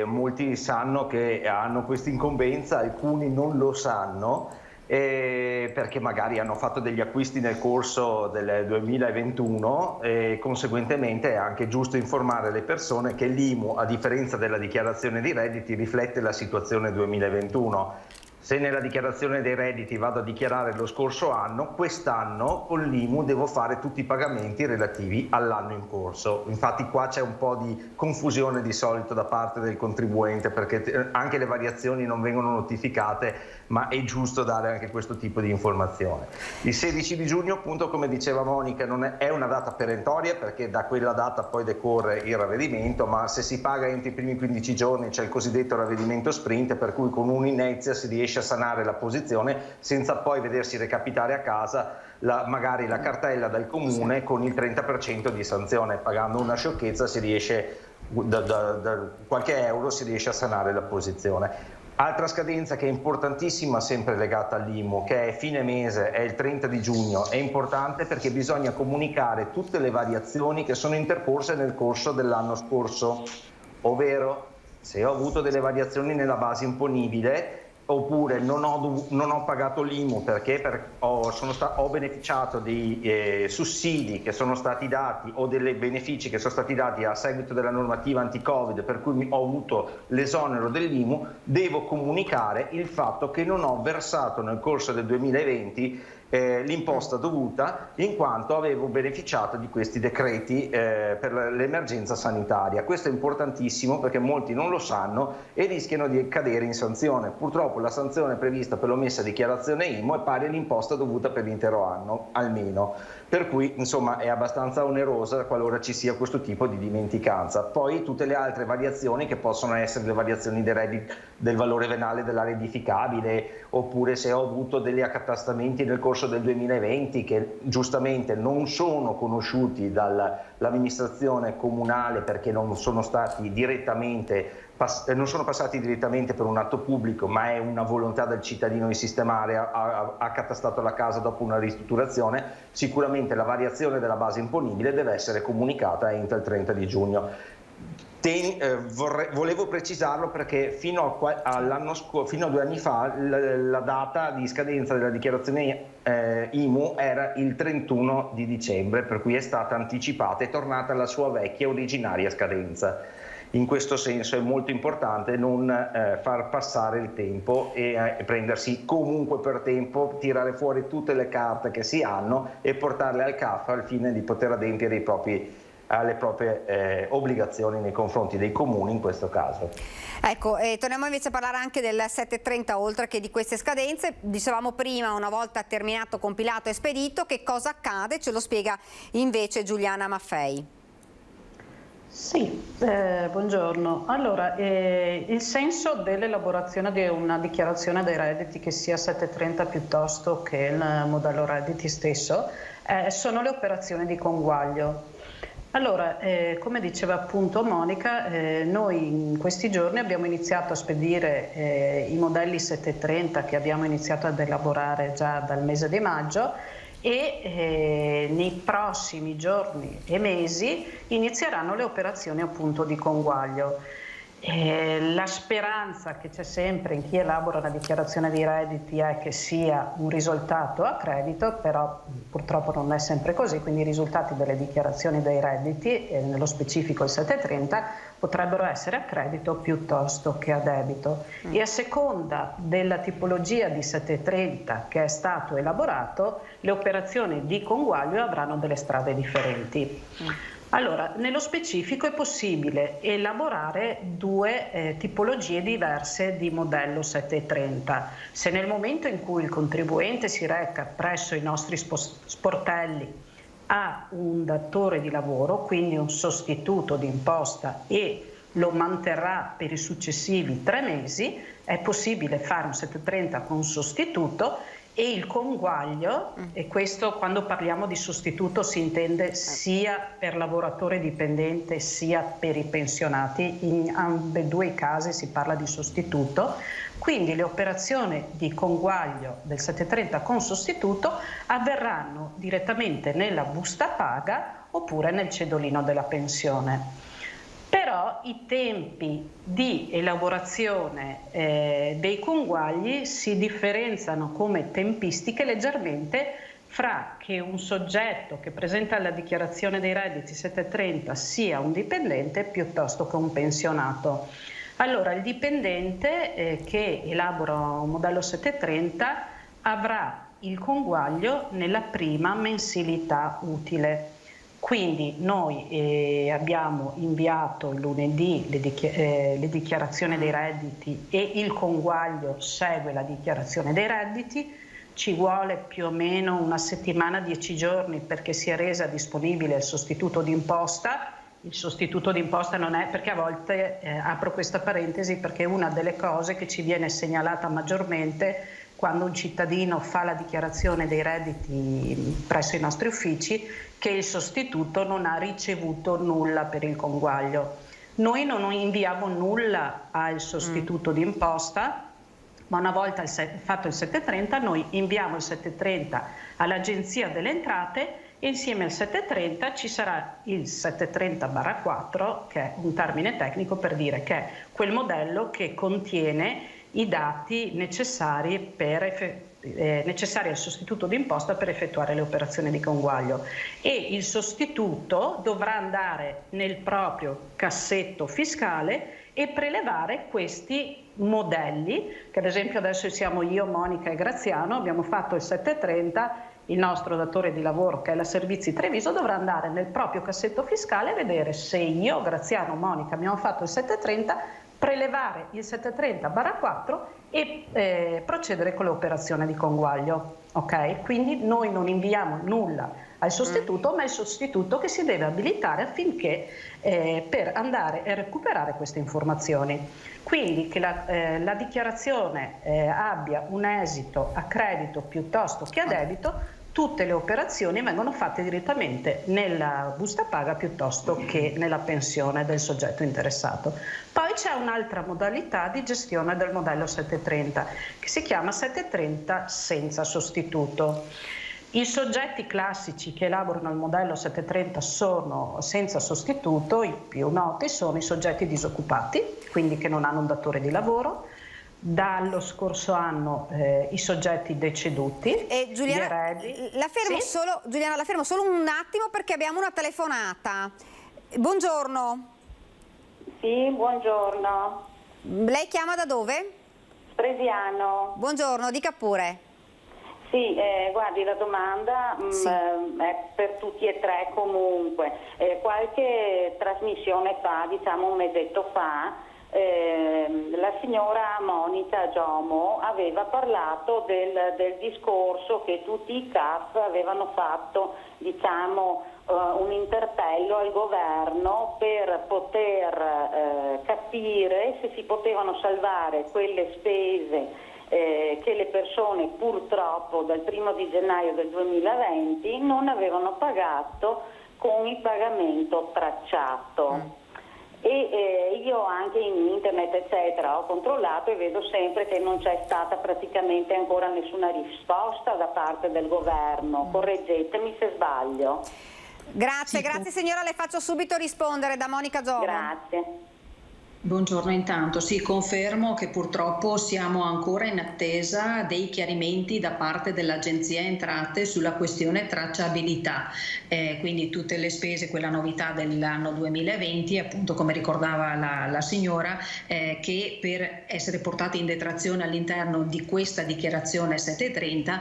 Molti sanno che hanno questa incombenza, alcuni non lo sanno perché magari hanno fatto degli acquisti nel corso del 2021 e conseguentemente è anche giusto informare le persone che l'IMU, a differenza della dichiarazione di redditi, riflette la situazione 2021. Se nella dichiarazione dei redditi vado a dichiarare lo scorso anno, quest'anno con l'IMU devo fare tutti i pagamenti relativi all'anno in corso. Infatti qua c'è un po' di confusione di solito da parte del contribuente, perché anche le variazioni non vengono notificate, ma è giusto dare anche questo tipo di informazione. Il 16 di giugno, appunto, come diceva Monica, non è una data perentoria, perché da quella data poi decorre il ravvedimento, ma se si paga entro i primi 15 giorni c'è il cosiddetto ravvedimento sprint, per cui con un'inezia si riesce a sanare la posizione senza poi vedersi recapitare a casa magari la cartella dal comune con il 30% di sanzione. Pagando una sciocchezza si riesce, da qualche euro si riesce a sanare la posizione. Altra scadenza che è importantissima, sempre legata all'IMU, che è fine mese, è il 30 di giugno, è importante perché bisogna comunicare tutte le variazioni che sono intercorse nel corso dell'anno scorso, ovvero se ho avuto delle variazioni nella base imponibile, oppure non ho pagato l'IMU perché ho beneficiato dei sussidi che sono stati dati o dei benefici che sono stati dati a seguito della normativa anti-Covid, per cui ho avuto l'esonero dell'IMU, devo comunicare il fatto che non ho versato nel corso del 2020 l'imposta dovuta, in quanto avevo beneficiato di questi decreti per l'emergenza sanitaria. Questo è importantissimo perché molti non lo sanno e rischiano di cadere in sanzione. Purtroppo la sanzione prevista per l'omessa dichiarazione IMU è pari all'imposta dovuta per l'intero anno, almeno. Per cui insomma è abbastanza onerosa qualora ci sia questo tipo di dimenticanza. Poi tutte le altre variazioni che possono essere le variazioni del valore venale dell'area edificabile, oppure se ho avuto degli accatastamenti nel corso del 2020 che giustamente non sono conosciuti dall'amministrazione comunale perché non sono stati non sono passati direttamente per un atto pubblico, ma è una volontà del cittadino di sistemare, ha accatastato la casa dopo una ristrutturazione, sicuramente la variazione della base imponibile deve essere comunicata entro il 30 di giugno. Volevo precisarlo perché fino a 2 anni fa la data di scadenza della dichiarazione IMU era il 31 di dicembre, per cui è stata anticipata e tornata alla sua vecchia originaria scadenza. In questo senso è molto importante non far passare il tempo e prendersi comunque per tempo, tirare fuori tutte le carte che si hanno e portarle al CAF al fine di poter adempiere alle proprie obbligazioni nei confronti dei comuni in questo caso. Ecco, torniamo invece a parlare anche del 730 oltre che di queste scadenze. Dicevamo prima, una volta terminato, compilato e spedito, che cosa accade? Ce lo spiega invece Giuliana Maffei. Sì, buongiorno. Allora, il senso dell'elaborazione di una dichiarazione dei redditi che sia 730 piuttosto che il modello redditi stesso sono le operazioni di conguaglio. Allora, come diceva appunto Monica, noi in questi giorni abbiamo iniziato a spedire i modelli 730 che abbiamo iniziato ad elaborare già dal mese di maggio e nei prossimi giorni e mesi inizieranno le operazioni appunto di conguaglio. La speranza che c'è sempre in chi elabora la dichiarazione dei redditi è che sia un risultato a credito, però purtroppo non è sempre così, quindi i risultati delle dichiarazioni dei redditi, nello specifico il 730, potrebbero essere a credito piuttosto che a debito. E a seconda della tipologia di 730 che è stato elaborato, le operazioni di conguaglio avranno delle strade differenti. Allora, nello specifico è possibile elaborare due tipologie diverse di modello 730. Se nel momento in cui il contribuente si reca presso i nostri sportelli ha un datore di lavoro, quindi un sostituto di imposta, e lo manterrà per i successivi 3 mesi, è possibile fare un 730 con sostituto. E il conguaglio, e questo quando parliamo di sostituto si intende sia per lavoratore dipendente sia per i pensionati, in ambedue i casi si parla di sostituto, quindi le operazioni di conguaglio del 730 con sostituto avverranno direttamente nella busta paga oppure nel cedolino della pensione. Però i tempi di elaborazione dei conguagli si differenziano come tempistiche leggermente fra che un soggetto che presenta la dichiarazione dei redditi 730 sia un dipendente piuttosto che un pensionato. Allora, il dipendente che elabora un modello 730 avrà il conguaglio nella prima mensilità utile. Quindi noi abbiamo inviato il lunedì le dichiarazioni dei redditi e il conguaglio segue la dichiarazione dei redditi. Ci vuole più o meno una settimana, 10 giorni perché sia resa disponibile il sostituto d'imposta. Il sostituto d'imposta non è, perché a volte, apro questa parentesi, perché una delle cose che ci viene segnalata maggiormente quando un cittadino fa la dichiarazione dei redditi presso i nostri uffici, che il sostituto non ha ricevuto nulla per il conguaglio. Noi non inviamo nulla al sostituto d'imposta, ma una volta fatto il 730 noi inviamo il 730 all'Agenzia delle Entrate e insieme al 730 ci sarà il 730/4, che è un termine tecnico per dire che è quel modello che contiene i dati necessari al sostituto d'imposta per effettuare le operazioni di conguaglio, e il sostituto dovrà andare nel proprio cassetto fiscale e prelevare questi modelli, che ad esempio adesso siamo io, Monica e Graziano, abbiamo fatto il 730, il nostro datore di lavoro, che è la Servizi Treviso, dovrà andare nel proprio cassetto fiscale e vedere se io, Graziano, Monica abbiamo fatto il 730, prelevare il 730/4 e procedere con l'operazione di conguaglio. Ok? Quindi noi non inviamo nulla al sostituto, ma è il sostituto che si deve abilitare affinché per andare a recuperare queste informazioni. Quindi che la dichiarazione abbia un esito a credito piuttosto che a debito, tutte le operazioni vengono fatte direttamente nella busta paga piuttosto che nella pensione del soggetto interessato. Poi c'è un'altra modalità di gestione del modello 730 che si chiama 730 senza sostituto. I soggetti classici che elaborano il modello 730 sono senza sostituto, i più noti sono i soggetti disoccupati, quindi che non hanno un datore di lavoro. Dallo scorso anno i soggetti deceduti. Giuliana, la fermo solo un attimo perché abbiamo una telefonata. Buongiorno. Sì, buongiorno. Lei chiama da dove? Spresiano. Buongiorno, dica pure. Sì, guardi, la domanda è per tutti e tre comunque. Qualche trasmissione fa, diciamo un mesetto fa, la signora Monica Giomo aveva parlato del discorso che tutti i CAF avevano fatto, diciamo, un interpello al governo per poter capire se si potevano salvare quelle spese che le persone purtroppo dal 1° gennaio del 2020 non avevano pagato con il pagamento tracciato. E io anche in internet eccetera ho controllato e vedo sempre che non c'è stata praticamente ancora nessuna risposta da parte del governo. Correggetemi se sbaglio. Grazie, grazie signora, le faccio subito rispondere da Monica Giomo. Grazie. Buongiorno intanto, sì, confermo che purtroppo siamo ancora in attesa dei chiarimenti da parte dell'Agenzia Entrate sulla questione tracciabilità, quindi tutte le spese, quella novità dell'anno 2020, appunto come ricordava la signora, che per essere portate in detrazione all'interno di questa dichiarazione 730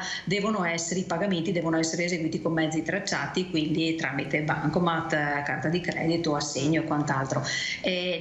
i pagamenti devono essere eseguiti con mezzi tracciati, quindi tramite bancomat, carta di credito, assegno e quant'altro.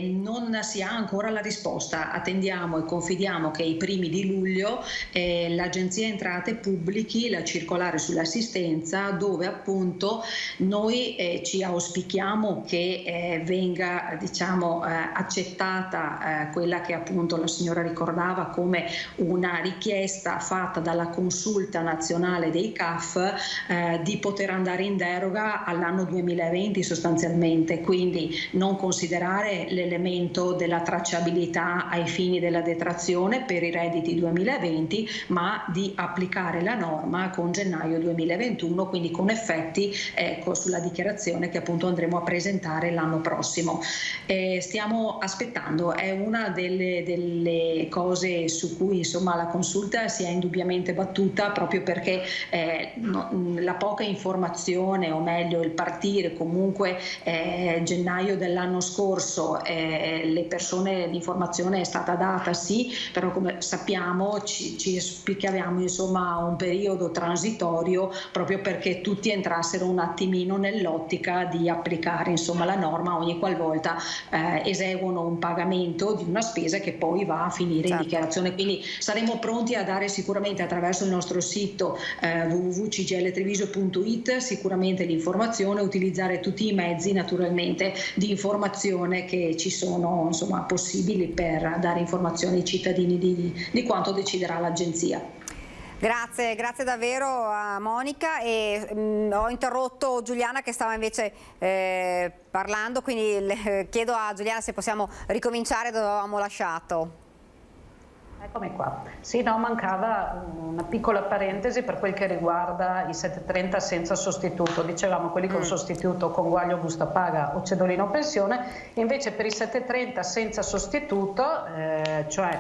Non si ha ancora la risposta, attendiamo e confidiamo che i primi di luglio l'Agenzia Entrate pubblichi la circolare sull'assistenza, dove appunto noi ci auspichiamo che venga, diciamo, accettata quella che appunto la signora ricordava come una richiesta fatta dalla Consulta Nazionale dei CAF di poter andare in deroga all'anno 2020 sostanzialmente, quindi non considerare l'elemento della tracciabilità ai fini della detrazione per i redditi 2020, ma di applicare la norma con gennaio 2021, quindi con effetti sulla dichiarazione che appunto andremo a presentare l'anno prossimo. Stiamo aspettando, è una delle cose su cui insomma la Consulta si è indubbiamente battuta, proprio perché la poca informazione, o meglio il partire comunque gennaio dell'anno scorso, le persone, l'informazione è stata data sì, però come sappiamo ci esplichiamo insomma un periodo transitorio proprio perché tutti entrassero un attimino nell'ottica di applicare insomma la norma ogni qualvolta eseguono un pagamento di una spesa che poi va a finire in dichiarazione. Quindi saremo pronti a dare sicuramente attraverso il nostro sito www.cgltreviso.it sicuramente l'informazione, utilizzare tutti i mezzi naturalmente di informazione che ci sono insomma possibili per dare informazioni ai cittadini di quanto deciderà l'Agenzia. Grazie, grazie davvero a Monica, e ho interrotto Giuliana che stava invece parlando, quindi chiedo a Giuliana se possiamo ricominciare dove avevamo lasciato. Eccomi qua. Sì, no, mancava una piccola parentesi per quel che riguarda i 730 senza sostituto. Dicevamo quelli con sostituto, conguaglio, busta paga o cedolino pensione, invece per i 730 senza sostituto, cioè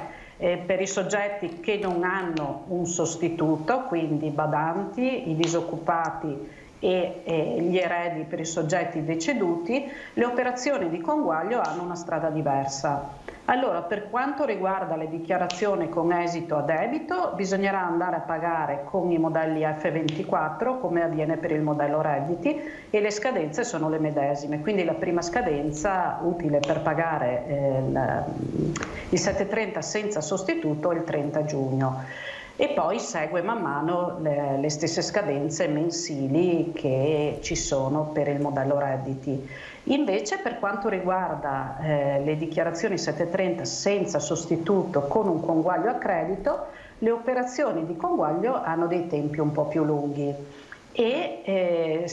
per i soggetti che non hanno un sostituto, quindi i badanti, i disoccupati e gli eredi per i soggetti deceduti, le operazioni di conguaglio hanno una strada diversa. Allora, per quanto riguarda le dichiarazioni con esito a debito, bisognerà andare a pagare con i modelli F24 come avviene per il modello redditi e le scadenze sono le medesime, quindi la prima scadenza utile per pagare il 730 senza sostituto è il 30 giugno. E poi segue man mano le stesse scadenze mensili che ci sono per il modello redditi. Invece per quanto riguarda le dichiarazioni 730 senza sostituto con un conguaglio a credito, le operazioni di conguaglio hanno dei tempi un po' più lunghi e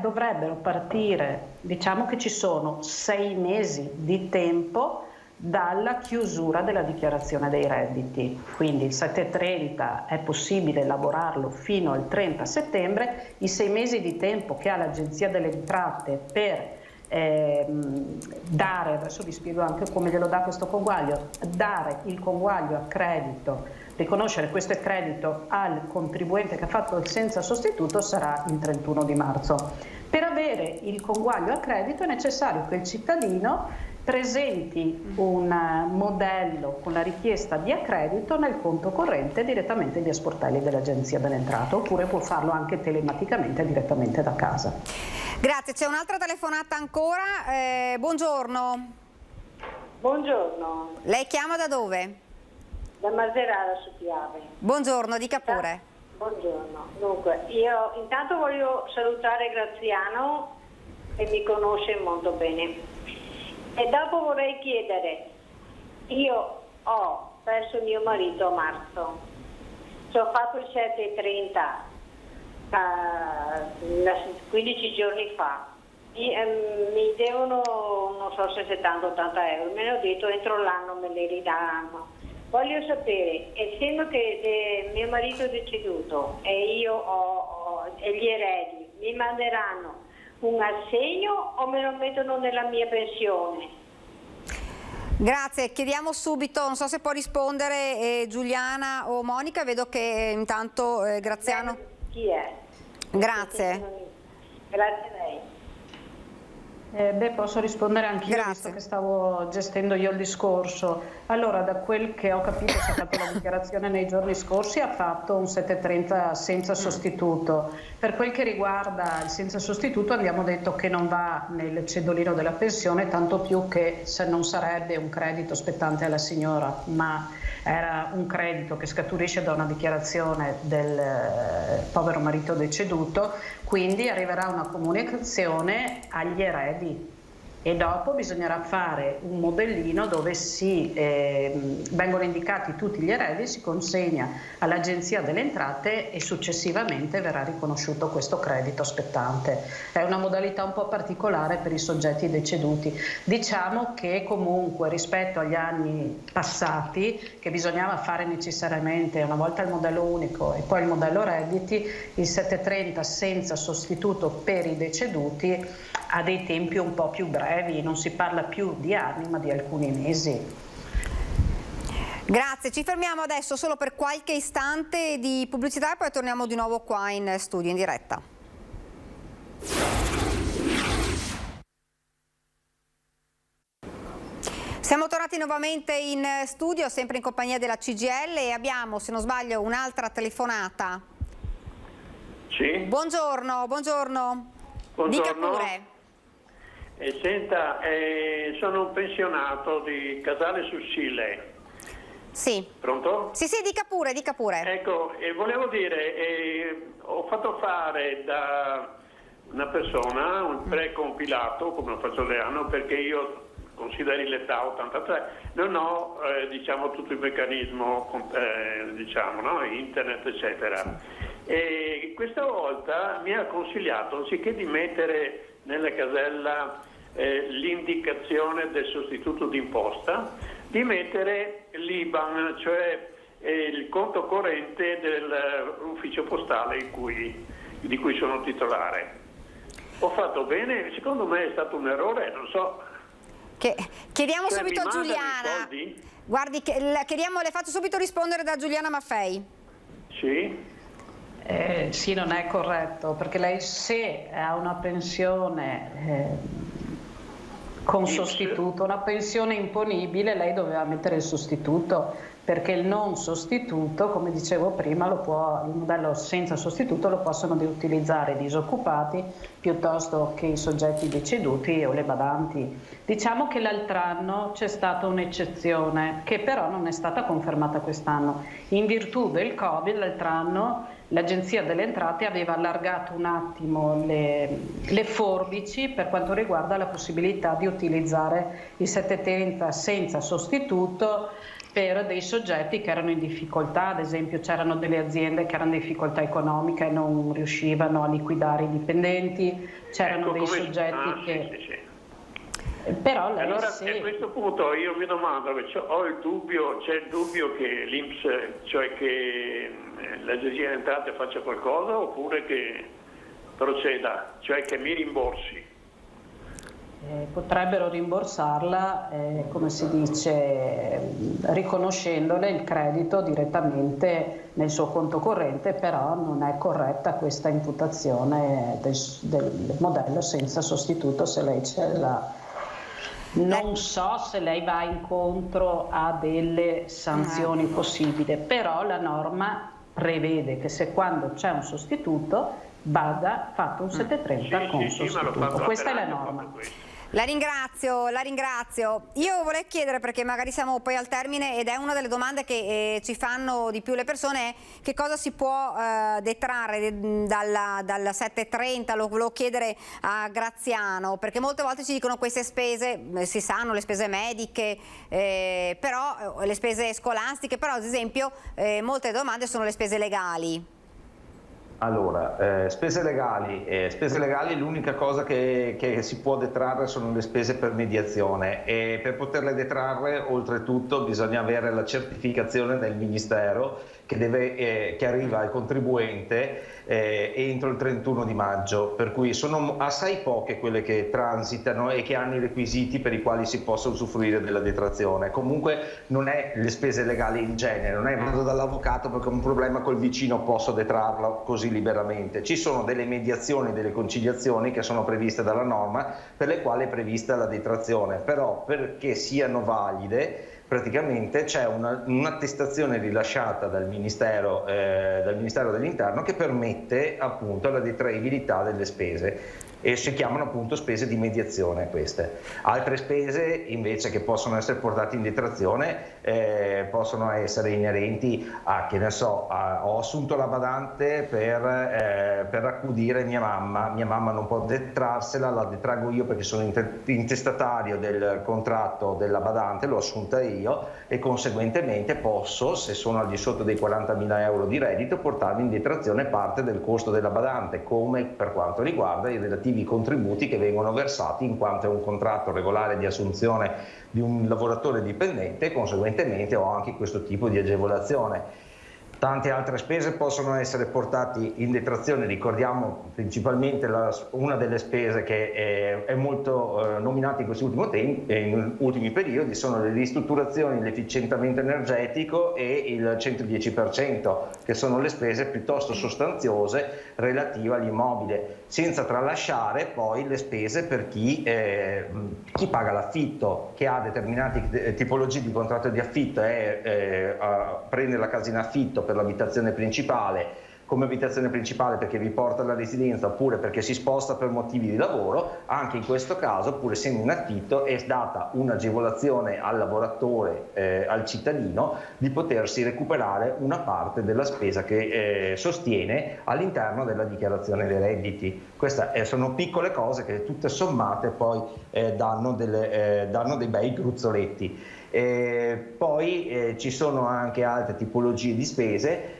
dovrebbero partire, diciamo che ci sono 6 mesi di tempo dalla chiusura della dichiarazione dei redditi, quindi il 730 è possibile elaborarlo fino al 30 settembre, i 6 mesi di tempo che ha l'Agenzia delle Entrate per dare, adesso vi spiego anche come glielo dà questo conguaglio, dare il conguaglio a credito, riconoscere questo credito al contribuente che ha fatto il senza sostituto sarà il 31 di marzo. Per avere il conguaglio a credito è necessario che il cittadino presenti un modello con la richiesta di accredito nel conto corrente direttamente agli sportelli dell'Agenzia delle Entrate, oppure può farlo anche telematicamente direttamente da casa. Grazie, c'è un'altra telefonata ancora. Buongiorno. Buongiorno. Lei chiama da dove? Da Maserata su Piave. Buongiorno, dica pure. Buongiorno. Dunque, io intanto voglio salutare Graziano che mi conosce molto bene. E dopo vorrei chiedere, io ho perso mio marito a marzo, ho fatto il 730 15 giorni fa, mi devono non so se 70-80 euro, me ne ho detto entro l'anno me li ridanno. Voglio sapere, essendo che mio marito è deceduto e io ho gli eredi, mi manderanno un assegno o me lo mettono nella mia pensione? Grazie, chiediamo subito, non so se può rispondere Giuliana o Monica, vedo che intanto Graziano... Chi è? Grazie. Grazie a lei. Posso rispondere anch'io, visto che stavo gestendo io il discorso. Allora, da quel che ho capito, si è fatto la dichiarazione nei giorni scorsi, ha fatto un 730 senza sostituto. Per quel che riguarda il senza sostituto abbiamo detto che non va nel cedolino della pensione, tanto più che se non sarebbe un credito spettante alla signora, ma era un credito che scaturisce da una dichiarazione del povero marito deceduto, quindi arriverà una comunicazione agli eredi e dopo bisognerà fare un modellino dove vengono indicati tutti gli eredi, si consegna all'Agenzia delle Entrate e successivamente verrà riconosciuto questo credito spettante. È una modalità un po' particolare per i soggetti deceduti. Diciamo che comunque rispetto agli anni passati, che bisognava fare necessariamente una volta il modello unico e poi il modello redditi, il 730 senza sostituto per i deceduti ha dei tempi un po' più brevi, non si parla più di anni ma di alcuni mesi. Grazie, ci fermiamo adesso solo per qualche istante di pubblicità e poi torniamo di nuovo qua in studio in diretta. Siamo tornati nuovamente in studio, sempre in compagnia della CGIL e abbiamo, se non sbaglio, un'altra telefonata. Sì. Buongiorno, buongiorno. Dica pure. Senta, sono un pensionato di Casale sul Sile. Sì. Pronto? Sì, dica pure, dica pure. Ecco, volevo dire, ho fatto fare da una persona un precompilato, come lo faccio da anno, perché io consideri l'età 83, non ho diciamo tutto il meccanismo diciamo, no? Internet eccetera. E questa volta mi ha consigliato, anziché di mettere nella casella l'indicazione del sostituto d'imposta, di mettere l'IBAN, cioè il conto corrente dell'ufficio postale di cui sono titolare. Ho fatto bene? Secondo me è stato un errore, non so. Chiediamo Cioè, subito a mi mandano i Giuliana. soldi? Guardi, le faccio subito rispondere da Giuliana Maffei. Sì. Sì, non è corretto, perché lei se ha una pensione con sostituto, una pensione imponibile, lei doveva mettere il sostituto, perché il non sostituto, come dicevo prima, il modello senza sostituto lo possono utilizzare i disoccupati piuttosto che i soggetti deceduti o le badanti. Diciamo che l'altro anno c'è stata un'eccezione che però non è stata confermata quest'anno. In virtù del Covid, l'altro anno l'Agenzia delle Entrate aveva allargato un attimo le forbici per quanto riguarda la possibilità di utilizzare il 730 senza sostituto per dei soggetti che erano in difficoltà. Ad esempio c'erano delle aziende che erano in difficoltà economica e non riuscivano a liquidare i dipendenti, c'erano dei soggetti che... Sì. Però lei allora a questo punto io mi domando, c'è il dubbio che l'INPS, cioè che l'Agenzia delle Entrate faccia qualcosa oppure che proceda, cioè che mi rimborsi. Potrebbero rimborsarla, come si dice, riconoscendole il credito direttamente nel suo conto corrente, però non è corretta questa imputazione del modello senza sostituto se lei ce l'ha. Non so se lei va incontro a delle sanzioni possibili, però la norma prevede che se quando c'è un sostituto vada fatto un 730 con sostituto. Questa è la norma. La ringrazio. Io volevo chiedere, perché magari siamo poi al termine ed è una delle domande che ci fanno di più le persone, che cosa si può detrarre dal 730, lo volevo chiedere a Graziano, perché molte volte ci dicono queste spese, si sanno, le spese mediche, però le spese scolastiche, però ad esempio molte domande sono le spese legali. Allora, spese legali l'unica cosa che si può detrarre sono le spese per mediazione, e per poterle detrarre oltretutto bisogna avere la certificazione del Ministero che arriva al contribuente entro il 31 di maggio, per cui sono assai poche quelle che transitano e che hanno i requisiti per i quali si possa usufruire della detrazione. Comunque non è le spese legali in genere, non è vado dall'avvocato perché ho un problema col vicino, posso detrarlo così liberamente. Ci sono delle mediazioni, delle conciliazioni che sono previste dalla norma per le quali è prevista la detrazione, però perché siano valide praticamente c'è un'attestazione rilasciata dal Ministero dell'Interno che permette appunto la detraibilità delle spese, e si chiamano appunto spese di mediazione queste. Altre spese invece che possono essere portate in detrazione possono essere inerenti a, che ne so, ho assunto la badante per accudire mia mamma non può detrarsela, la detraggo io perché sono intestatario del contratto della badante, l'ho assunta io e conseguentemente posso, se sono al di sotto dei 40.000 euro di reddito, portarmi in detrazione parte del costo della badante, come per quanto riguarda i relativi contributi che vengono versati in quanto è un contratto regolare di assunzione di un lavoratore dipendente, e conseguentemente ho anche questo tipo di agevolazione. Tante altre spese possono essere portate in detrazione, ricordiamo principalmente una delle spese che è molto nominata in questi ultimi periodi sono le ristrutturazioni, l'efficientamento energetico e il 110%, che sono le spese piuttosto sostanziose relative all'immobile, senza tralasciare poi le spese per chi paga l'affitto, che ha determinate tipologie di contratto di affitto e prende la casa in affitto per l'abitazione principale, come abitazione principale perché vi porta alla residenza oppure perché si sposta per motivi di lavoro. Anche in questo caso, pur essendo in affitto, è data un'agevolazione al lavoratore, al cittadino, di potersi recuperare una parte della spesa che sostiene all'interno della dichiarazione dei redditi. Queste sono piccole cose che tutte sommate poi danno dei bei gruzzoletti. Poi ci sono anche altre tipologie di spese,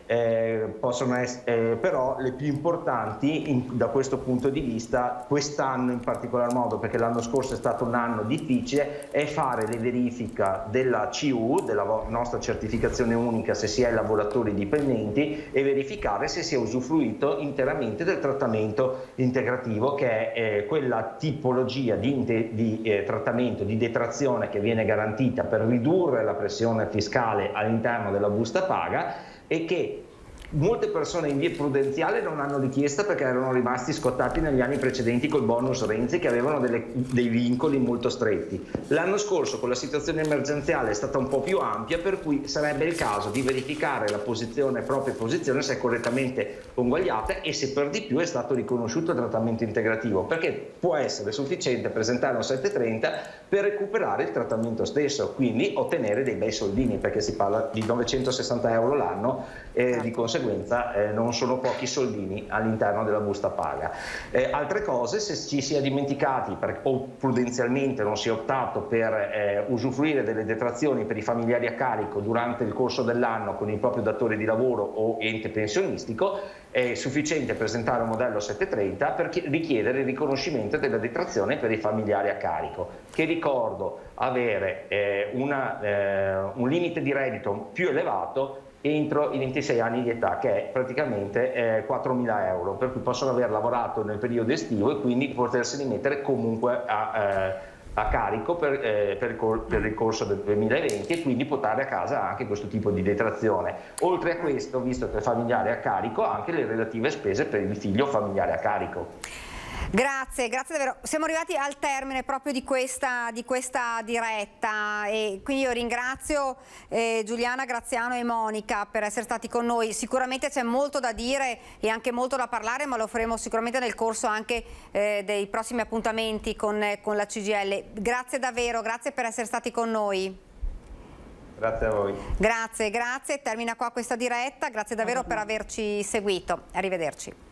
possono essere, però le più importanti da questo punto di vista, quest'anno in particolar modo, perché l'anno scorso è stato un anno difficile, è fare le verifiche della CU, della nostra certificazione unica se si è lavoratori dipendenti, e verificare se si è usufruito interamente del trattamento integrativo, che è quella tipologia di trattamento, di detrazione che viene garantita per ridurre la pressione fiscale all'interno della busta paga, e che molte persone in via prudenziale non hanno richiesta perché erano rimasti scottati negli anni precedenti col bonus Renzi, che avevano dei vincoli molto stretti. L'anno scorso con la situazione emergenziale è stata un po' più ampia, per cui sarebbe il caso di verificare la propria posizione, se è correttamente conguagliata e se per di più è stato riconosciuto il trattamento integrativo, perché può essere sufficiente presentare un 730 per recuperare il trattamento stesso, quindi ottenere dei bei soldini, perché si parla di 960 euro l'anno, di conseguenza non sono pochi soldini all'interno della busta paga. Altre cose, se ci si è dimenticati o prudenzialmente non si è optato per usufruire delle detrazioni per i familiari a carico durante il corso dell'anno con il proprio datore di lavoro o ente pensionistico, è sufficiente presentare un modello 730 per richiedere il riconoscimento della detrazione per i familiari a carico, che ricordo avere un limite di reddito più elevato entro i 26 anni di età, che è praticamente 4.000 euro, per cui possono aver lavorato nel periodo estivo e quindi poterseli mettere comunque a carico per il corso del 2020, e quindi portare a casa anche questo tipo di detrazione. Oltre a questo, visto che è familiare a carico, anche le relative spese per il figlio familiare a carico. Grazie davvero. Siamo arrivati al termine proprio di questa diretta, e quindi io ringrazio Giuliana, Graziano e Monica per essere stati con noi. Sicuramente c'è molto da dire e anche molto da parlare, ma lo faremo sicuramente nel corso anche dei prossimi appuntamenti con la CGIL. Grazie davvero, grazie per essere stati con noi. Grazie a voi. Grazie. Termina qua questa diretta, grazie davvero per averci seguito. Arrivederci.